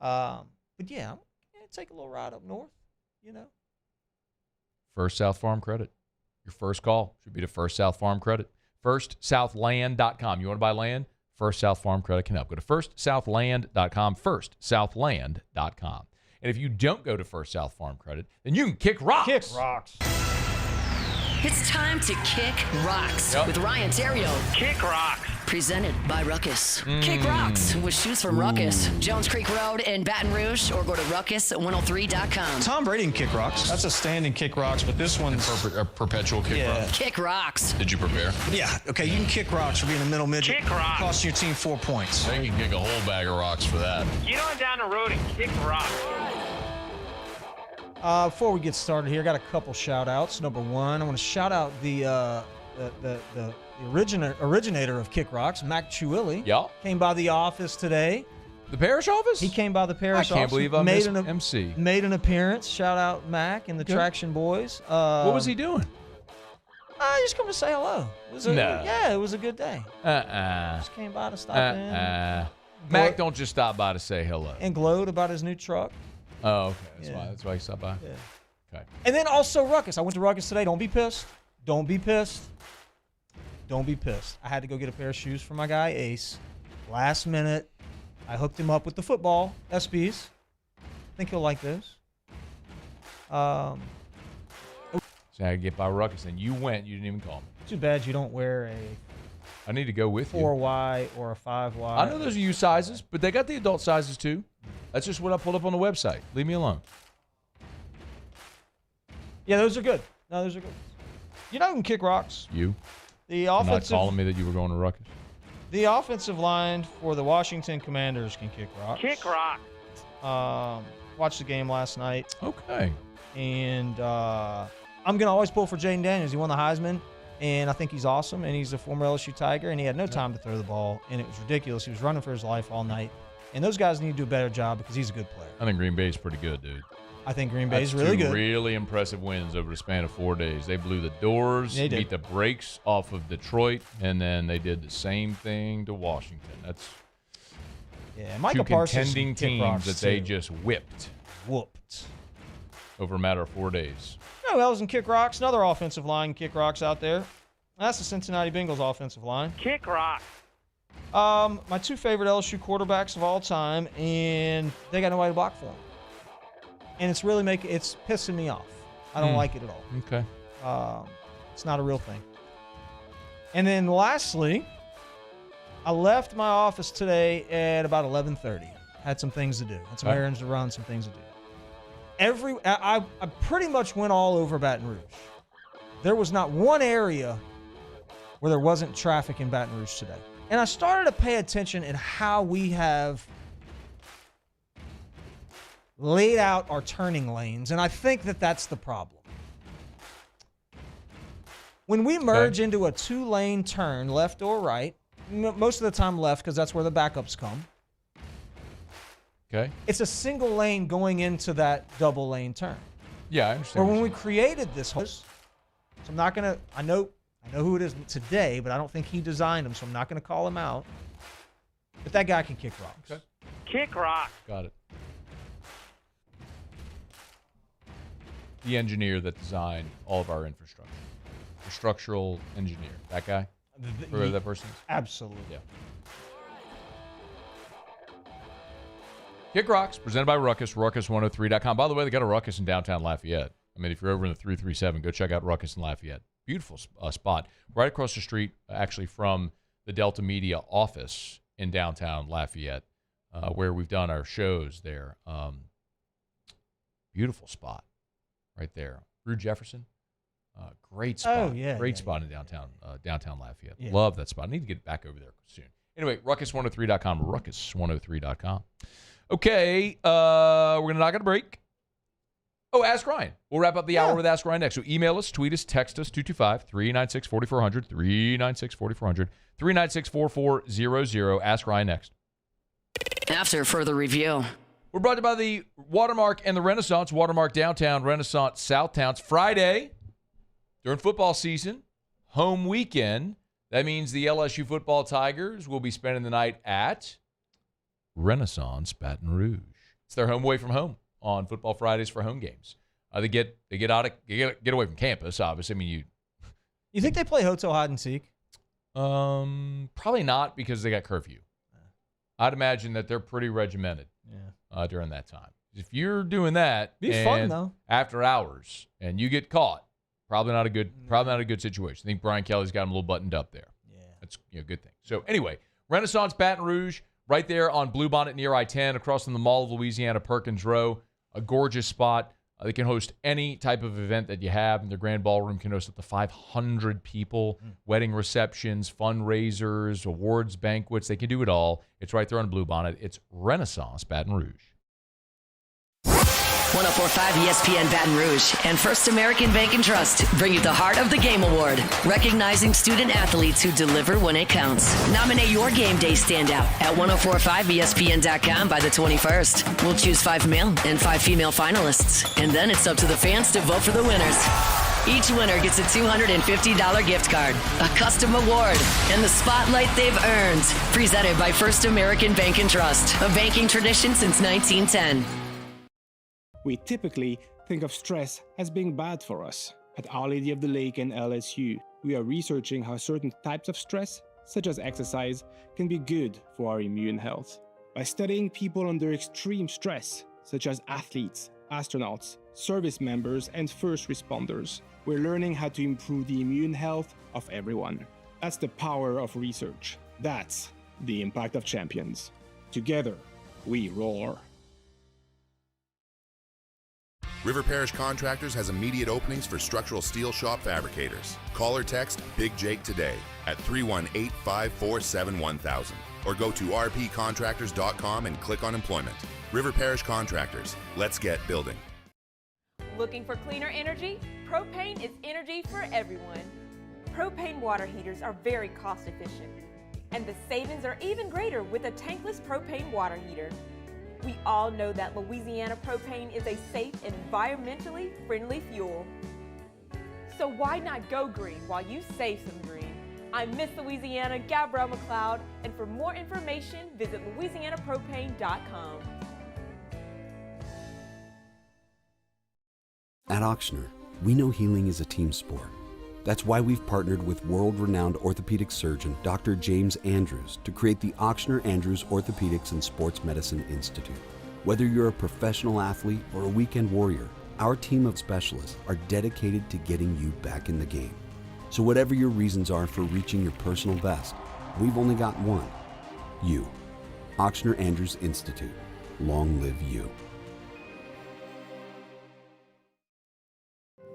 But yeah, I'm going to take a little ride up north, First South Farm Credit. Your first call should be to First South Farm Credit. FirstSouthland.com. You want to buy land? First South Farm Credit can help. Go to FirstSouthland.com, FirstSouthland.com. And if you don't go to First South Farm Credit, then you can kick rocks. Kick rocks. It's time to kick rocks with Ryan Theriot. Kick rocks. Presented by Ruckus. Kick rocks with shoes from Ruckus. Jones Creek Road in Baton Rouge, or go to ruckus103.com. Tom Brady can kick rocks. That's a standing kick rocks, but this one's a perpetual kick rock. Kick rocks. Did you prepare? Yeah. Okay, you can kick rocks for being a middle midget. Kick rocks. Costing your team 4 points. They can kick a whole bag of rocks for that. Get on down the road and kick rocks. Before we get started here, I got a couple shout-outs. Number one, I want to shout out the originator of Kick Rocks, Mac Chiwilli. Yeah. Came by the office today. The parish office? He came by the parish office. I can't believe I missed MC. Made an appearance. Shout out Mac and the Traction Boys. What was he doing? Just come to say hello. Yeah, it was a good day. Just came by to stop in. Mac don't just stop by to say hello. And glowed about his new truck. Oh, okay. That's why he stopped by. Yeah. Okay. And then also Ruckus. I went to Ruckus today. Don't be pissed. Don't be pissed. Don't be pissed. I had to go get a pair of shoes for my guy Ace. Last minute, I hooked him up with the football SBs. I think he'll like those. So I had to get by Ruckus, and you went. You didn't even call me. Too bad you don't wear I need to go with you. 4Y or a 5Y. I know those are you sizes, but they got the adult sizes too. That's just what I pulled up on the website. Leave me alone. Yeah, those are good. No, those are good. You know who can kick rocks? You. The You're offensive. not calling me that you were going to Ruckus. The offensive line for the Washington Commanders can kick rocks. Kick rocks. Watched the game last night. Okay. And I'm going to always pull for Jaden Daniels. He won the Heisman, and I think he's awesome, and he's a former LSU Tiger, and he had no time to throw the ball, and it was ridiculous. He was running for his life all night. And those guys need to do a better job because he's a good player. I think Green Bay's pretty good, dude. I think Green Bay's That's really two good. Really impressive wins over the span of 4 days. They blew the doors, They did. beat the brakes off of Detroit, and then they did the same thing to Washington. That's Micah two Parsons contending can kick teams rocks, that they too. just whipped over a matter of 4 days. You know who else can kick rocks? Another offensive line kick rocks out there. That's the Cincinnati Bengals offensive line. Kick rocks. My two favorite LSU quarterbacks of all time, and they got nobody to block for them. And it's really it's pissing me off. I don't like it at all. Okay. It's not a real thing. And then lastly, I left my office today at about 11:30. Had some things to do. Had some errands to run, some things to do. I pretty much went all over Baton Rouge. There was not one area where there wasn't traffic in Baton Rouge today. And I started to pay attention at how we have laid out our turning lanes, and I think that that's the problem. When we merge into a 2-lane turn, left or right, most of the time left because that's where the backups come. Okay. It's a single lane going into that double lane turn. Yeah, I understand. Or when we created this, so I'm not gonna. I know who it is today, but I don't think he designed them, so I'm not gonna call him out. But that guy can kick rocks. Okay. Kick rock. Got it. The engineer that designed all of our infrastructure. The structural engineer. That guy? Whoever that person is? Absolutely. Yeah. Kick Rocks, presented by Ruckus, ruckus103.com. By the way, they got a Ruckus in downtown Lafayette. I mean, if you're over in the 337, go check out Ruckus in Lafayette. Beautiful spot. Right across the street, actually, from the Delta Media office in downtown Lafayette, where we've done our shows there. Beautiful spot right there. Rue Jefferson. Great spot. Oh, yeah. Great spot in downtown Lafayette. Yeah. Love that spot. I need to get back over there soon. Anyway, ruckus103.com, ruckus103.com. Okay, we're going to knock on a break. Oh, Ask Ryan. We'll wrap up the hour with Ask Ryan next. So email us, tweet us, text us, 225-396-4400, 396-4400, 396-4400. Ask Ryan next. After further review. We're brought to you by the Watermark and the Renaissance. Watermark Downtown, Renaissance Southtowns. Friday, during football season, home weekend. That means the LSU football Tigers will be spending the night at Renaissance Baton Rouge. It's their home away from home on Football Fridays for home games. They get away from campus, obviously. I mean, You think they play hotel hide and seek? Probably not because they got curfew. I'd imagine that they're pretty regimented during that time. If you're doing that, Be fun though. After hours, and you get caught, probably not a good situation. I think Brian Kelly's got him a little buttoned up there. Yeah, that's a good thing. So anyway, Renaissance Baton Rouge, right there on Bluebonnet near I-10, across from the Mall of Louisiana, Perkins Row. A gorgeous spot. They can host any type of event that you have, and their grand ballroom can host up to 500 people, wedding receptions, fundraisers, awards, banquets. They can do it all. It's right there on Bluebonnet. It's Renaissance Baton Rouge. 104.5 ESPN Baton Rouge and First American Bank and Trust bring you the Heart of the Game Award, recognizing student athletes who deliver when it counts. Nominate your game day standout at 1045ESPN.com by the 21st. We'll choose 5 male and 5 female finalists, and then it's up to the fans to vote for the winners. Each winner gets a $250 gift card, a custom award, and the spotlight they've earned. Presented by First American Bank and Trust, a banking tradition since 1910. We typically think of stress as being bad for us. At Our Lady of the Lake and LSU, we are researching how certain types of stress, such as exercise, can be good for our immune health. By studying people under extreme stress, such as athletes, astronauts, service members, and first responders, we're learning how to improve the immune health of everyone. That's the power of research. That's the impact of champions. Together, we roar. River Parish Contractors has immediate openings for structural steel shop fabricators. Call or text Big Jake today at 318-547-1000 or go to rpcontractors.com and click on employment. River Parish Contractors. Let's get building. Looking for cleaner energy? Propane is energy for everyone. Propane water heaters are very cost efficient, and the savings are even greater with a tankless propane water heater. We all know that Louisiana propane is a safe and environmentally friendly fuel. So why not go green while you save some green? I'm Miss Louisiana, Gabrielle McLeod, and for more information, visit louisianapropane.com. At Ochsner, we know healing is a team sport. That's why we've partnered with world-renowned orthopedic surgeon Dr. James Andrews to create the Ochsner Andrews Orthopedics and Sports Medicine Institute. Whether you're a professional athlete or a weekend warrior, our team of specialists are dedicated to getting you back in the game. So whatever your reasons are for reaching your personal best, we've only got one: you. Ochsner Andrews Institute. Long live you.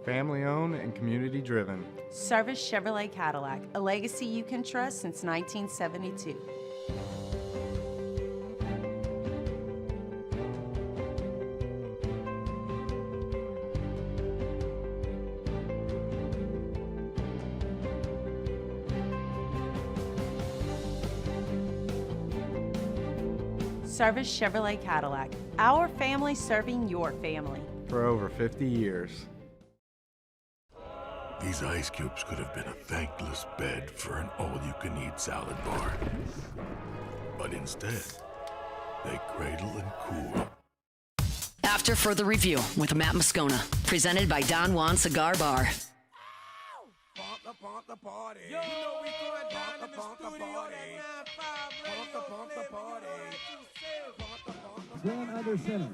Family owned and community driven. Service Chevrolet Cadillac, a legacy you can trust since 1972. Service Chevrolet Cadillac. Our family serving your family. For over 50 years. These ice cubes could have been a thankless bed for an all-you-can-eat salad bar. But instead, they cradle and cool. After further review with Matt Moscona, presented by Don Juan Cigar Bar. One under center.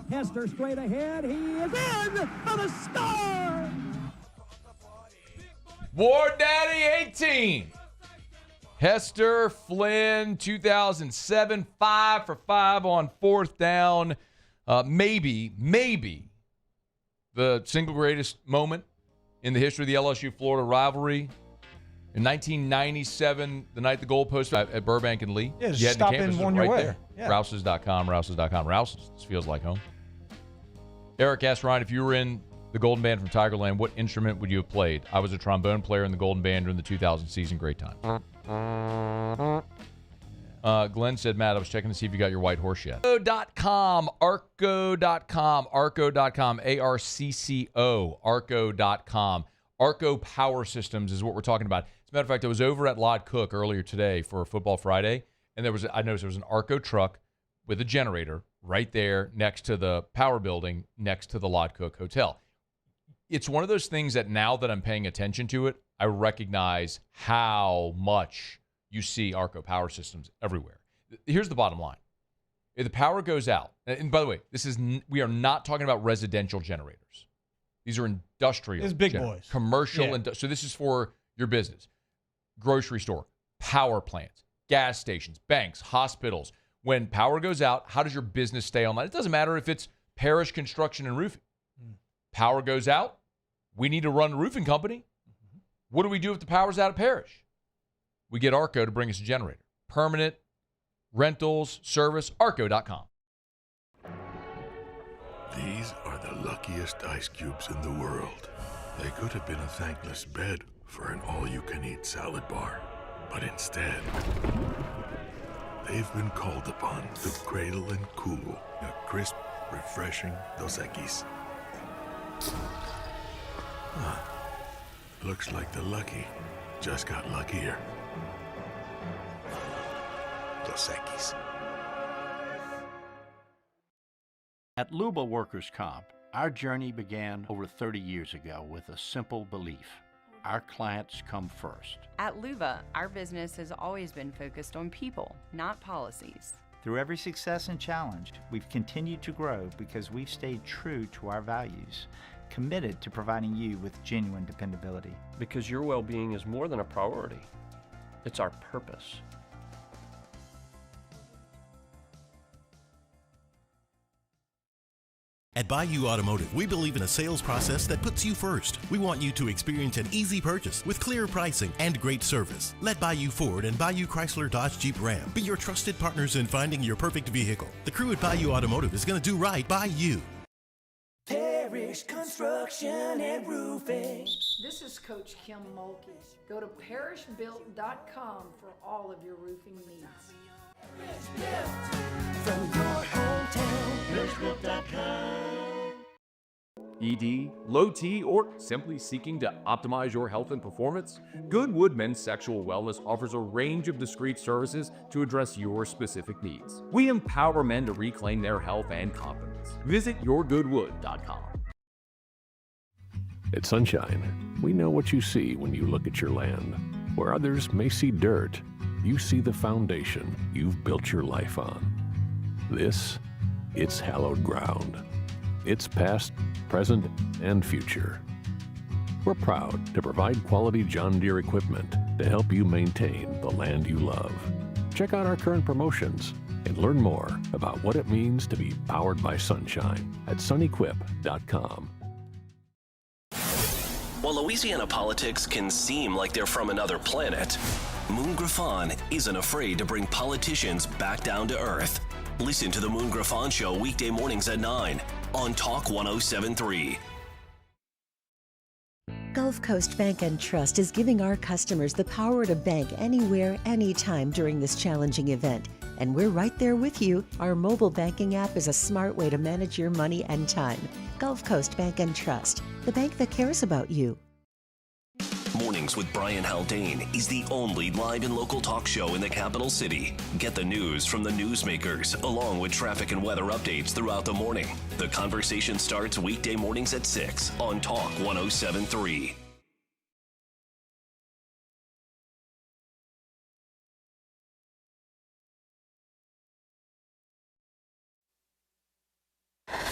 Hester straight ahead. He is in for the score. War Daddy 18. Hester Flynn, 2007, 5 for 5 on fourth down. Maybe the single greatest moment in the history of the LSU-Florida rivalry. In 1997, the night the goalpost at Burbank and Lee. Yeah, just stop in on your way. There. Yeah. Rouses.com. Rouses feels like home. Eric asked Ryan, if you were in the Golden Band from Tigerland, what instrument would you have played? I was a trombone player in the Golden Band during the 2000 season. Great time. Glenn said, Matt, I was checking to see if you got your white horse yet. Arco.com. Arco.com. A-R-C-C-O. Arco.com. Arco Power Systems is what we're talking about. As a matter of fact, I was over at Lod Cook earlier today for Football Friday, and I noticed there was an Arco truck with a generator right there next to the power building, next to the Lod Cook Hotel. It's one of those things that now that I'm paying attention to it, I recognize how much you see Arco Power Systems everywhere. Here's the bottom line. If the power goes out, and by the way, we are not talking about residential generators. These are industrial. It's big boys. Commercial. Yeah. So this is for your business. Grocery store, power plants, gas stations, banks, hospitals. When power goes out, how does your business stay online? It doesn't matter if it's Parish Construction and Roofing. Power goes out, we need to run a roofing company. What do we do if the power's out of Parish? We get Arco to bring us a generator. Permanent, rentals, service, Arco.com. These are the luckiest ice cubes in the world. They could have been a thankless bed for an all-you-can-eat salad bar. But instead, they've been called upon to cradle and cool a crisp, refreshing Dos Equis. Looks like the lucky just got luckier. Dos Equis. At Luba Workers' Comp, our journey began over 30 years ago with a simple belief. Our clients come first. At Luba, our business has always been focused on people, not policies. Through every success and challenge, we've continued to grow because we've stayed true to our values, committed to providing you with genuine dependability. Because your well-being is more than a priority. It's our purpose. At Bayou Automotive, we believe in a sales process that puts you first. We want you to experience an easy purchase with clear pricing and great service. Let Bayou Ford and Bayou Chrysler Dodge Jeep Ram be your trusted partners in finding your perfect vehicle. The crew at Bayou Automotive is going to do right by you. Parish Construction and Roofing. This is Coach Kim Mulkey. Go to parishbuilt.com for all of your roofing needs. From your hometown, parishbuilt.com. ED, low T, or simply seeking to optimize your health and performance? Goodwood Men's Sexual Wellness offers a range of discreet services to address your specific needs. We empower men to reclaim their health and confidence. Visit yourgoodwood.com. At Sunshine, we know what you see when you look at your land. Where others may see dirt, you see the foundation you've built your life on. It's hallowed ground. It's past, present, and future. We're proud to provide quality John Deere equipment to help you maintain the land you love. Check out our current promotions and learn more about what it means to be powered by sunshine at sunequip.com. While Louisiana politics can seem like they're from another planet, Moon Griffon isn't afraid to bring politicians back down to earth. Listen to the Moon Griffon Show weekday mornings at 9 on Talk 107.3. Gulf Coast Bank and Trust is giving our customers the power to bank anywhere, anytime during this challenging event. And we're right there with you. Our mobile banking app is a smart way to manage your money and time. Gulf Coast Bank and Trust, the bank that cares about you. Mornings with Brian Haldane is the only live and local talk show in the capital city. Get the news from the newsmakers, along with traffic and weather updates throughout the morning. The conversation starts weekday mornings at 6 on Talk 107.3.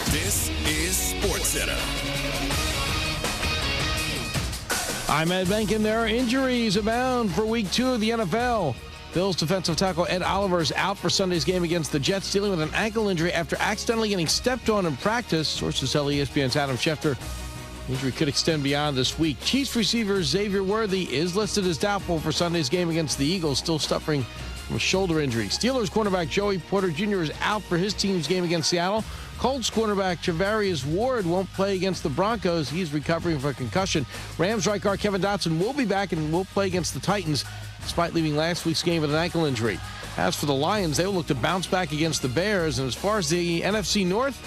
This is SportsCenter. I'm Ed Benkin. There are injuries abound for Week 2 of the NFL. Bills defensive tackle Ed Oliver is out for Sunday's game against the Jets, dealing with an ankle injury after accidentally getting stepped on in practice. Sources tell ESPN's Adam Schefter the injury could extend beyond this week. Chiefs receiver Xavier Worthy is listed as doubtful for Sunday's game against the Eagles, still suffering from a shoulder injury. Steelers cornerback Joey Porter Jr. is out for his team's game against Seattle. Colts cornerback Charvarius Ward won't play against the Broncos. He's recovering from a concussion. Rams right guard Kevin Dotson will be back and will play against the Titans, despite leaving last week's game with an ankle injury. As for the Lions, they will look to bounce back against the Bears. And as far as the NFC North,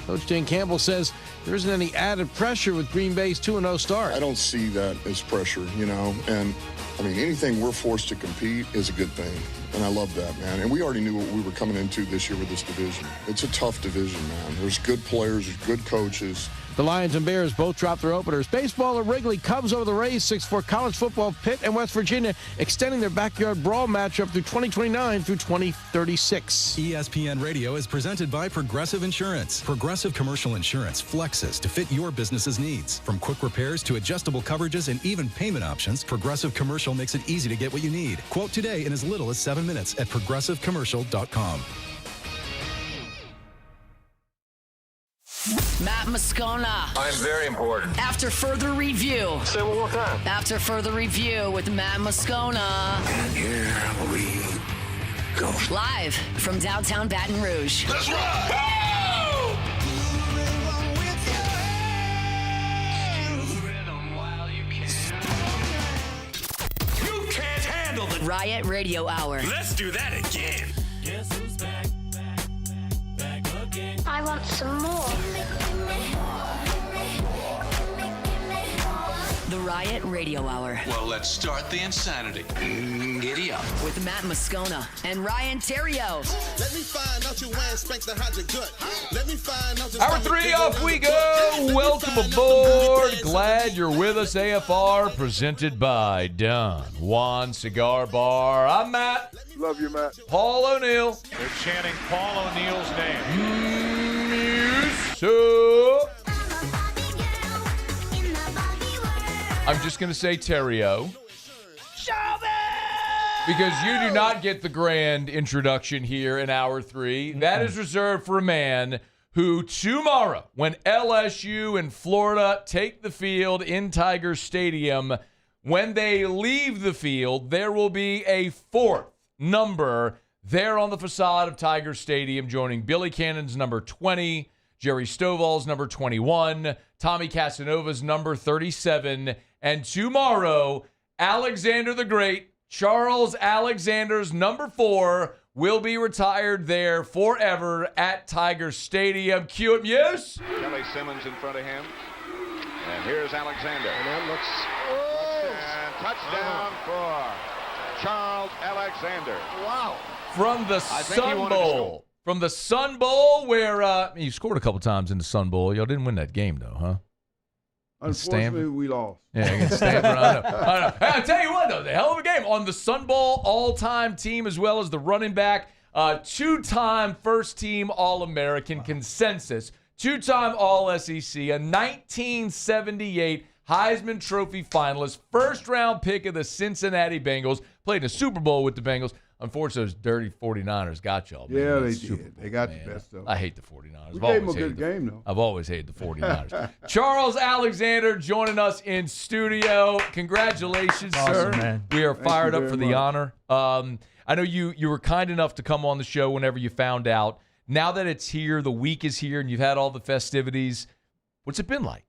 Coach Dan Campbell says there isn't any added pressure with Green Bay's 2-0 start. I don't see that as pressure, and I mean, anything we're forced to compete is a good thing. And I love that, man. And we already knew what we were coming into this year with this division. It's a tough division, man. There's good players, there's good coaches. The Lions and Bears both dropped their openers. Baseball at Wrigley, Cubs over the Rays, 6-4. College football, Pitt and West Virginia extending their backyard brawl matchup through 2029 through 2036. ESPN Radio is presented by Progressive Insurance. Progressive Commercial Insurance flexes to fit your business's needs. From quick repairs to adjustable coverages and even payment options, Progressive Commercial makes it easy to get what you need. Quote today in as little as 7 minutes at progressivecommercial.com. Matt Moscona. I'm very important. After further review. Say one more time. After further review with Matt Moscona. And here we go. Live from downtown Baton Rouge. Let's ride! You can't handle the Riot Radio Hour. Let's do that again. Guess who's back again. I want some more. The Riot Radio Hour. Well, let's start the insanity. Giddy up. With Matt Moscona and Ryan Theriot. Let me find out you ain't spanked the hot gut. Let me find out. Hour 3 off we go. Welcome aboard. Glad you're with us. AFR presented by Don Juan Cigar Bar. I'm Matt. Love you, Matt. Paul O'Neill. They're chanting Paul O'Neill's name. So I'm just going to say Theriot. Because you do not get the grand introduction here in Hour 3. That is reserved for a man who tomorrow, when LSU and Florida take the field in Tiger Stadium, when they leave the field, there will be a fourth number there on the facade of Tiger Stadium, joining Billy Cannon's number 20, Jerry Stovall's number 21, Tommy Casanova's number 37, and tomorrow, Alexander the Great, Charles Alexander's number 4, will be retired there forever at Tiger Stadium. Cue it, Muse. Kelly Simmons in front of him. And here's Alexander. And that looks... And touchdown for Charles Alexander. Wow. From the Sun Bowl. From the Sun Bowl, where you scored a couple times in the Sun Bowl. Y'all didn't win that game, though, huh? Unfortunately, we lost. Yeah, against Stanford. I know. Hey, I'll tell you what, though, the hell of a game. On the Sun Bowl all-time team, as well as the running back, two-time first-team All-American consensus, two-time All-SEC, a 1978 Heisman Trophy finalist, first-round pick of the Cincinnati Bengals, played in a Super Bowl with the Bengals. Unfortunately, those dirty 49ers got y'all. Man. Yeah, they Super did. Bowl, they got man. the best of them. I hate the 49ers. We gave them a good game, though. I've always hated the 49ers. Charles Alexander joining us in studio. Congratulations, sir. Awesome, man. We are fired up for the much. honor. I know you were kind enough to come on the show whenever you found out. Now that it's here, the week is here, and you've had all the festivities, what's it been like?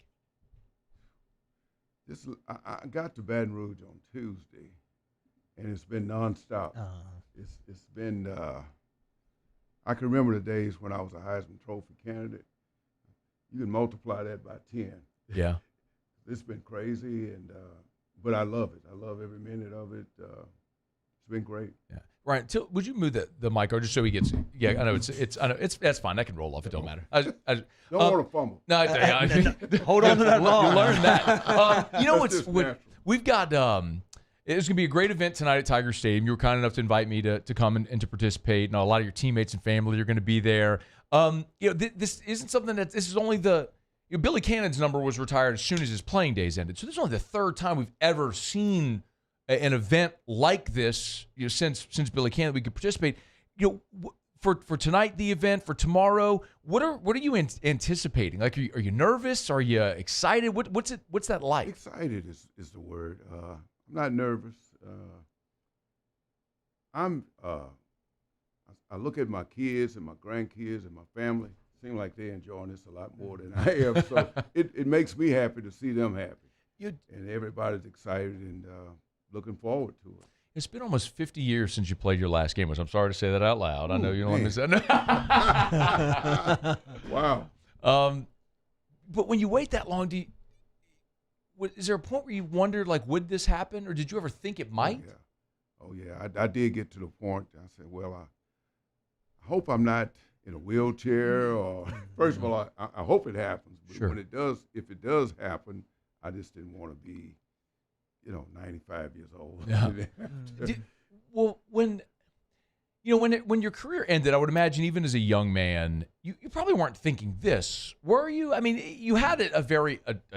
I got to Baton Rouge on Tuesday, and it's been nonstop. It's been I can remember the days when I was a Heisman Trophy candidate. You can multiply that by 10. Yeah. It's been crazy, but I love it. I love every minute of it. It's been great. Yeah. Ryan, would you move the mic or just so he gets? Yeah, I know it's that's fine. That can roll off. It don't matter. Don't want to fumble. No, hold on to that ball. You learned that. You know what's we've got. It's going to be a great event tonight at Tiger Stadium. You were kind enough to invite me to come and to participate. And a lot of your teammates and family are going to be there. This isn't something this is only Billy Cannon's number was retired as soon as his playing days ended. So this is only the third time we've ever seen an event like this, since Billy Cannon we could participate. For tonight, the event, for tomorrow, what are you anticipating? Like, are you nervous? Are you excited? What's that like? Excited is the word. I'm not nervous. I look at my kids and my grandkids and my family. Seem like they're enjoying this a lot more than I am. So it makes me happy to see them happy. And everybody's excited and looking forward to it. It's been almost 50 years since you played your last game, which I'm sorry to say that out loud. I know you don't want me to say that. Wow. But when you wait that long, is there a point where you wondered, like, would this happen, or did you ever think it might? Oh, yeah. I did get to the point. I said, well, I hope I'm not in a wheelchair. Or first of all, I hope it happens. But Sure. when it does, if it does happen, I just didn't want to be 95 years old. Yeah. Well, when your career ended, I would imagine even as a young man, you probably weren't thinking this, were you? I mean, you had a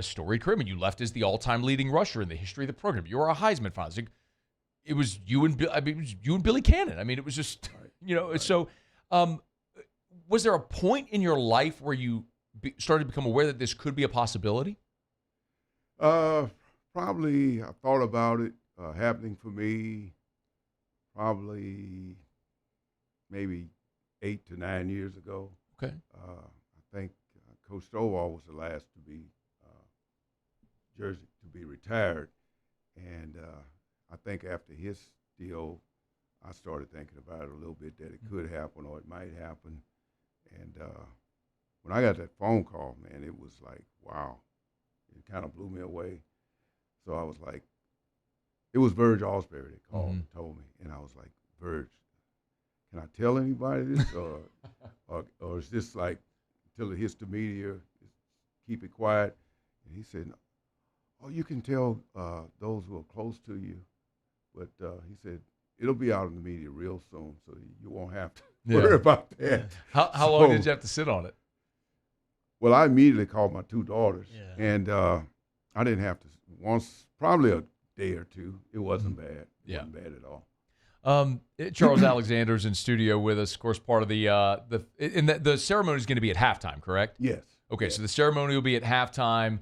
storied career. I mean, you left as the all-time leading rusher in the history of the program. You were a Heisman finalist. It was you and Billy Cannon. I mean, it was just So, was there a point in your life where you started to become aware that this could be a possibility? Probably I thought about it happening for me probably maybe 8 to 9 years ago. Okay. I think Coach Stovall was the last to be retired, and I think after his deal, I started thinking about it a little bit that it could happen or it might happen. And when I got that phone call, man, it was like, wow, it kind of blew me away. So I was like, it was Verge Osbury that called and told me, and I was like, Verge, can I tell anybody this, or is this like until it hits the media, keep it quiet? And he said, oh, you can tell those who are close to you, but he said it'll be out in the media real soon, so you won't have to worry about that. How long did you have to sit on it? Well, I immediately called my 2 daughters, and I didn't have to. Probably a day or two. It wasn't bad. It wasn't bad at all. Charles Alexander's in studio with us. Of course, part of the ceremony is going to be at halftime, correct? Yes. Okay, so the ceremony will be at halftime.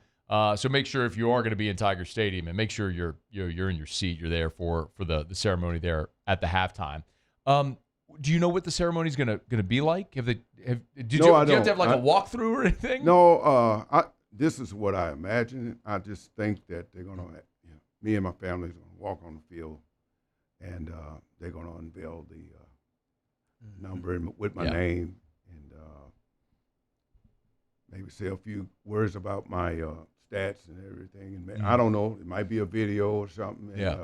So make sure if you are going to be in Tiger Stadium, and make sure you're in your seat. You're there for the ceremony there at the halftime. Do you know what the ceremony is going to be like? Do you have to have like a walkthrough or anything? No. This is what I imagine. I just think that they're going to, me and my family are going to walk on the field, and they're going to unveil the number with my name, and maybe say a few words about my stats and everything. And I don't know, it might be a video or something. And,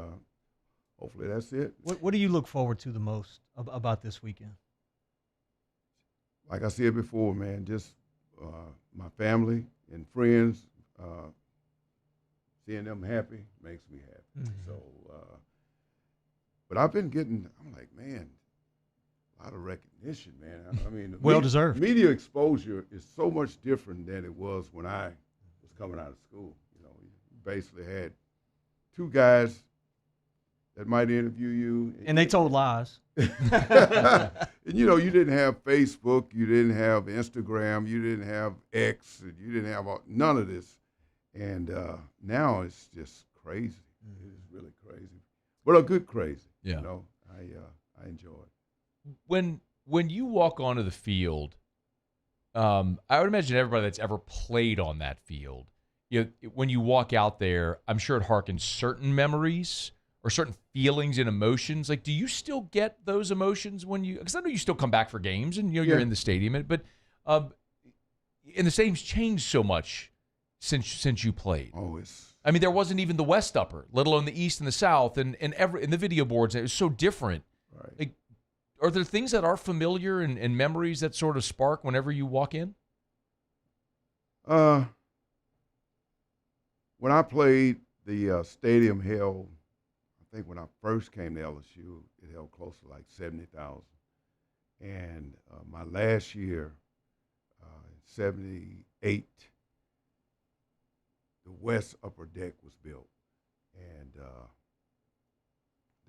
hopefully that's it. What do you look forward to the most about this weekend? Like I said before, man, just my family and friends, seeing them happy makes me happy. So, but I've been I'm like, man, a lot of recognition, man. I mean, well-deserved. Media exposure is so much different than it was when I was coming out of school. You basically had 2 guys that might interview you. And they told lies. And, you didn't have Facebook, you didn't have Instagram, you didn't have X, and you didn't have none of this. And now it's just crazy. It's really crazy. But a good crazy. Yeah. I enjoy it. When you walk onto the field, I would imagine everybody that's ever played on that field, when you walk out there, I'm sure it harkens certain memories. or certain feelings and emotions. Like, do you still get those emotions when you? Because I know you still come back for games, and you're in the stadium, but and the stadium's changed so much since you played. Oh, I mean, there wasn't even the West Upper, let alone the East and the South, and the video boards. It was so different. Right. Like, are there things that are familiar and memories that sort of spark whenever you walk in? When I played, the stadium held, I think when I first came to LSU, it held close to like 70,000. And my last year, in 78, the West Upper Deck was built. And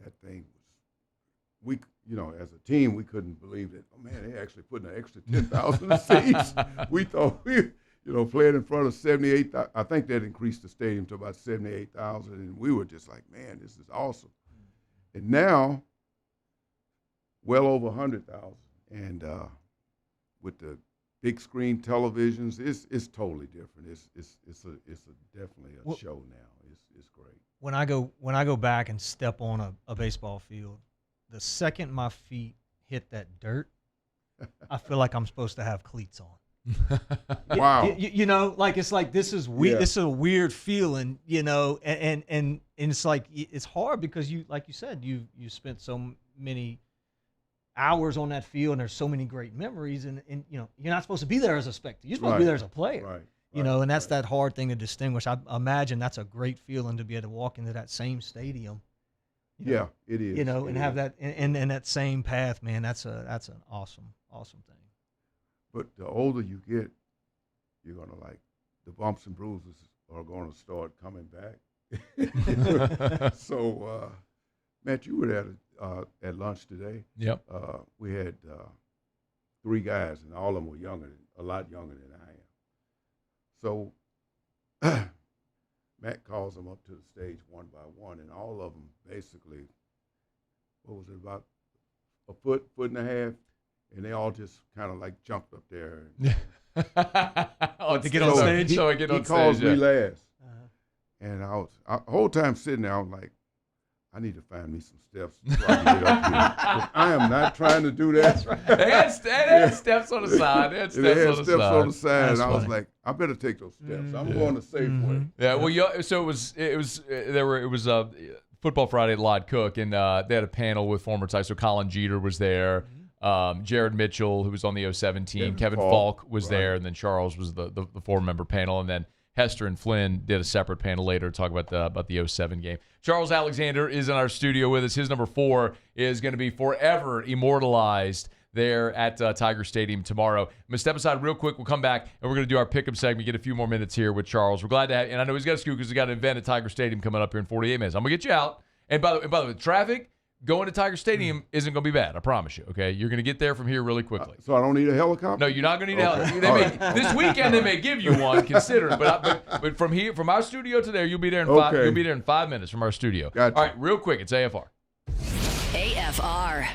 that thing was, as a team, we couldn't believe that, oh man, they actually put an extra 10,000 seats. We thought playing in front of 78,000, I think that increased the stadium to about 78,000, and we were just like, man, this is awesome. And now, well over 100,000, and with the big screen televisions, it's totally different. It's definitely a show now. It's great. When I go back and step on a baseball field, the second my feet hit that dirt, I feel like I'm supposed to have cleats on. Wow. It's like this is weird. This is a weird feeling, and it's like it's hard because you, like you said, you spent so many hours on that field, and there's so many great memories, and you're not supposed to be there as a spectator. You're supposed to be there as a player. Right. And that's that hard thing to distinguish. I imagine that's a great feeling to be able to walk into that same stadium. Yeah, it is. And have that and that same path, man. That's an awesome thing. But the older you get, you're gonna like the bumps and bruises are gonna start coming back. So, Matt, you were there at lunch today. Yep. We had 3 guys, and all of them were a lot younger than I am. So Matt calls them up to the stage one by one, and all of them basically, what was it, about a foot and a half, and they all just kind of like jumped up there. To get on stage? He calls me last. And I was the whole time sitting there, I was like, I need to find me some steps so I can get up here. 'Cause I am not trying to do that. That's right. They had steps on the side. They had steps on the side. And I was like, I better take those steps. I'm going the safe way. Yeah. Well, so it was Football Friday at Lod Cook, and they had a panel with former Tigers. So Colin Jeter was there. Jared Mitchell, who was on the 07 team. Kevin Falk was there, and then Charles was the 4-member panel, and then Hester and Flynn did a separate panel later to talk about the 07 game. Charles Alexander is in our studio with us. His number 4 is going to be forever immortalized there at Tiger Stadium tomorrow. I'm going to step aside real quick. We'll come back, and we're going to do our pick-up segment, get a few more minutes here with Charles. We're glad to have you. And I know he's got a scoop because he's got an event at Tiger Stadium coming up here in 48 minutes. I'm going to get you out. And by the way, traffic going to Tiger Stadium isn't going to be bad. I promise you, okay? You're going to get there from here really quickly. So I don't need a helicopter? No, you're not going to need a helicopter. This weekend they may give you one, consider it. But from our studio to there, you'll be there in 5 minutes from our studio. Gotcha. All right, real quick, it's AFR. AFR.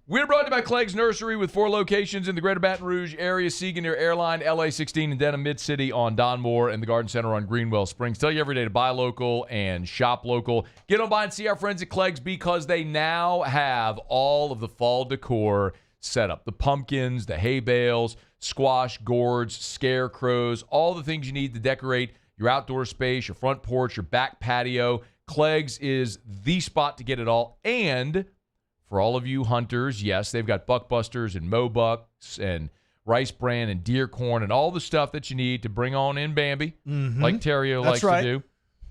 We're brought to you by Clegg's Nursery with 4 locations in the Greater Baton Rouge area, Siegen near Airline, LA-16, and Denham Mid-City on Don Moore, and the Garden Center on Greenwell Springs. Tell you every day to buy local and shop local. Get on by and see our friends at Clegg's because they now have all of the fall decor set up. The pumpkins, the hay bales, squash, gourds, scarecrows, all the things you need to decorate your outdoor space, your front porch, your back patio. Clegg's is the spot to get it all. And for all of you hunters, yes, they've got buckbusters and mobucks and rice bran and deer corn and all the stuff that you need to bring on in Bambi, like Theriot likes to do.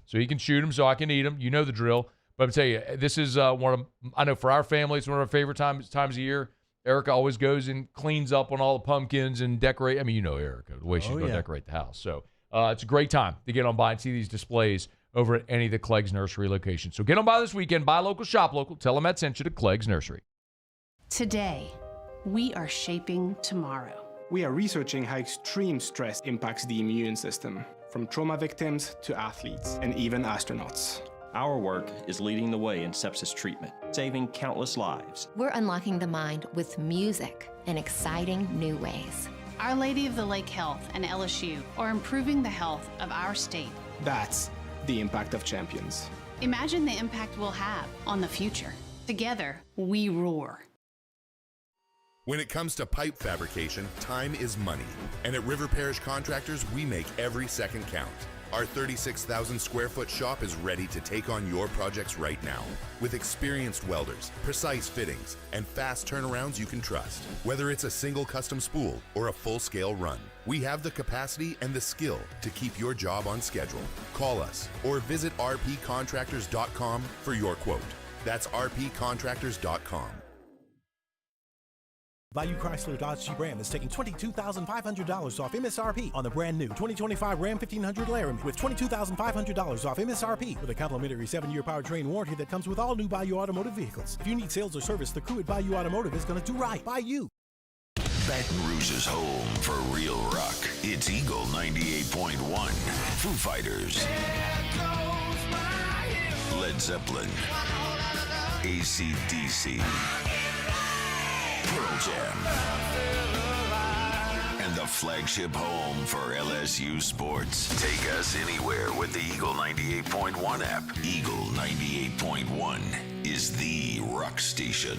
So he can shoot them, so I can eat them. You know the drill. But I'm telling you, this is I know for our family, it's one of our favorite times of year. Erica always goes and cleans up on all the pumpkins and decorate. I mean, you know Erica, the way she's going to decorate the house. So it's a great time to get on by and see these displays over at any of the Clegg's Nursery locations. So get on by this weekend, buy local, shop local. Tell them I sent you to Clegg's Nursery. Today, we are shaping tomorrow. We are researching how extreme stress impacts the immune system, from trauma victims to athletes and even astronauts. Our work is leading the way in sepsis treatment, saving countless lives. We're unlocking the mind with music in exciting new ways. Our Lady of the Lake Health and LSU are improving the health of our state. That's the impact of champions. Imagine the impact we'll have on the future. Together, we roar. When it comes to pipe fabrication, time is money. And at River Parish Contractors, we make every second count. Our 36,000 square foot shop is ready to take on your projects right now. With experienced welders, precise fittings, and fast turnarounds you can trust. Whether it's a single custom spool or a full-scale run, we have the capacity and the skill to keep your job on schedule. Call us or visit rpcontractors.com for your quote. That's rpcontractors.com. Bayou Chrysler Dodge Jeep Ram is taking $22,500 off MSRP on the brand new 2025 Ram 1500 Laramie with $22,500 off MSRP with a complimentary 7-year powertrain warranty that comes with all new Bayou Automotive vehicles. If you need sales or service, the crew at Bayou Automotive is going to do right by you. Baton Rouge's home for real rock. It's Eagle 98.1. Foo Fighters. Led Zeppelin. AC/DC. Pearl Jam. And the flagship home for LSU sports. Take us anywhere with the Eagle 98.1 app. Eagle 98.1 is the rock station.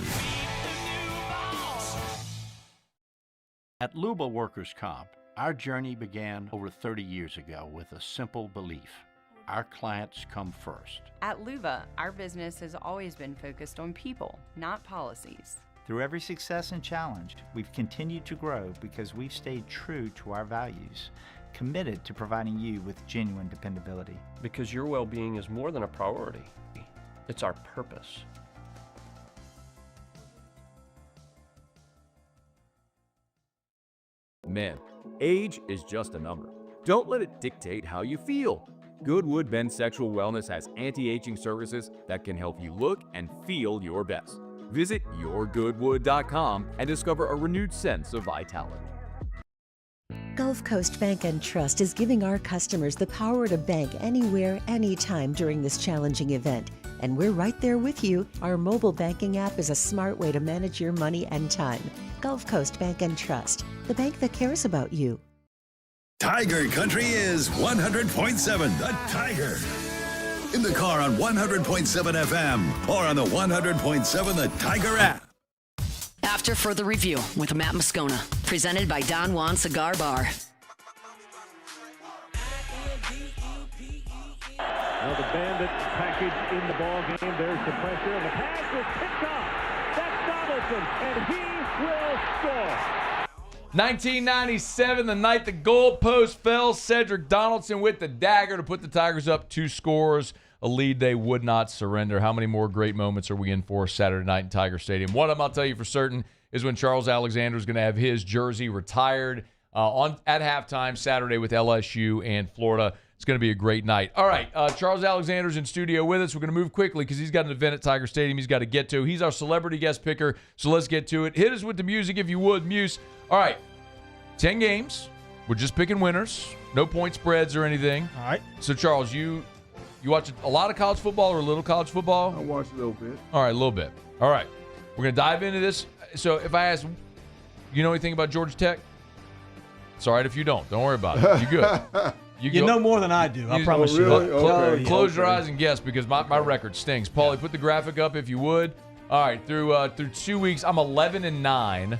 At Luba Workers' Comp, our journey began over 30 years ago with a simple belief. Our clients come first. At Luba, our business has always been focused on people, not policies. Through every success and challenge, we've continued to grow because we've stayed true to our values, committed to providing you with genuine dependability. Because your well-being is more than a priority. It's our purpose. Men, age is just a number. Don't let it dictate how you feel. Goodwood Men's Sexual Wellness has anti-aging services that can help you look and feel your best. Visit yourgoodwood.com and discover a renewed sense of vitality. Gulf Coast Bank and Trust is giving our customers the power to bank anywhere, anytime during this challenging event. And we're right there with you. Our mobile banking app is a smart way to manage your money and time. Gulf Coast Bank and Trust, the bank that cares about you. Tiger Country is 100.7 The Tiger. In the car on 100.7 FM or on the 100.7 The Tiger app. After further review with Matt Moscona, presented by Don Juan Cigar Bar. Now the Bandits package in the ball game. There's the pressure, and the pass is picked off. That's Donaldson, and he will score. 1997, the night the goalpost fell, Cedric Donaldson with the dagger to put the Tigers up 2 scores, a lead they would not surrender. How many more great moments are we in for Saturday night in Tiger Stadium? One of them, I'll tell you for certain, is when Charles Alexander is going to have his jersey retired at halftime Saturday with LSU and Florida. It's going to be a great night. All right, Charles Alexander's in studio with us. We're going to move quickly because he's got an event at Tiger Stadium he's got to get to. He's our celebrity guest picker, so let's get to it. Hit us with the music if you would, Muse. All right, 10 games. We're just picking winners. No point spreads or anything. All right. So, Charles, you watch a lot of college football or a little college football? I watch a little bit. All right, a little bit. All right. We're going to dive into this. So if I ask, you know anything about Georgia Tech? It's all right if you don't. Don't worry about it. You good. You know more than I do. I promise you. Really? Okay. Close your eyes and guess because my record stings. Paulie, put the graphic up if you would. All right, through 2 weeks, I'm 11-9.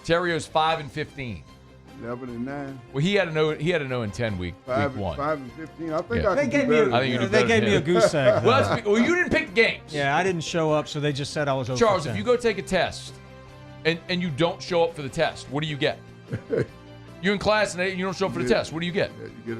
Terrio's 5-15. 11-9. Well, he had a no in 10 week 1. 5-15. I think Yeah. I They can gave do me better. a, I think you do they better gave than me a him. goose egg. Well, you didn't pick the games. Yeah, I didn't show up, so they just said I was over. Charles, if you go take a test and you don't show up for the test, what do you get? You in class and you don't show up for the test, what do you get? Yeah,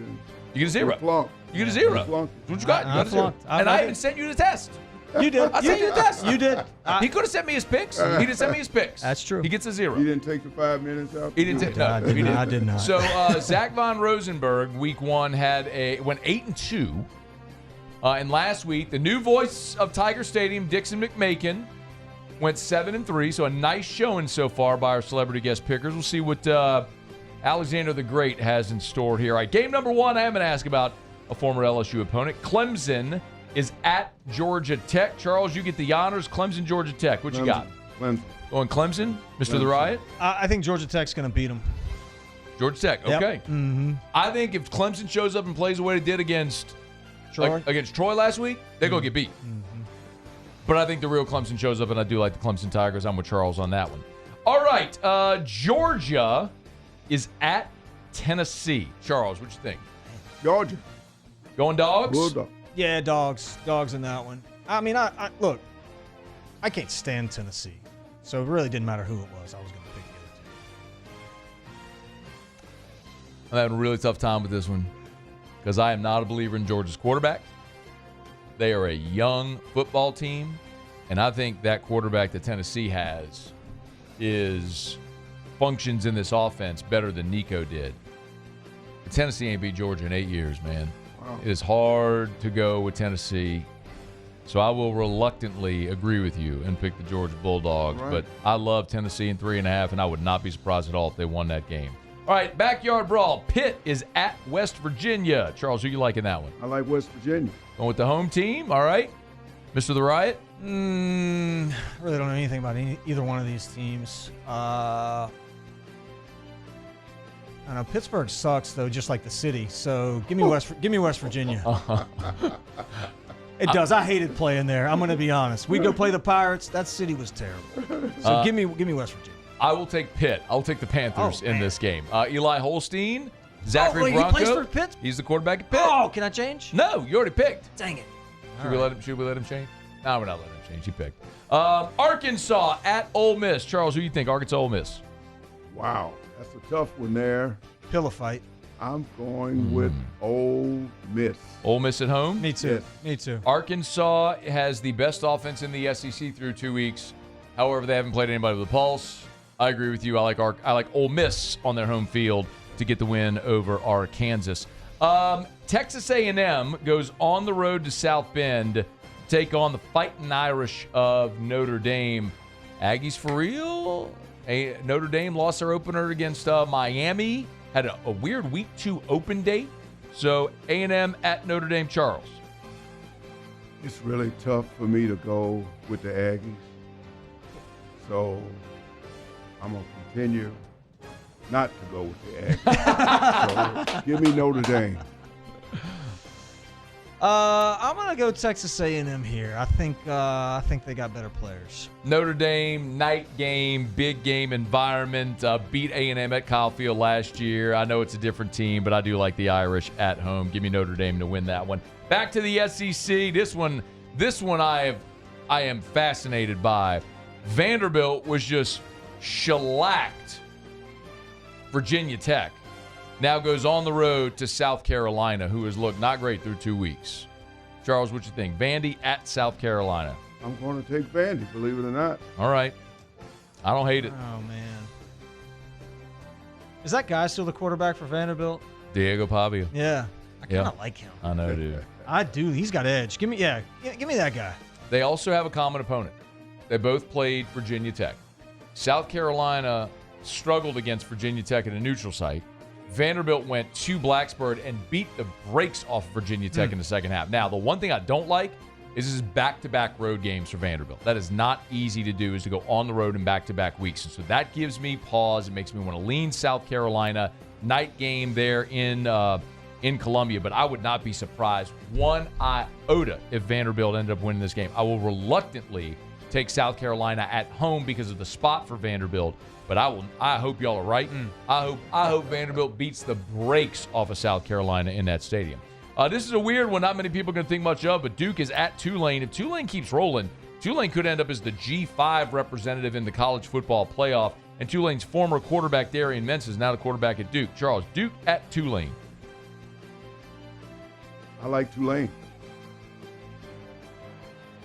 You get a 0. flunk. You get a 0. You flunk. That's what you got. You got a 0. flunked. And I even sent you the test. You did. I sent you the test. You did. He could have sent me his picks. He didn't send me his picks. That's true. He gets a 0. You didn't take the 5 minutes out? He didn't take. No, he didn't. I did not. So Zach Von Rosenberg, week 1 went 8-2, and last week the new voice of Tiger Stadium, Dixon McMakin, went 7-3. So a nice showing so far by our celebrity guest pickers. We'll see what Alexander the Great has in store here. All right, game number 1. I am going to ask about a former LSU opponent. Clemson is at Georgia Tech. Charles, you get the honors. Clemson, Georgia Tech. What you got? Clemson. Going Clemson, Mr. The Riot? I think Georgia Tech's going to beat them. Georgia Tech, Yep. okay. Mm-hmm. I think if Clemson shows up and plays the way they did against Troy? Against Troy last week, they're going to get beat. But I think the real Clemson shows up, and I do like the Clemson Tigers. I'm with Charles on that one. All right, Georgia is at Tennessee. Charles, what you think? Georgia. Going Dogs? Bulldog. Yeah, Dogs. Dogs in that one. I mean, I look, I can't stand Tennessee, so it really didn't matter who it was. I was going to pick the other two. I'm having a really tough time with this one because I am not a believer in Georgia's quarterback. They are a young football team, and I think that quarterback that Tennessee has functions in this offense better than Nico did. But Tennessee ain't beat Georgia in 8 years, man. Wow. It is hard to go with Tennessee. So I will reluctantly agree with you and pick the Georgia Bulldogs. Right. But I love Tennessee in 3.5, and I would not be surprised at all if they won that game. All right, backyard brawl. Pitt is at West Virginia. Charles, who you like in that one? I like West Virginia. Going with the home team, all right. Mr. The Riot? Really don't know anything about either one of these teams. I know Pittsburgh sucks though, just like the city. So give me West Virginia. It does. I hated playing there. I'm going to be honest. We go play the Pirates. That city was terrible. So give me West Virginia. I will take Pitt. I'll take the Panthers in this game. Eli Holstein, Zachary wait, Bronco. he plays for Pitt? He's the quarterback at Pitt. Oh, can I change? No, you already picked. Dang it. Should we let him change? No, we're not letting him change. He picked. Arkansas at Ole Miss. Charles, who do you think? Arkansas, Ole Miss. Wow, that's a tough one there. Pillow fight. I'm going with Ole Miss. Ole Miss at home? Me too. Yes. Me too. Arkansas has the best offense in the SEC through 2 weeks. However, they haven't played anybody with a pulse. I agree with you. I like Ole Miss on their home field to get the win over Arkansas. Texas A&M goes on the road to South Bend to take on the Fighting Irish of Notre Dame. Aggies for real? Notre Dame lost their opener against Miami. Had a weird week 2 open date. So A&M at Notre Dame. Charles. It's really tough for me to go with the Aggies. So I'm going to continue not to go with the Aggies. So give me Notre Dame. I'm going to go Texas A&M here. I think they got better players. Notre Dame, night game, big game environment. Beat A&M at Kyle Field last year. I know it's a different team, but I do like the Irish at home. Give me Notre Dame to win that one. Back to the SEC. This one I am fascinated by. Vanderbilt was just shellacked Virginia Tech. Now goes on the road to South Carolina, who has looked not great through 2 weeks. Charles, what you think? Vandy at South Carolina. I'm going to take Vandy, believe it or not. All right. I don't hate it. Oh, man. Is that guy still the quarterback for Vanderbilt? Diego Pavia. Yeah. I kind of like him. I know, dude. I do. He's got edge. Give me that guy. They also have a common opponent. They both played Virginia Tech. South Carolina struggled against Virginia Tech at a neutral site. Vanderbilt went to Blacksburg and beat the brakes off Virginia Tech in the second half. Now, the one thing I don't like is this is back-to-back road games for Vanderbilt. That is not easy to do, is to go on the road in back-to-back weeks. And so that gives me pause. It makes me want to lean South Carolina. Night game there in Columbia, but I would not be surprised one iota if Vanderbilt ended up winning this game. I will reluctantly take South Carolina at home because of the spot for Vanderbilt. But I hope y'all are right. I hope Vanderbilt beats the brakes off of South Carolina in that stadium. This is a weird one. Not many people are going to think much of, but Duke is at Tulane. If Tulane keeps rolling, Tulane could end up as the G5 representative in the college football playoff. And Tulane's former quarterback, Darian Mintz, is now the quarterback at Duke. Charles, Duke at Tulane. I like Tulane.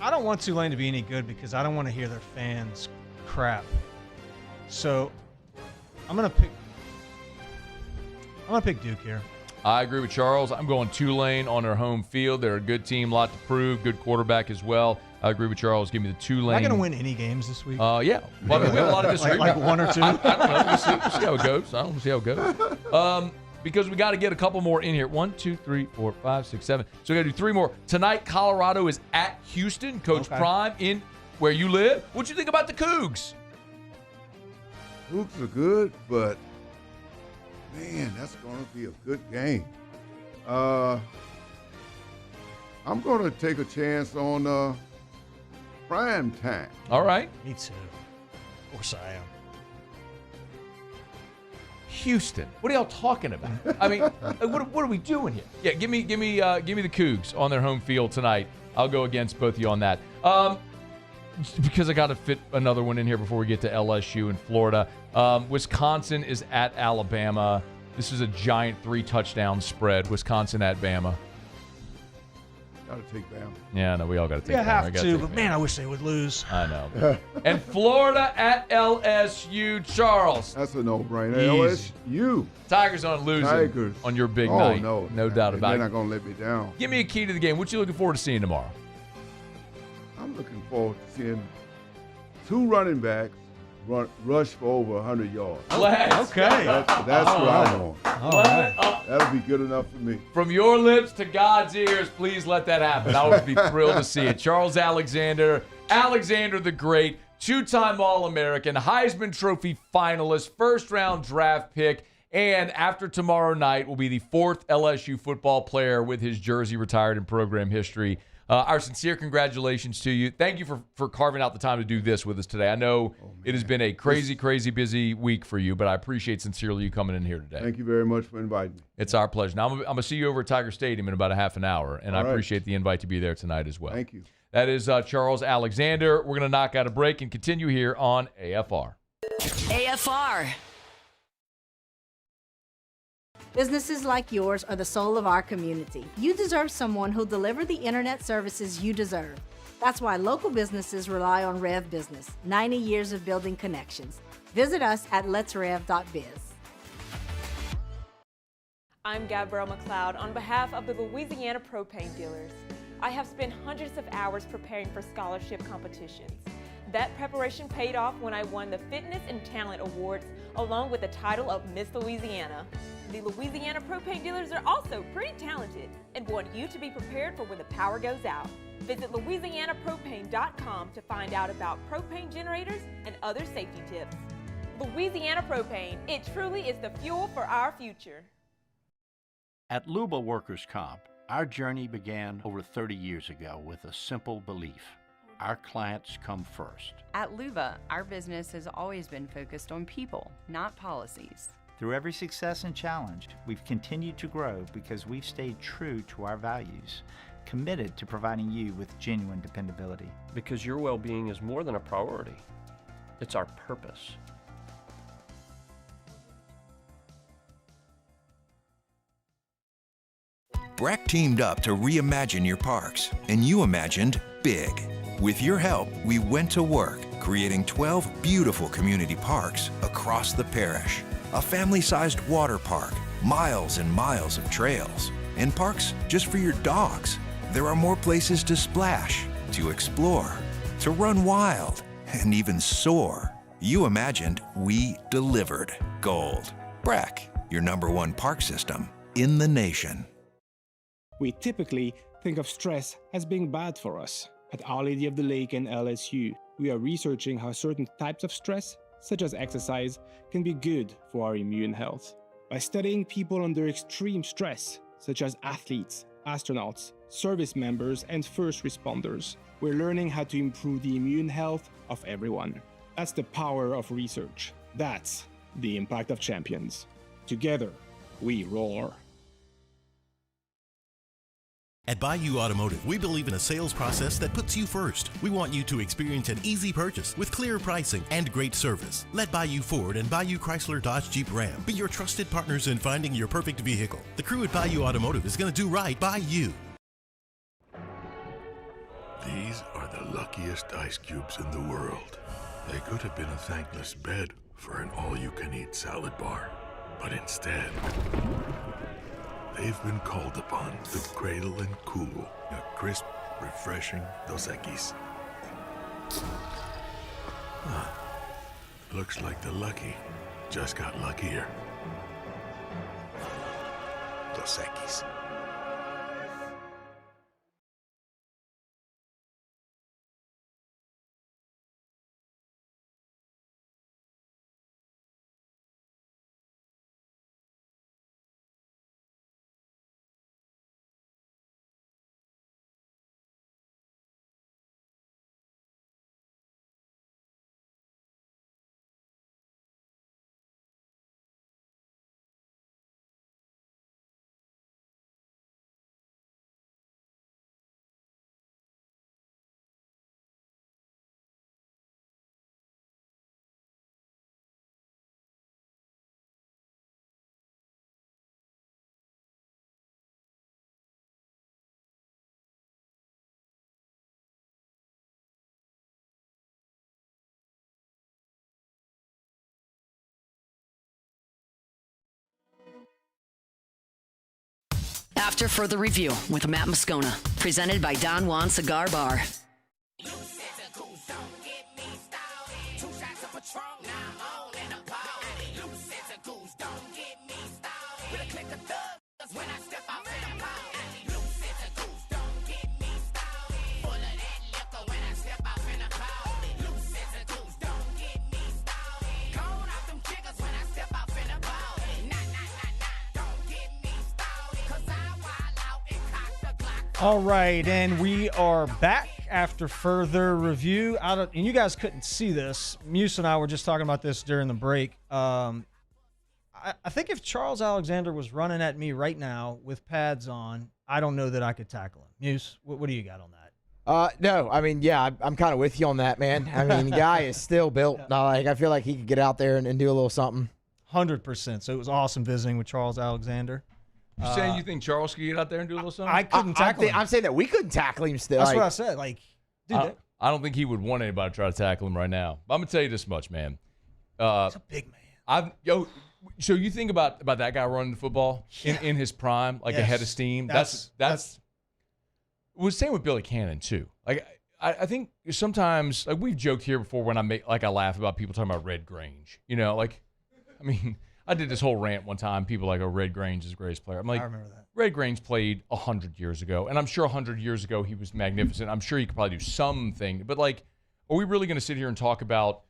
I don't want Tulane to be any good because I don't want to hear their fans crap. So I'm gonna pick Duke here. I agree with Charles. I'm going Tulane on their home field. They're a good team, lot to prove, good quarterback as well. I agree with Charles. Give me the Tulane. Am I going to win any games this week? Yeah. Well, I mean, we have a lot of disagreement. like one or two? I don't know. We'll see how it goes. We'll see how it goes. Because we got to get a couple more in here. 1, 2, 3, 4, 5, 6, 7. So we got to do 3 more. Tonight, Colorado is at Houston. Coach Prime in where you live. What'd you think about the Cougs? Cougs are good, but, man, that's going to be a good game. I'm going to take a chance on prime time. All right. Me too. Of course I am. Houston. What are y'all talking about? I mean, what are we doing here? Yeah, give me the Cougs on their home field tonight. I'll go against both of you on that. Because I got to fit another one in here before we get to LSU and Florida. Wisconsin is at Alabama. This is a giant 3-touchdown spread. Wisconsin at Bama. Got to take Bama. Yeah, no, we all got to take You Bama. have to, but man, I wish they would lose. I know. And Florida at LSU. Charles. That's a no-brainer. Easy. LSU. Tigers on losing Tigers. on your big night. No doubt about it. They're not going to let me down. Give me a key to the game. What you looking forward to seeing tomorrow? I'm looking forward to seeing 2 running backs rush for over 100 yards. Okay. That's what I want. All right. That'll be good enough for me. From your lips to God's ears, please let that happen. I would be thrilled to see it. Charles Alexander the Great, 2-time All-American, Heisman Trophy finalist, first-round draft pick, and after tomorrow night will be the 4th LSU football player with his jersey retired in program history. Our sincere congratulations to you. Thank you for carving out the time to do this with us today. I know it has been a crazy busy week for you, but I appreciate sincerely you coming in here today. Thank you very much for inviting me. It's our pleasure. Now, I'm going to see you over at Tiger Stadium in about a half an hour, and I appreciate the invite to be there tonight as well. Thank you. That is Charles Alexander. We're going to knock out a break and continue here on AFR. AFR. Businesses like yours are the soul of our community. You deserve someone who'll deliver the internet services you deserve. That's why local businesses rely on Rev Business, 90 years of building connections. Visit us at letsrev.biz. I'm Gabrielle McLeod on behalf of the Louisiana Propane Dealers. I have spent hundreds of hours preparing for scholarship competitions. That preparation paid off when I won the Fitness and Talent Awards along with the title of Miss Louisiana. The Louisiana Propane Dealers are also pretty talented and want you to be prepared for when the power goes out. Visit louisianapropane.com to find out about propane generators and other safety tips. Louisiana Propane, it truly is the fuel for our future. At Luba Workers Comp, our journey began over 30 years ago with a simple belief. Our clients come first. At Luba, our business has always been focused on people, not policies. Through every success and challenge, we've continued to grow because we've stayed true to our values, committed to providing you with genuine dependability. Because your well-being is more than a priority. It's our purpose. Breck teamed up to reimagine your parks, and you imagined big. With your help, we went to work, creating 12 beautiful community parks across the parish. A family-sized water park, miles and miles of trails, and parks just for your dogs. There are more places to splash, to explore, to run wild, and even soar. You imagined, we delivered. Gold. Breck, your #1 park system in the nation. We typically think of stress as being bad for us. At Our Lady of the Lake and LSU, we are researching how certain types of stress, such as exercise, can be good for our immune health. By studying people under extreme stress, such as athletes, astronauts, service members, and first responders, we're learning how to improve the immune health of everyone. That's the power of research. That's the impact of champions. Together, we roar. At Bayou Automotive, we believe in a sales process that puts you first. We want you to experience an easy purchase with clear pricing and great service. Let Bayou Ford and Bayou Chrysler Dodge Jeep Ram be your trusted partners in finding your perfect vehicle. The crew at Bayou Automotive is going to do right by you. These are the luckiest ice cubes in the world. They could have been a thankless bed for an all-you-can-eat salad bar. But instead, they've been called upon to cradle and cool a crisp, refreshing Dos Equis. Looks like the lucky just got luckier. Dos Equis. After Further Review with Matt Moscona, presented by Don Juan Cigar Bar. All right, and we are back after further review. And you guys couldn't see this. Muse and I were just talking about this during the break. I think if Charles Alexander was running at me right now with pads on, I don't know that I could tackle him. Muse, what do you got on that? No, I mean, yeah, I'm kind of with you on that, man. I mean, the guy is still built. I feel like he could get out there and do a little something. 100%. So it was awesome visiting with Charles Alexander. You saying you think Charles could get out there and do a little something? I couldn't tackle him. I'm saying that we couldn't tackle him still. That's what I said. Dude, I don't think he would want anybody to try to tackle him right now. But I'm gonna tell you this much, man. He's a big man. So you think about that guy running the football in his prime, like ahead of steam. That's it was the same with Billy Cannon too. Like I think sometimes, like we've joked here before when I laugh about people talking about Red Grange. I did this whole rant one time. People like, oh, Red Grange is the greatest player. I'm like, I remember that. Red Grange played 100 years ago, and I'm sure 100 years ago he was magnificent. I'm sure he could probably do something. But, like, are we really going to sit here and talk about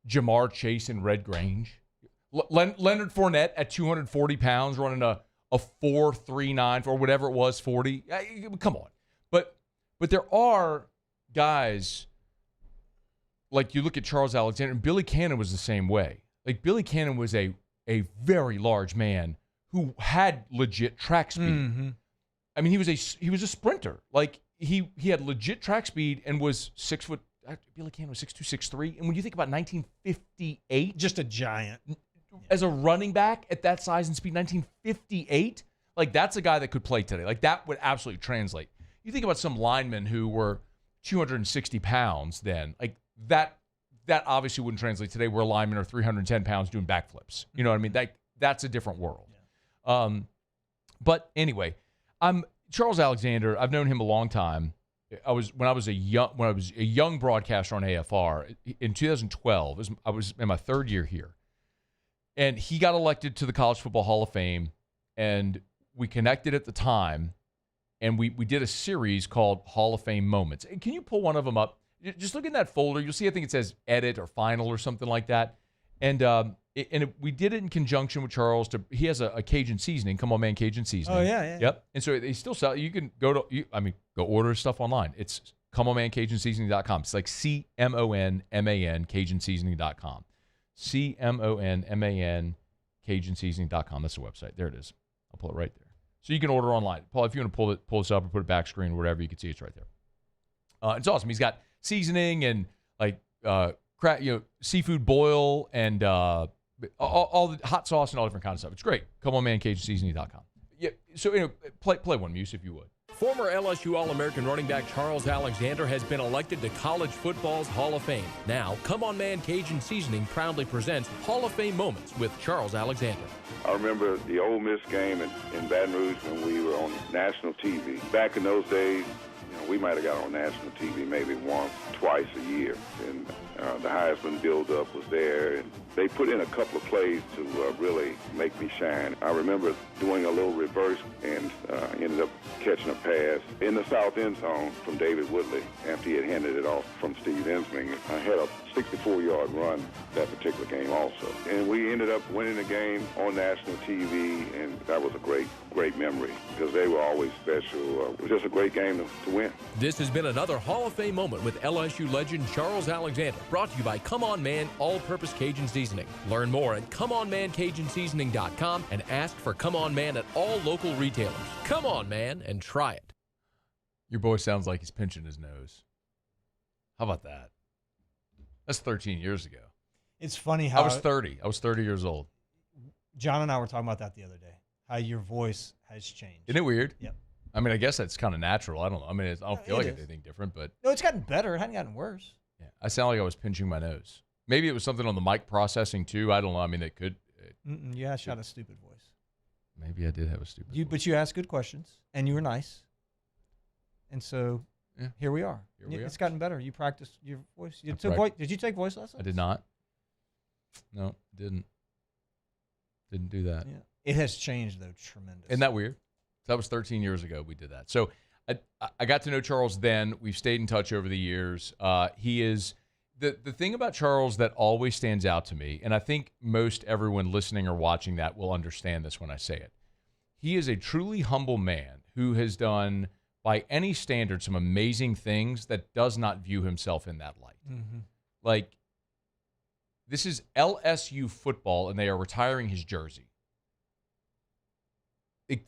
Jamar Chase and Red Grange? Leonard Fournette at 240 pounds running a 4.39 or whatever it was, 40. Come on. But there are guys, like you look at Charles Alexander, and Billy Cannon was the same way. Like Billy Cannon was a very large man who had legit track speed. Mm-hmm. I mean, he was a sprinter. Like he had legit track speed and was 6 foot. Billy Cannon was 6'2", 6'3". And when you think about 1958, just a giant as a running back at that size and speed, 1958. Like that's a guy that could play today. Like that would absolutely translate. You think about some linemen who were 260 pounds then, like that obviously wouldn't translate today where linemen are 310 pounds doing backflips. You know what I mean? That's a different world. Yeah. But anyway, Charles Alexander. I've known him a long time. When I was a young broadcaster on AFR in 2012. I was in my third year here, and he got elected to the College Football Hall of Fame, and we connected at the time, and we did a series called Hall of Fame Moments. Can you pull one of them up? Just look in that folder. You'll see, I think it says edit or final or something like that. And we did it in conjunction with Charles. He has a Cajun seasoning. Come on, man, Cajun seasoning. Oh, yeah. Yep. And so they still sell. You can go order his stuff online. It's comeonmanCajunSeasoning.com. It's like CMONMAN CajunSeasoning.com. CMONMAN CajunSeasoning.com. That's the website. There it is. I'll pull it right there. So you can order online. Paul, if you want to pull this up or put it back screen or whatever, you can see it's right there. It's awesome. He's got seasoning and seafood boil and all the hot sauce and all different kinds of stuff. It's great. Come on, man, CajunSeasoning.com. Yeah. So play one, Muse, if you would. Former LSU All-American running back Charles Alexander has been elected to college football's Hall of Fame. Now, Come On Man Cajun Seasoning proudly presents Hall of Fame Moments with Charles Alexander. I remember the Ole Miss game in Baton Rouge when we were on national TV. Back in those days, we might have got on national TV maybe once, twice a year. And the Heisman build-up was there. And they put in a couple of plays to really make me shine. I remember doing a little reverse and ended up catching a pass in the south end zone from David Woodley after he had handed it off from Steve Ensminger. I had a 64-yard run that particular game also. And we ended up winning the game on national TV, and that was a great memory because they were always special. It was just a great game to win. This has been another Hall of Fame moment with LSU legend Charles Alexander, brought to you by Come On Man All-Purpose Cajun Seasoning. Learn more at ComeOnManCajunSeasoning.com and ask for Come On Man at all local retailers. Come on, man, and try it. Your boy sounds like he's pinching his nose. How about that? That's 13 years ago. It's funny how I was 30. I was 30 years old. John and I were talking about that the other day, how your voice has changed. Isn't it weird? Yep. I mean, I guess that's kind of natural. I don't know. I mean, I don't feel like it's anything different, but. No, it's gotten better. It hadn't gotten worse. Yeah, I sound like I was pinching my nose. Maybe it was something on the mic processing, too. I don't know. I mean, it could. Yeah, I shot a stupid voice. Maybe I did have a stupid. But you asked good questions, and you were nice. And so here we are. It's gotten better. You practiced your voice. Did you take voice lessons? I did not. No, didn't. Didn't do that. Yeah. It has changed, though, tremendously. Isn't that weird? That was 13 years ago we did that. So I got to know Charles then. We've stayed in touch over the years. He is the thing about Charles that always stands out to me, and I think most everyone listening or watching that will understand this when I say it. He is a truly humble man who has done, by any standard, some amazing things that does not view himself in that light. Mm-hmm. Like, this is LSU football, and they are retiring his jersey.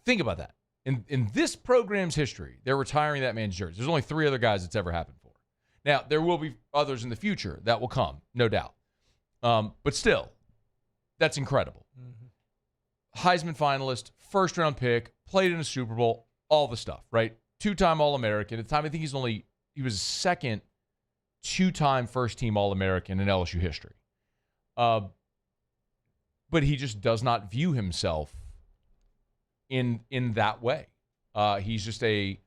Think about that. In this program's history, they're retiring that man's jersey. There's only 3 other guys it's ever happened for. Now, there will be others in the future that will come, no doubt. But still, that's incredible. Mm-hmm. Heisman finalist, first-round pick, played in a Super Bowl, all the stuff, right? 2-time All-American. At the time, I think he was second 2-time first-team All-American in LSU history. But he just does not view himself in that way. He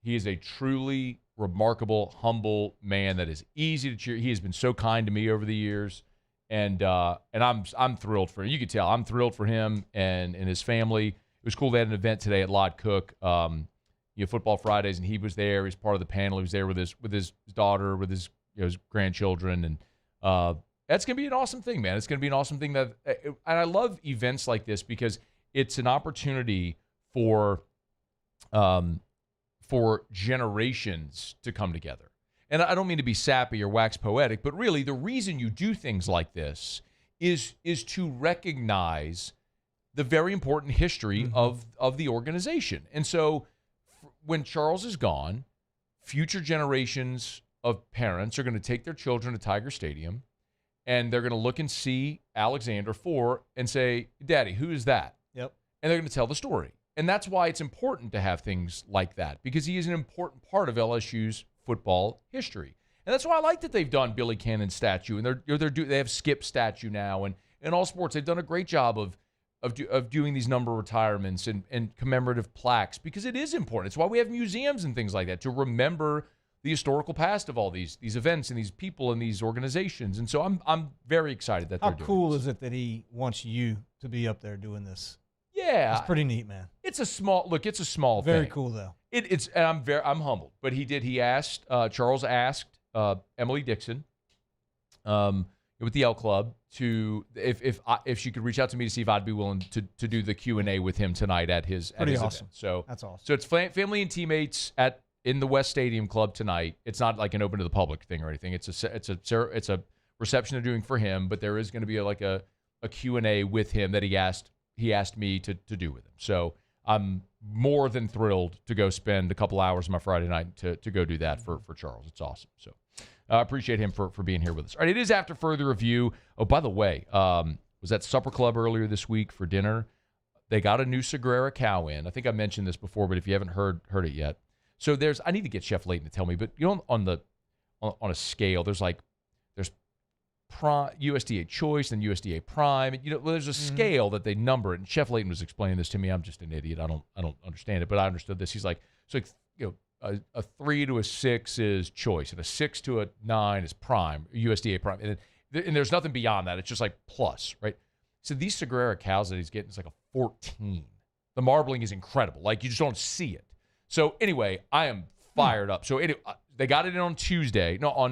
is a truly remarkable, humble man that is easy to cheer. He has been so kind to me over the years, and I'm thrilled for him. You can tell I'm thrilled for him and his family. It was cool. They had an event today at Lod Cook, Football Fridays, and he was there. He was part of the panel. He was there with his daughter, with his grandchildren, and that's gonna be an awesome thing, man. It's gonna be an awesome thing and I love events like this because it's an opportunity for generations to come together. And I don't mean to be sappy or wax poetic, but really the reason you do things like this is to recognize the very important history of the organization. And so when Charles is gone, future generations of parents are going to take their children to Tiger Stadium, and they're going to look and see Alexander Four and say, Daddy, who is that? Yep. And they're going to tell the story. And that's why it's important to have things like that, because he is an important part of LSU's football history. And that's why I like that they've done Billy Cannon's statue, and they have Skip's statue now, and in all sports they've done a great job of doing these number retirements and commemorative plaques, because it is important. It's why we have museums and things like that, to remember the historical past of all these events and these people and these organizations. And so I'm very excited that they're doing this. How cool is it that he wants you to be up there doing this? Yeah, it's pretty neat, man. It's a small thing. Very cool though. And I'm humbled. But Charles asked Emily Dixon with the L Club if she could reach out to me to see if I'd be willing to do the Q&A with him tonight at his awesome. event. So that's awesome. So it's family and teammates in the West Stadium Club tonight. It's not like an open to the public thing or anything. It's a reception they're doing for him, but there is going to be a Q&A with him that he asked me to do with him. So I'm more than thrilled to go spend a couple hours on my Friday night to go do that for Charles. It's awesome. So I appreciate him for being here with us. All right, it is After Further Review. Oh, by the way, was at Supper Club earlier this week for dinner. They got a new Sagrera cow in. I think I mentioned this before, but if you haven't heard it yet. So I need to get Chef Layton to tell me, but on a scale, there's Prime, USDA Choice and USDA Prime. There's a scale that they number it. And Chef Layton was explaining this to me. I'm just an idiot. I don't understand it, but I understood this. He's like, a 3 to a 6 is Choice, and a 6 to a 9 is Prime, USDA Prime, and there's nothing beyond that. It's just like plus, right? So these Sagrera cows that he's getting is like a 14. The marbling is incredible. Like, you just don't see it. So anyway, I am fired up. So anyway, they got it in on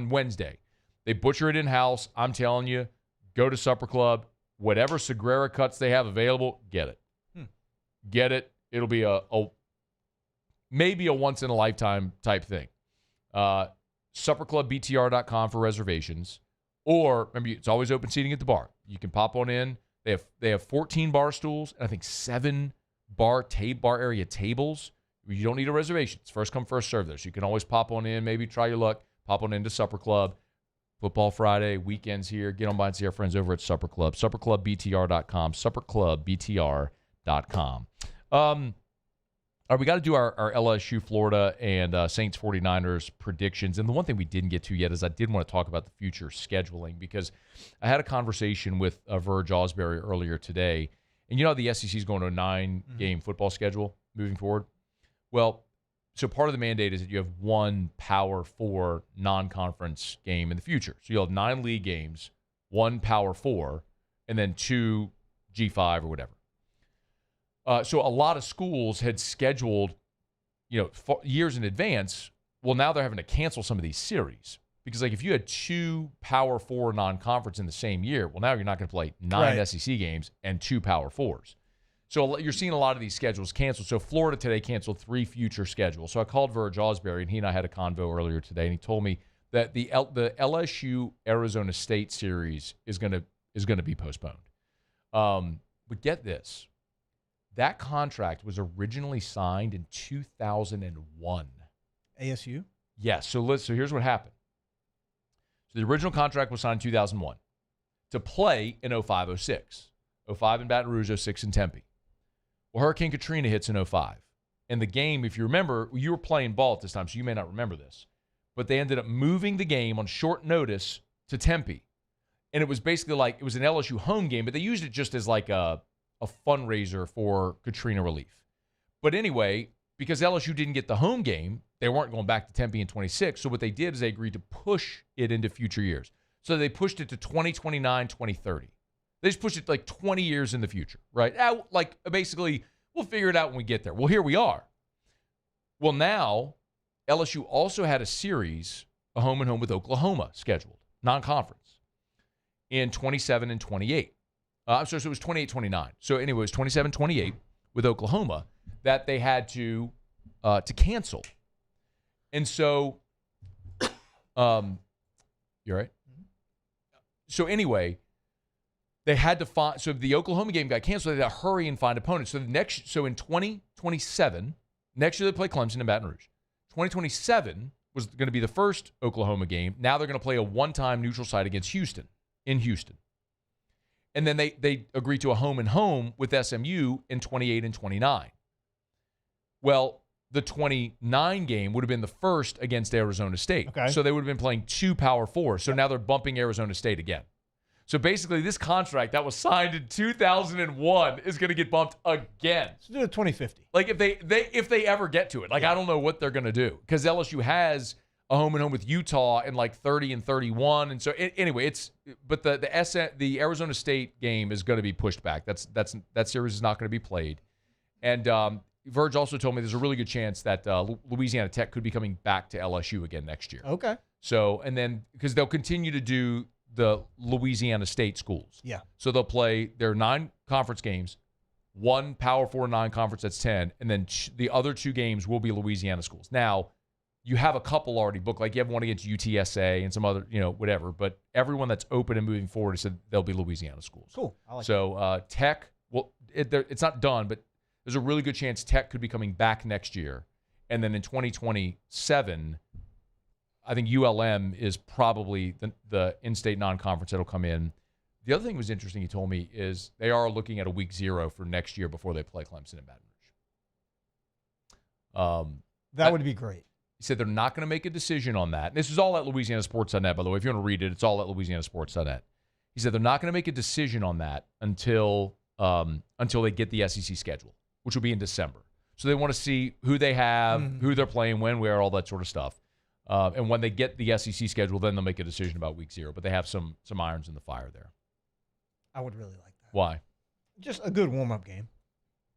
Wednesday. They butcher it in-house. I'm telling you, go to Supper Club. Whatever Sagrera cuts they have available, get it. Get it. It'll be maybe a once-in-a-lifetime type thing. SupperClubBTR.com for reservations. Or, remember, it's always open seating at the bar. You can pop on in. They have 14 bar stools and I think 7 bar area tables. You don't need a reservation. It's first come, first serve there. So you can always pop on in, maybe try your luck, pop on into Supper Club. Football Friday, weekends here. Get on by and see our friends over at Supper Club. SupperClubBTR.com. SupperClubBTR.com. All right, we got to do our LSU-Florida and Saints-49ers predictions. And the one thing we didn't get to yet is I did want to talk about the future scheduling, because I had a conversation with Verge Osbury earlier today, And you know the SEC is going to a 9-game football schedule moving forward? Well, so part of the mandate is that you have one Power 4 non-conference game in the future. So you'll have 9 league games, 1 Power 4, and then 2 G5 or whatever. So a lot of schools had scheduled, years in advance. Well, now they're having to cancel some of these series because, like, if you had 2 Power 4 non-conference in the same year, well, now you're not going to play 9 SEC games and 2 Power 4s. So you're seeing a lot of these schedules canceled. So Florida today canceled 3 future schedules. So I called Verge Osbury, and he and I had a convo earlier today, and he told me that the LSU Arizona State series is going to be postponed. But get this. That contract was originally signed in 2001. ASU? Yes. So here's what happened. So the original contract was signed in 2001 to play in 05-06. 05 in Baton Rouge, 06 in Tempe. Well, Hurricane Katrina hits in 05. And the game, if you remember, you were playing ball at this time, so you may not remember this. But they ended up moving the game on short notice to Tempe. And it was basically like, it was an LSU home game, but they used it just as like a fundraiser for Katrina relief. But anyway, because LSU didn't get the home game, they weren't going back to Tempe in 26. So what they did is they agreed to push it into future years. So they pushed it to 2029, 2030. They just pushed it like 20 years in the future, right? Like basically, we'll figure it out when we get there. Well, here we are. Well, now LSU also had a series, a home and home with Oklahoma scheduled, non-conference, in 27 and 28. So it was 28, 29. So anyway, it was 27, 28 with Oklahoma that they had to cancel. And so, you're right. So anyway, they had to find. So the Oklahoma game got canceled. They had to hurry and find opponents. So so in 2027, next year they play Clemson in Baton Rouge. 2027 was going to be the first Oklahoma game. Now they're going to play a one-time neutral site against Houston in Houston. And then they agreed to a home and home with SMU in 28 and 29. Well, the 29 game would have been the first against Arizona State. Okay. So they would have been playing 2 Power 4s. So now they're bumping Arizona State again. So basically, this contract that was signed in 2001 is going to get bumped again. Let's do it 2050. Like if they ever get to it. Like, I don't know what they're going to do because LSU has a home and home with Utah in like 30 and 31. And so anyway, but the Arizona State game is going to be pushed back. That series is not going to be played. And Verge also told me there's a really good chance that Louisiana Tech could be coming back to LSU again next year. Okay. So, and then because they'll continue to do the Louisiana State schools. Yeah. So they'll play their 9 conference games, 1 Power 4 non-conference, that's 10, and then the other 2 games will be Louisiana schools. Now, you have a couple already booked, like you have one against UTSA and some other, whatever, but everyone that's open and moving forward said they'll be Louisiana schools. Cool. I like that. Tech, well, it's not done, but there's a really good chance Tech could be coming back next year. And then in 2027, I think ULM is probably the in-state non-conference that'll come in. The other thing that was interesting he told me is they are looking at a week 0 for next year before they play Clemson and Baton Rouge. That would be great. He said they're not going to make a decision on that. And this is all at LouisianaSports.net, by the way. If you want to read it, it's all at LouisianaSports.net. He said they're not going to make a decision on that until they get the SEC schedule, which will be in December. So they want to see who they have, who they're playing, when, where, all that sort of stuff. And when they get the SEC schedule, then they'll make a decision about week 0. But they have some irons in the fire there. I would really like that. Why? Just a good warm-up game.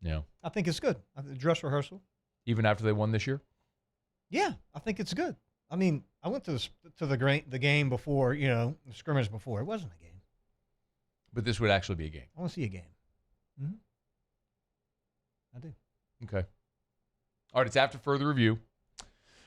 Yeah. I think it's good. Dress rehearsal. Even after they won this year? Yeah, I think it's good. I mean, I went to the game before, the scrimmage before. It wasn't a game. But this would actually be a game. I want to see a game. Mm-hmm. I do. Okay. All right, it's after further review.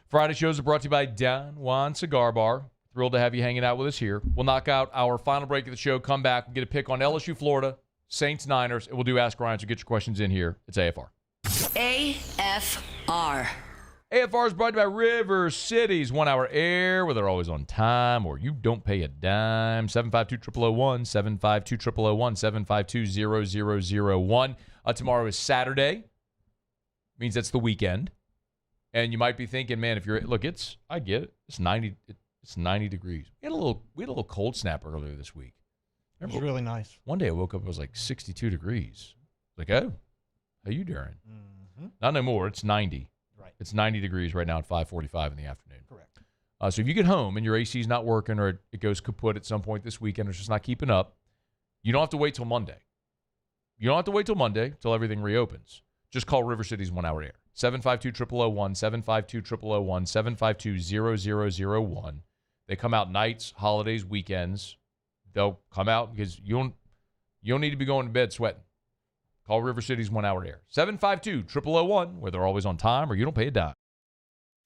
Friday shows are brought to you by Don Juan Cigar Bar. Thrilled to have you hanging out with us here. We'll knock out our final break of the show, come back, we'll get a pick on LSU-Florida, Saints-Niners, and we'll do Ask Ryan, so get your questions in here. It's AFR. AFR. AFR is brought to you by River City's 1 hour air, where they're always on time or you don't pay a dime. 752-0001, 752-0001, 752-0001. Tomorrow is Saturday. Means that's the weekend. And you might be thinking, man, if you're I get it. It's 90 degrees. We had a little cold snap earlier this week. It was really nice. One day I woke up, it was like 62 degrees. Like, oh, how you doing? Not no more. It's 90. Right. It's 90 degrees right now at 5:45 in the afternoon. Correct. So if you get home and your AC is not working or it goes kaput at some point this weekend, or it's just not keeping up, you don't have to wait till Monday. You don't have to wait till Monday till everything reopens. Just call River City's 1 Hour Air. 752-0001, 752-0001, 752-0001. They come out nights, holidays, weekends. They'll come out because you don't need to be going to bed sweating. Call River City's 1 Hour Air. 752-0001, where they're always on time or you don't pay a dime.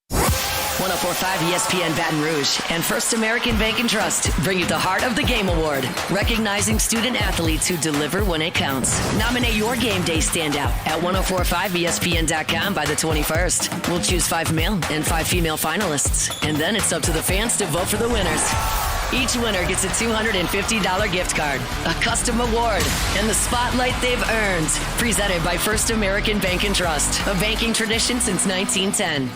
104.5 ESPN Baton Rouge and First American Bank and Trust bring you the Heart of the Game Award, recognizing student athletes who deliver when it counts. Nominate your game day standout at 1045ESPN.com by the 21st. We'll choose 5 male and 5 female finalists, and then it's up to the fans to vote for the winners. Each winner gets a $250 gift card, a custom award, and the spotlight they've earned. Presented by First American Bank and Trust, a banking tradition since 1910.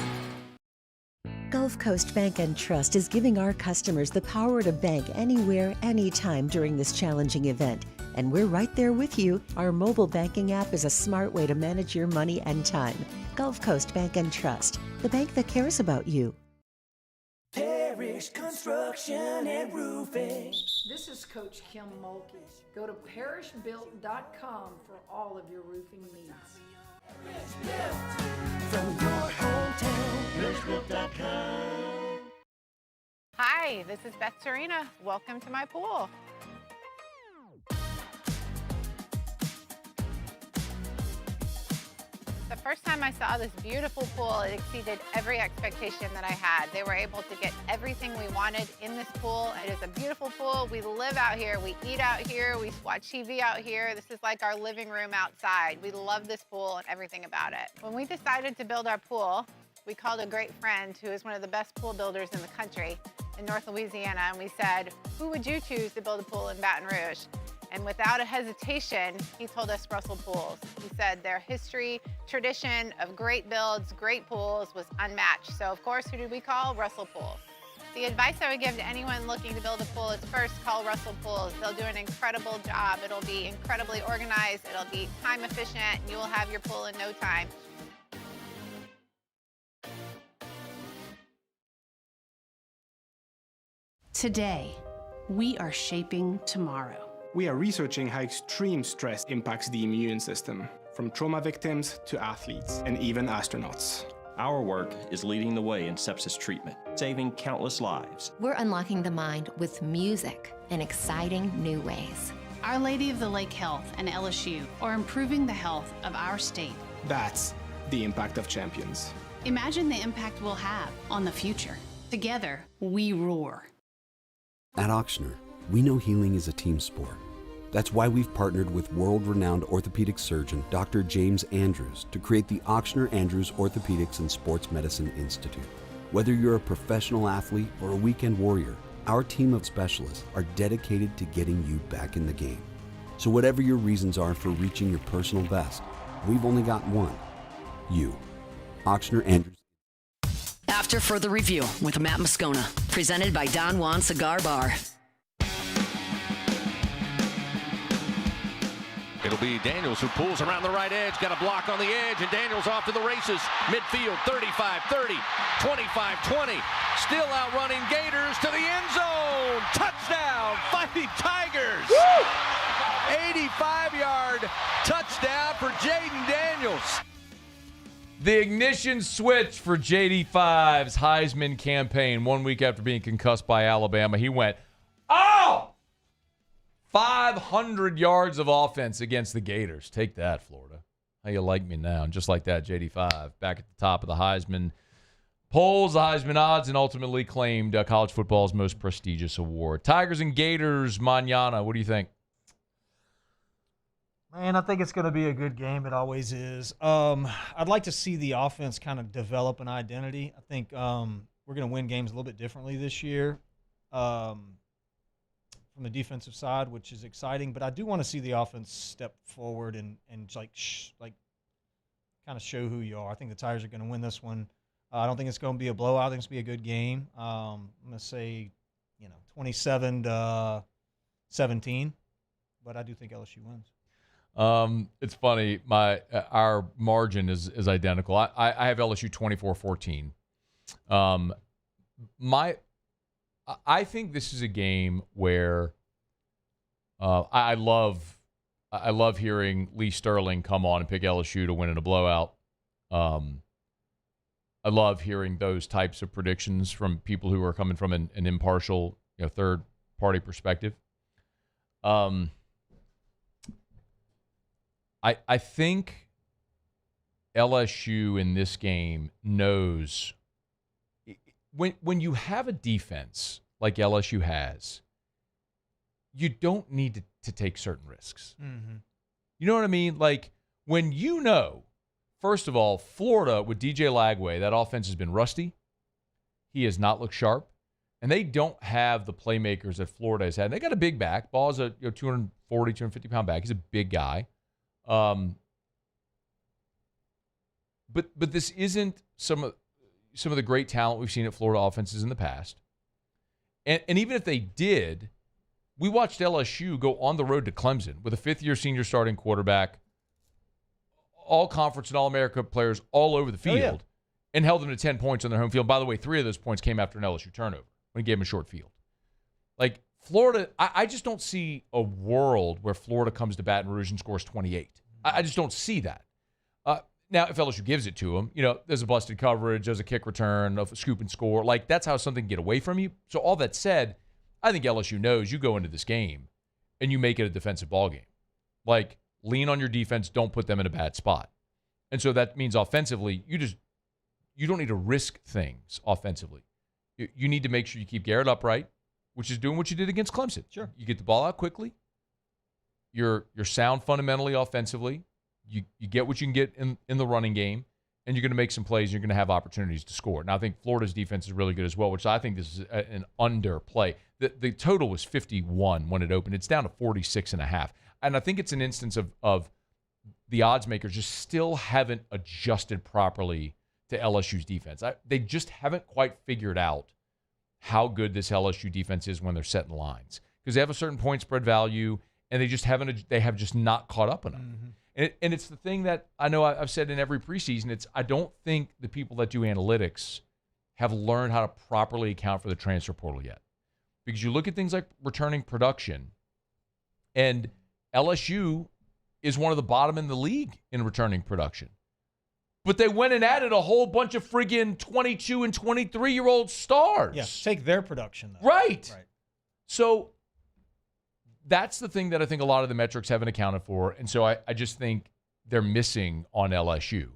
Gulf Coast Bank and Trust is giving our customers the power to bank anywhere, anytime during this challenging event. And we're right there with you. Our mobile banking app is a smart way to manage your money and time. Gulf Coast Bank and Trust, the bank that cares about you. Parish Construction and Roofing. This is Coach Kim Mulkey. Go to parishbuilt.com for all of your roofing needs. From your hometown, parishbuilt.com. Hi, this is Beth Serena. Welcome to my pool. The first time I saw this beautiful pool, it exceeded every expectation that I had. They were able to get everything we wanted in this pool. It is a beautiful pool. We live out here, we eat out here, we watch TV out here. This is like our living room outside. We love this pool and everything about it. When we decided to build our pool, we called a great friend who is one of the best pool builders in the country in North Louisiana, and we said, who would you choose to build a pool in Baton Rouge? And without a hesitation, he told us Russell Pools. He said their history, tradition of great builds, great pools was unmatched. So of course, who did we call? Russell Pools. The advice I would give to anyone looking to build a pool is first call Russell Pools. They'll do an incredible job. It'll be incredibly organized. It'll be time efficient. And you will have your pool in no time. Today, we are shaping tomorrow. We are researching how extreme stress impacts the immune system, from trauma victims to athletes and even astronauts. Our work is leading the way in sepsis treatment, saving countless lives. We're unlocking the mind with music in exciting new ways. Our Lady of the Lake Health and LSU are improving the health of our state. That's the impact of champions. Imagine the impact we'll have on the future. Together, we roar. At Ochsner, we know healing is a team sport. That's why we've partnered with world-renowned orthopedic surgeon Dr. James Andrews to create the Ochsner Andrews Orthopedics and Sports Medicine Institute. Whether you're a professional athlete or a weekend warrior, our team of specialists are dedicated to getting you back in the game. So whatever your reasons are for reaching your personal best, we've only got one: you. Ochsner Andrews. After further review with Matt Moscona, presented by Don Juan Cigar Bar. It'll be Daniels who pulls around the right edge, got a block on the edge, and Daniels off to the races. Midfield, 35-30, 25-20. Still outrunning Gators to the end zone. Touchdown, Fighting Tigers. 85-yard touchdown for Jaden Daniels. The ignition switch for JD5's Heisman campaign 1 week after being concussed by Alabama. He went, oh! 500 yards of offense against the Gators. Take that, Florida. How you like me now? And just like that, JD5 back at the top of the Heisman polls, the Heisman odds, and ultimately claimed college football's most prestigious award. Tigers and Gators, mañana. What do you think? Man, I think it's going to be a good game. It always is. I'd like to see the offense kind of develop an identity. I think we're going to win games a little bit differently this year from the defensive side, which is exciting. But I do want to see the offense step forward and kind of show who you are. I think the Tigers are going to win this one. I don't think it's going to be a blowout. I think it's going to be a good game. I'm going to say, 27-17. But I do think LSU wins. It's funny. Our margin is identical. I have LSU 24-14. I think this is a game where I love hearing Lee Sterling come on and pick LSU to win in a blowout. I love hearing those types of predictions from people who are coming from an impartial, third party perspective. I think LSU in this game knows when you have a defense like LSU has, you don't need to take certain risks. Mm-hmm. You know what I mean? Like when first of all, Florida with DJ Lagway, that offense has been rusty. He has not looked sharp. And they don't have the playmakers that Florida has had. And they got a big back. Ball's a 240, 250-pound back. He's a big guy. But this isn't some of the great talent we've seen at Florida offenses in the past. And even if they did, we watched LSU go on the road to Clemson with a fifth-year senior starting quarterback, all-conference and all-America players all over the field, and held them to 10 points on their home field. By the way, 3 of those points came after an LSU turnover when he gave them a short field. Like, Florida, I just don't see a world where Florida comes to Baton Rouge and scores 28. I just don't see that. Now, if LSU gives it to them, there's a busted coverage, there's a kick return, a scoop and score. Like, that's how something can get away from you. So all that said, I think LSU knows you go into this game and you make it a defensive ball game. Like, lean on your defense, don't put them in a bad spot. And so that means offensively, you don't need to risk things offensively. You need to make sure you keep Garrett upright, which is doing what you did against Clemson. Sure. You get the ball out quickly. You're sound fundamentally offensively. You get what you can get in the running game, and you're going to make some plays, and you're going to have opportunities to score. Now, I think Florida's defense is really good as well, which I think this is an underplay. The total was 51 when it opened. It's down to 46.5. And I think it's an instance of the odds makers just still haven't adjusted properly to LSU's defense. They just haven't quite figured out how good this LSU defense is when they're setting lines, because they have a certain point spread value, and they have just not caught up enough. Mm-hmm. And it's the thing that I know I've said in every preseason. I don't think the people that do analytics have learned how to properly account for the transfer portal yet, because you look at things like returning production, and LSU is one of the bottom in the league in returning production. But they went and added a whole bunch of friggin' 22 and 23-year-old stars. Yeah, take their production, though. Right. So that's the thing that I think a lot of the metrics haven't accounted for. And so I just think they're missing on LSU.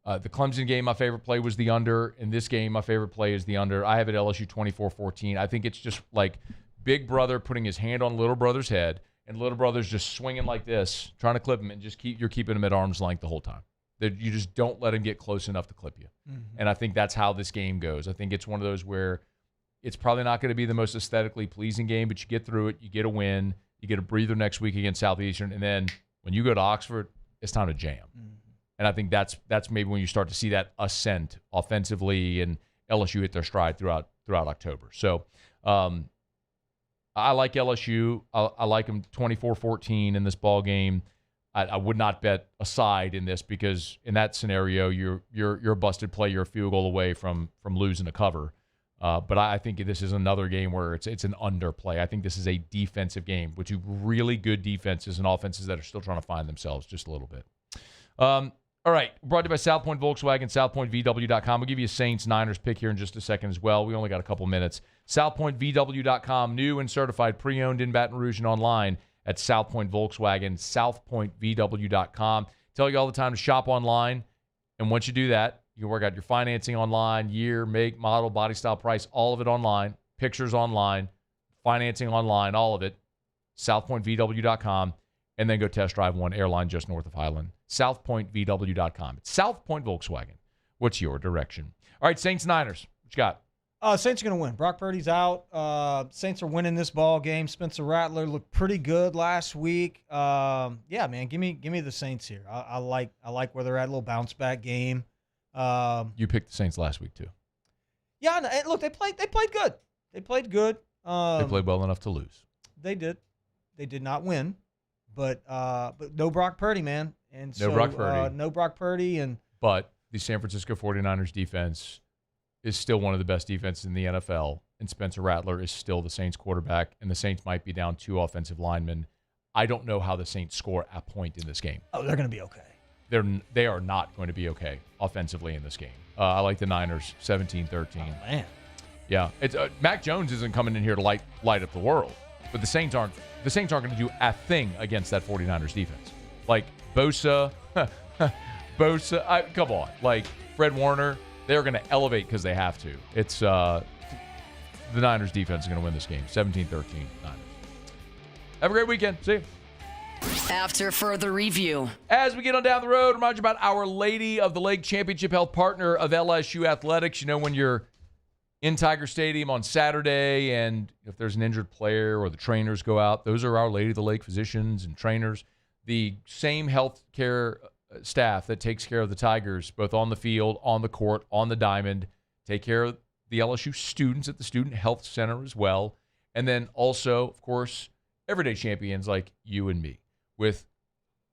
The Clemson game, my favorite play was the under. In this game, my favorite play is the under. I have it LSU 24-14. I think it's just like big brother putting his hand on little brother's head, and little brother's just swinging like this, trying to clip him, and you're keeping him at arm's length the whole time. That you just don't let him get close enough to clip you. Mm-hmm. And I think that's how this game goes. I think it's one of those where it's probably not going to be the most aesthetically pleasing game, but you get through it, you get a win, you get a breather next week against Southeastern, and then when you go to Oxford, it's time to jam. Mm-hmm. And I think that's maybe when you start to see that ascent offensively, and LSU hit their stride throughout October. So I like LSU. I like them 24-14 in this ball game. I would not bet a side in this, because in that scenario, you're a busted play. You're a field goal away from losing a cover. But I think this is another game where it's an underplay. I think this is a defensive game with two really good defenses and offenses that are still trying to find themselves just a little bit. All right, brought to you by South Point Volkswagen, southpointvw.com. We'll give you a Saints-Niners pick here in just a second as well. We only got a couple minutes. southpointvw.com, new and certified, pre-owned in Baton Rouge and online at South Point Volkswagen, southpointvw.com. Tell you all the time to shop online, and once you do that, you can work out your financing online, year, make, model, body style, price, all of it online, pictures online, financing online, all of it, southpointvw.com, and then go test drive one airline just north of Highland, southpointvw.com. It's South Point Volkswagen. What's your direction? All right, Saints-Niners, what you got? Saints are going to win. Brock Purdy's out. Saints are winning this ball game. Spencer Rattler looked pretty good last week. Yeah, man, give me the Saints here. I like where they're at. A little bounce back game. You picked the Saints last week too. Yeah, and look, they played good. They played good. They played well enough to lose. They did. They did not win, But no Brock Purdy, man. And No Brock Purdy. No Brock Purdy. But the San Francisco 49ers defense is still one of the best defenses in the NFL, and Spencer Rattler is still the Saints quarterback, and the Saints might be down 2 offensive linemen. I don't know how the Saints score a point in this game. Oh, they're going to be okay. They are not going to be okay offensively in this game. I like the Niners 17-13. Oh, man. Yeah, it's Mac Jones isn't coming in here to light up the world, but the Saints aren't going to do a thing against that 49ers defense. Like Bosa, come on. Like Fred Warner, they're going to elevate because they have to. It's the Niners defense is going to win this game, 17-13 Niners. Have a great weekend. See you. After further review. As we get on down the road, remind you about Our Lady of the Lake Championship Health Partner of LSU Athletics. You know, when you're in Tiger Stadium on Saturday and if there's an injured player or the trainers go out, those are Our Lady of the Lake physicians and trainers. The same health care staff that takes care of the Tigers, both on the field, on the court, on the diamond, take care of the LSU students at the Student Health Center as well. And then also, of course, everyday champions like you and me, with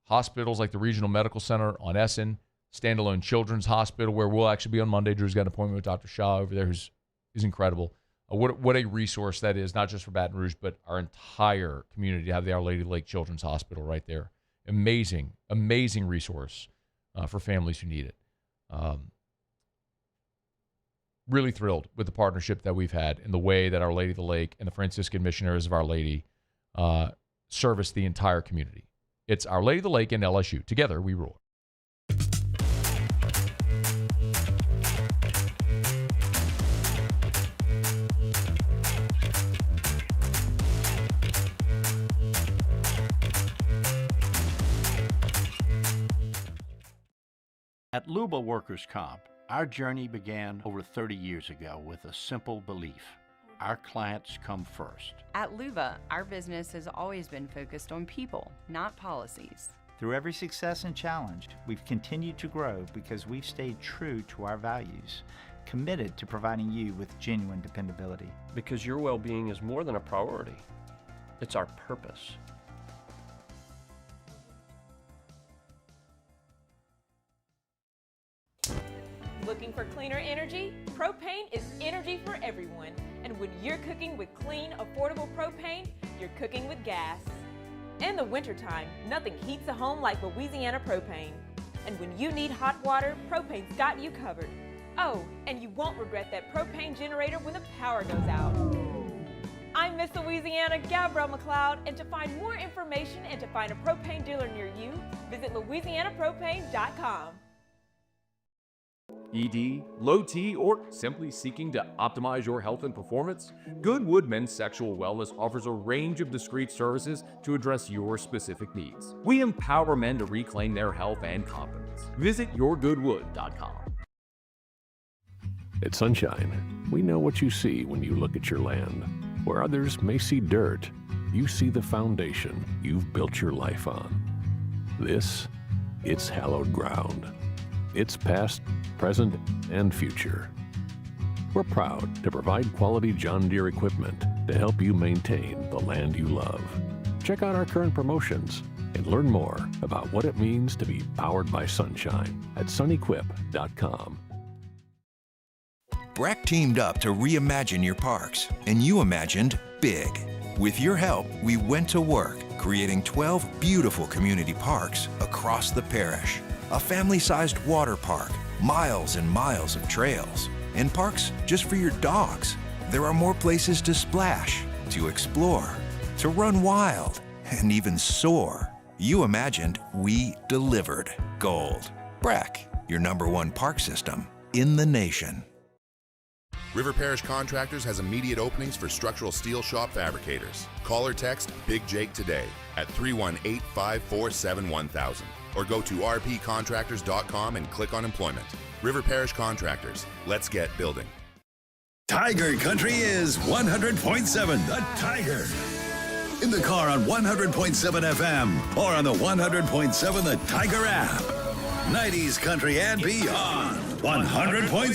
hospitals like the Regional Medical Center on Essen, standalone Children's Hospital, where we'll actually be on Monday. Drew's got an appointment with Dr. Shaw over there, who's incredible. What a resource that is, not just for Baton Rouge, but our entire community to have the Our Lady of the Lake Children's Hospital right there. Amazing, amazing resource for families who need it. Really thrilled with the partnership that we've had and the way that Our Lady of the Lake and the Franciscan Missionaries of Our Lady service the entire community. It's Our Lady of the Lake and LSU. Together, we rule. At Luba Workers' Comp, our journey began over 30 years ago with a simple belief. Our clients come first. At Luba, our business has always been focused on people, not policies. Through every success and challenge, we've continued to grow because we've stayed true to our values, committed to providing you with genuine dependability. Because your well-being is more than a priority. It's our purpose. Looking for cleaner energy? Propane is energy for everyone. And when you're cooking with clean, affordable propane, you're cooking with gas. In the wintertime, nothing heats a home like Louisiana propane. And when you need hot water, propane's got you covered. Oh, and you won't regret that propane generator when the power goes out. I'm Miss Louisiana, Gabrielle McLeod, and to find more information and to find a propane dealer near you, visit louisianapropane.com. ED, low T, or simply seeking to optimize your health and performance? Goodwood Men's Sexual Wellness offers a range of discreet services to address your specific needs. We empower men to reclaim their health and confidence. Visit yourgoodwood.com. At Sunshine, we know what you see when you look at your land. Where others may see dirt, you see the foundation you've built your life on. It's hallowed ground. It's past, present, and future. We're proud to provide quality John Deere equipment to help you maintain the land you love. Check out our current promotions and learn more about what it means to be powered by sunshine at sunequip.com. Breck teamed up to reimagine your parks, and you imagined big. With your help, we went to work creating 12 beautiful community parks across the parish. A family-sized water park, miles and miles of trails, and parks just for your dogs. There are more places to splash, to explore, to run wild, and even soar. You imagined, we delivered gold. Breck, your #1 park system in the nation. River Parish Contractors has immediate openings for structural steel shop fabricators. Call or text Big Jake today at 318-547-1000 or go to rpcontractors.com and click on employment. River Parish Contractors, let's get building. Tiger Country is 100.7 The Tiger. In the car on 100.7 FM or on the 100.7 The Tiger app. 90s country and beyond. 100.7